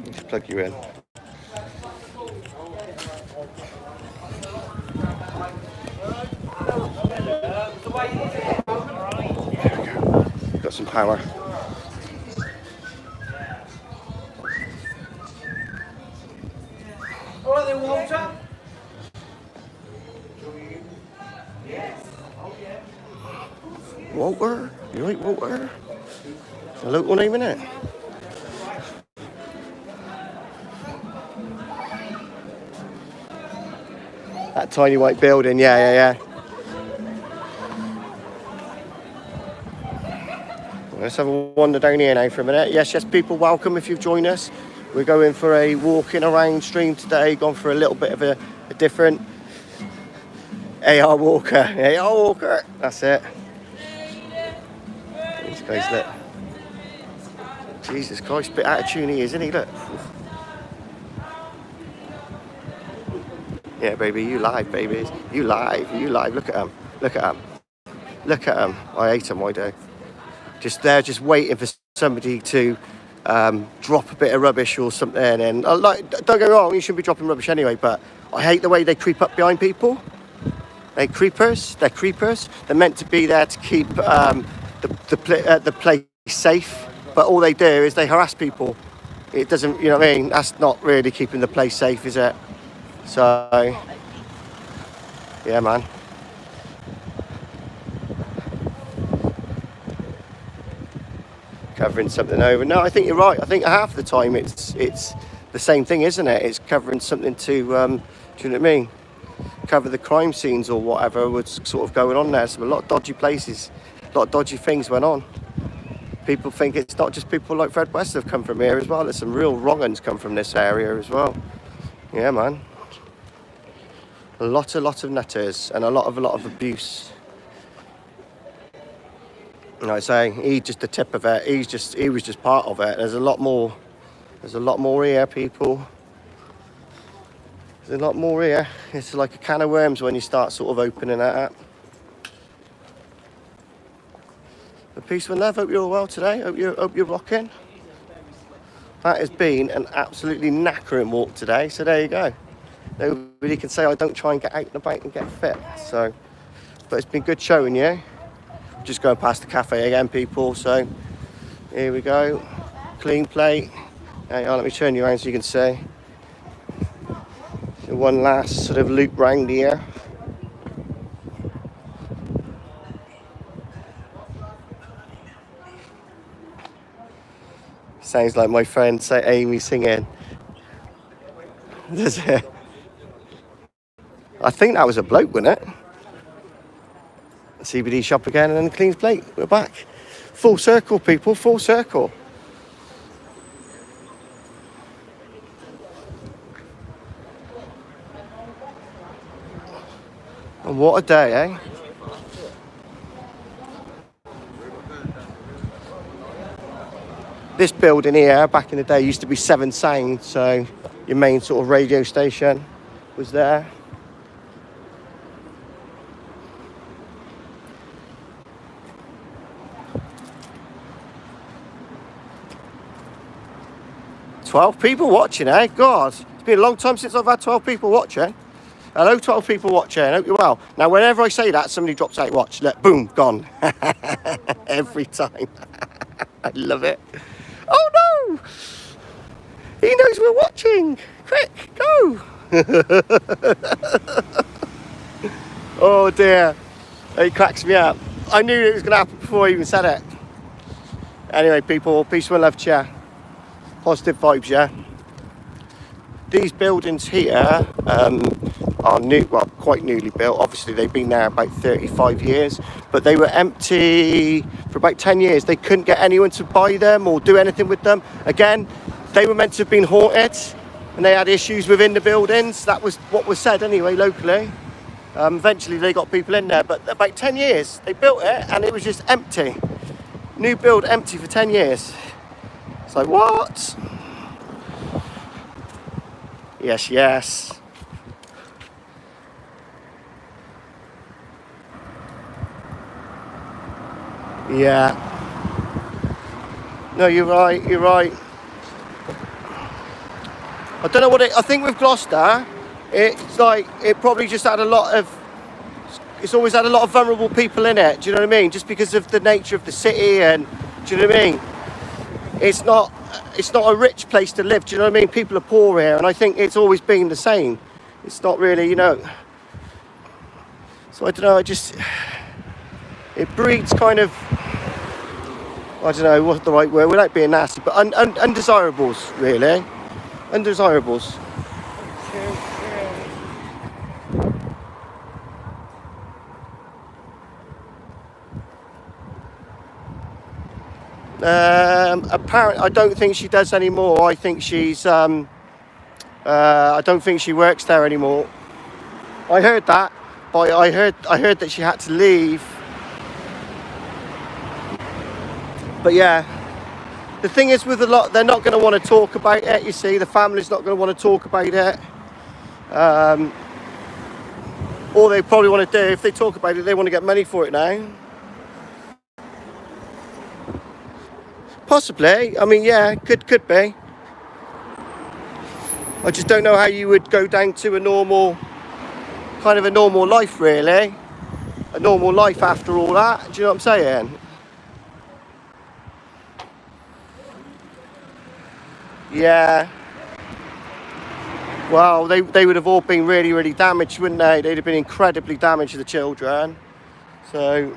Just plug you in. Got some power. All right then, Walter. Walter? You right, Walter? It's a local name, innit? That tiny white building, yeah. Let's have a wander down here now for a minute. Yes, people, welcome if you've joined us. We're going for a walking around stream today, gone for a little bit of a different AR walker. That's it. This guy's lit. Jesus Christ, bit out of tune he is, isn't he? Look. Yeah, baby, you live, babies. You live. Look at him. I hate him, I do. They're just waiting for somebody to drop a bit of rubbish or something. And don't get me wrong, you shouldn't be dropping rubbish anyway, but I hate the way they creep up behind people. They're creepers. They're meant to be there to keep the place safe, but all they do is they harass people. It doesn't, you know what I mean? That's not really keeping the place safe, is it? So, yeah, man. Covering something over. No, I think you're right. I think half the time it's the same thing, isn't it? It's covering something to, do you know what I mean? Cover the crime scenes or whatever was sort of going on there. So a lot of dodgy places, a lot of dodgy things went on. People think it's not just people like Fred West have come from here as well. There's some real wrong uns come from this area as well. Yeah, man. A lot of nutters and a lot of abuse. Like I say, he's just the tip of it. He was just part of it. There's a lot more here, people. There's a lot more here. It's like a can of worms when you start sort of opening that up. But peace and love. Hope you're all well today. Hope you're rocking. That has been an absolutely knackering walk today. So there you go. Nobody can say I don't try and get out and about and get fit. So, but it's been good showing you. Just going past the cafe again, people. So here we go. Clean plate. Hang on, let me turn you around so you can see. So one last sort of loop round here. Sounds like my friend Amy singing. Does it? I think that was a bloke, wasn't it? CBD shop again and then clean plate. We're back. Full circle, people, full circle. And what a day, eh? This building here, back in the day, used to be 7 Sound, so your main sort of radio station was there. "12 people watching, eh? God, it's been a long time since I've had 12 people watching. Hello, 12 people watching. Hope you're well." Now, whenever I say that, somebody drops out watch. Look, boom, gone. Every time. I love it. Oh no! He knows we're watching. Quick, go! Oh dear. It cracks me up. I knew it was going to happen before I even said it. Anyway, people, peace and love to you. Positive vibes, yeah? These buildings here are new, well, quite newly built. Obviously, they've been there about 35 years, but they were empty for about 10 years. They couldn't get anyone to buy them or do anything with them. Again, they were meant to have been haunted, and they had issues within the buildings. That was what was said anyway, locally. Eventually, they got people in there, but about 10 years, they built it, and it was just empty. New build, empty for 10 years. It's like, what? Yes, yes. Yeah. No, you're right, you're right. I don't know what I think with Gloucester, it's like, it probably just had a lot of, it's always had a lot of vulnerable people in it, do you know what I mean? Just because of the nature of the city, and, do you know what I mean? It's not a rich place to live, do you know what I mean? People are poor here, and I think it's always been the same. It's not really, you know. So I don't know, it breeds kind of, I don't know what's the right word, without being nasty, but undesirables, really. Undesirables. Apparently, I don't think she does anymore. I think she's, I don't think she works there anymore. I heard that, but I heard that she had to leave. But yeah, the thing is with a lot, they're not going to want to talk about it, you see. The family's not going to want to talk about it. All they probably want to do, if they talk about it, they want to get money for it now. Possibly. I mean, yeah, could be. I just don't know how you would go down to a normal life, really. A normal life after all that. Do you know what I'm saying? Yeah. Well, they would have all been really, really damaged, wouldn't they? They'd have been incredibly damaged, the children. So,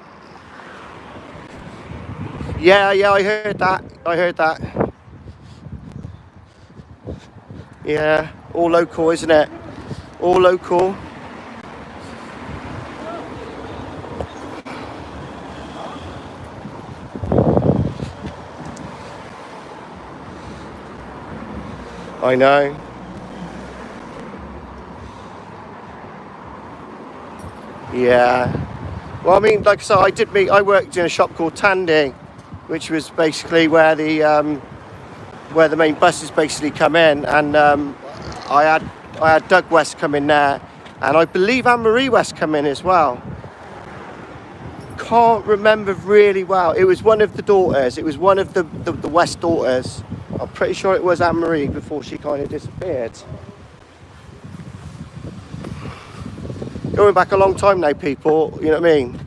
yeah, I heard that. Yeah, all local, isn't it? All local. I know. Yeah. Well, I mean, like I said, I worked in a shop called Tandy, which was basically where the main buses basically come in, and I had Doug West come in there, and I believe Anne-Marie West come in as well. Can't remember really well. It was one of the daughters. It was one of the West daughters. I'm pretty sure it was Anne-Marie before she kind of disappeared. Going back a long time now, people, you know what I mean?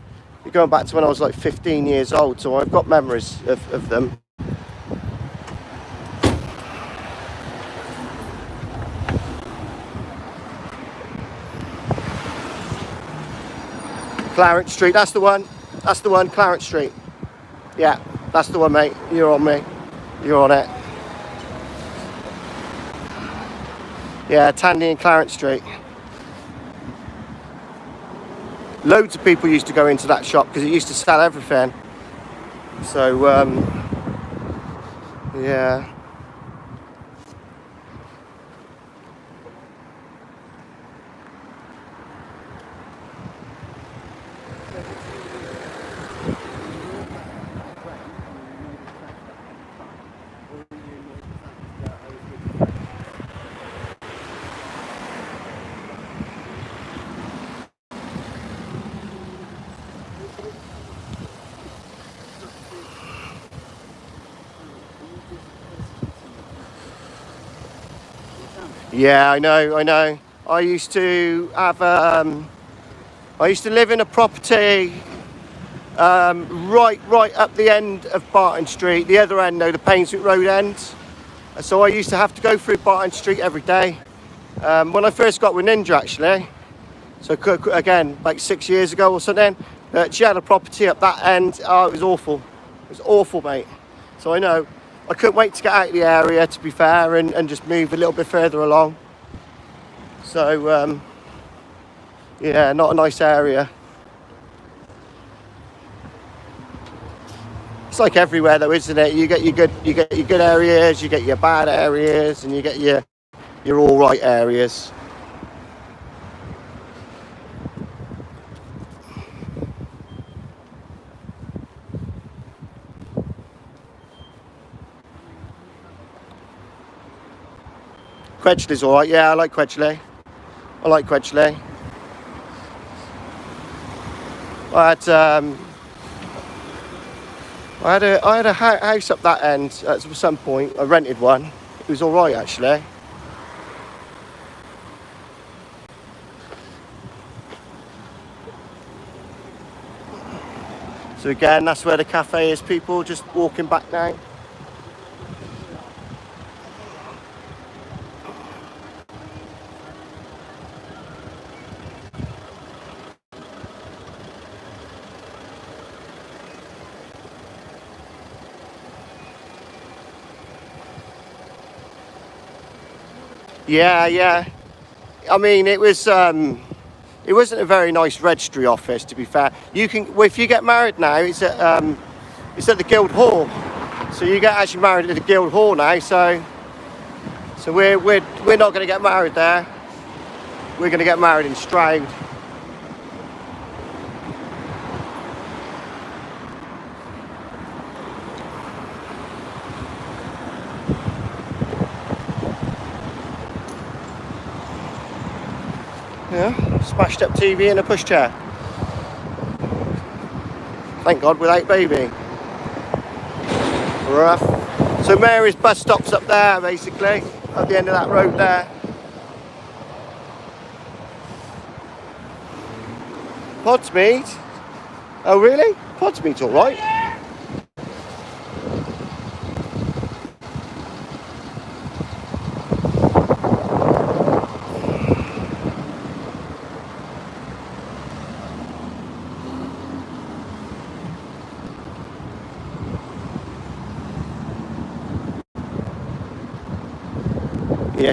You're going back to when I was like 15 years old, so I've got memories of them. Clarence Street, that's the one. That's the one, Clarence Street. Yeah, that's the one, mate. You're on me. You're on it. Yeah, Tandy and Clarence Street. Loads of people used to go into that shop because it used to sell everything. So, yeah. Yeah, I know. I used to have, I used to live in a property right up the end of Barton Street, the other end, the Painswick Road end. So I used to have to go through Barton Street every day. When I first got with Ninja, actually, so again, like 6 years ago or something, she had a property up that end. Oh, it was awful. It was awful, mate. So I know. I couldn't wait to get out of the area, to be fair, and just move a little bit further along. So, yeah, not a nice area. It's like everywhere, though, isn't it? You get your good areas, you get your bad areas, and you get your all right areas. Quedgley's all right. Yeah, I like Quedgley. I had a house up that end at some point. I rented one. It was all right, actually. So again, that's where the cafe is. People just walking back now. Yeah. I mean, it wasn't a very nice registry office, to be fair. If you get married now, it's at the Guild Hall. So you get actually married at the Guild Hall now. So we're not going to get married there. We're going to get married in Stroud. Yeah, smashed up TV and a pushchair. Thank God, without baby. Rough. So Mary's bus stop's up there, basically, at the end of that road there. Podsmead? Oh really? Podsmead's all right.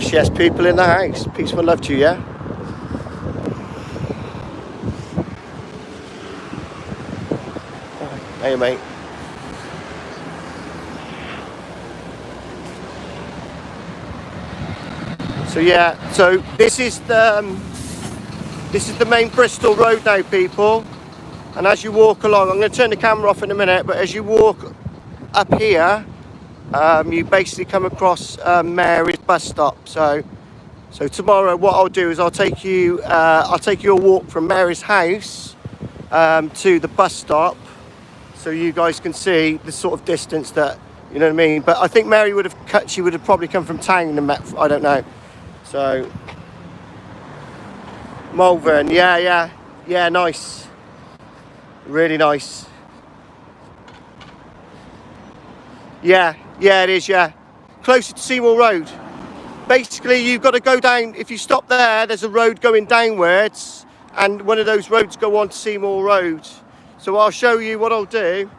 Yes, people in the house. Peace and love to you, yeah? Hey, mate. So yeah, so this is the main Bristol Road now, people. And as you walk along, I'm going to turn the camera off in a minute, but as you walk up here, you basically come across Mary's bus stop. So tomorrow, what I'll do is I'll take you a walk from Mary's house to the bus stop, so you guys can see the sort of distance that, you know what I mean. But I think Mary would have probably come from town and met. I don't know. So Malvern, yeah, nice, really nice. Yeah, it is, yeah. Closer to Seymour Road. Basically, you've got to go down. If you stop there's a road going downwards, and one of those roads go on to Seymour Road. So I'll show you what I'll do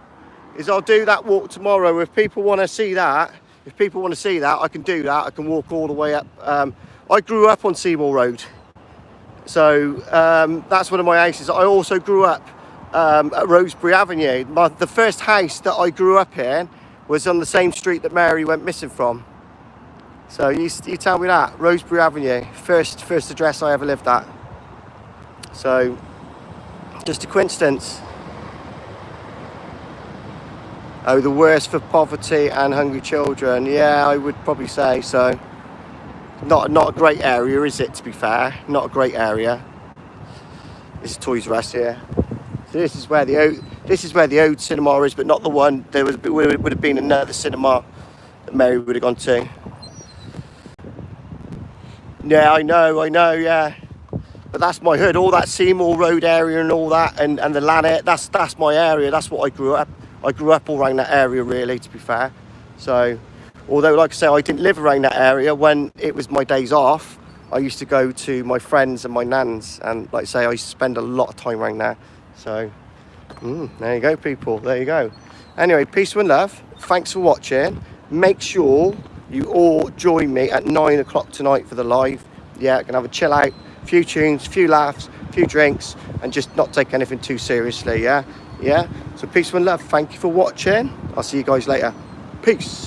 is I'll do that walk tomorrow. If people want to see that, I can do that. I can walk all the way up. I grew up on Seymour Road. So that's one of my houses. I also grew up at Rosebery Avenue. The first house that I grew up in was on the same street that Mary went missing from. So you tell me that, Rosebery Avenue, first address I ever lived at. So, just a coincidence. Oh, the worst for poverty and hungry children. Yeah, I would probably say so. Not a great area, is it, to be fair? Not a great area. This is Toys R Us here. So this is where the old cinema is, but not the one. There would have been another cinema that Mary would have gone to. Yeah, I know, yeah. But that's my hood, all that Seymour Road area and all that, and the Lannet, that's my area. That's what I grew up. I grew up all around that area, really, to be fair. So, although, like I say, I didn't live around that area when it was my days off, I used to go to my friends and my nans, and like I say, I used to spend a lot of time around there. So, there you go, people, there you go. Anyway, peace and love. Thanks for watching. Make sure you all join me at 9 o'clock tonight for the live. Yeah, gonna have a chill out, few tunes, few laughs, few drinks, and just not take anything too seriously. Yeah. So peace and love. Thank you for watching. I'll see you guys later. Peace.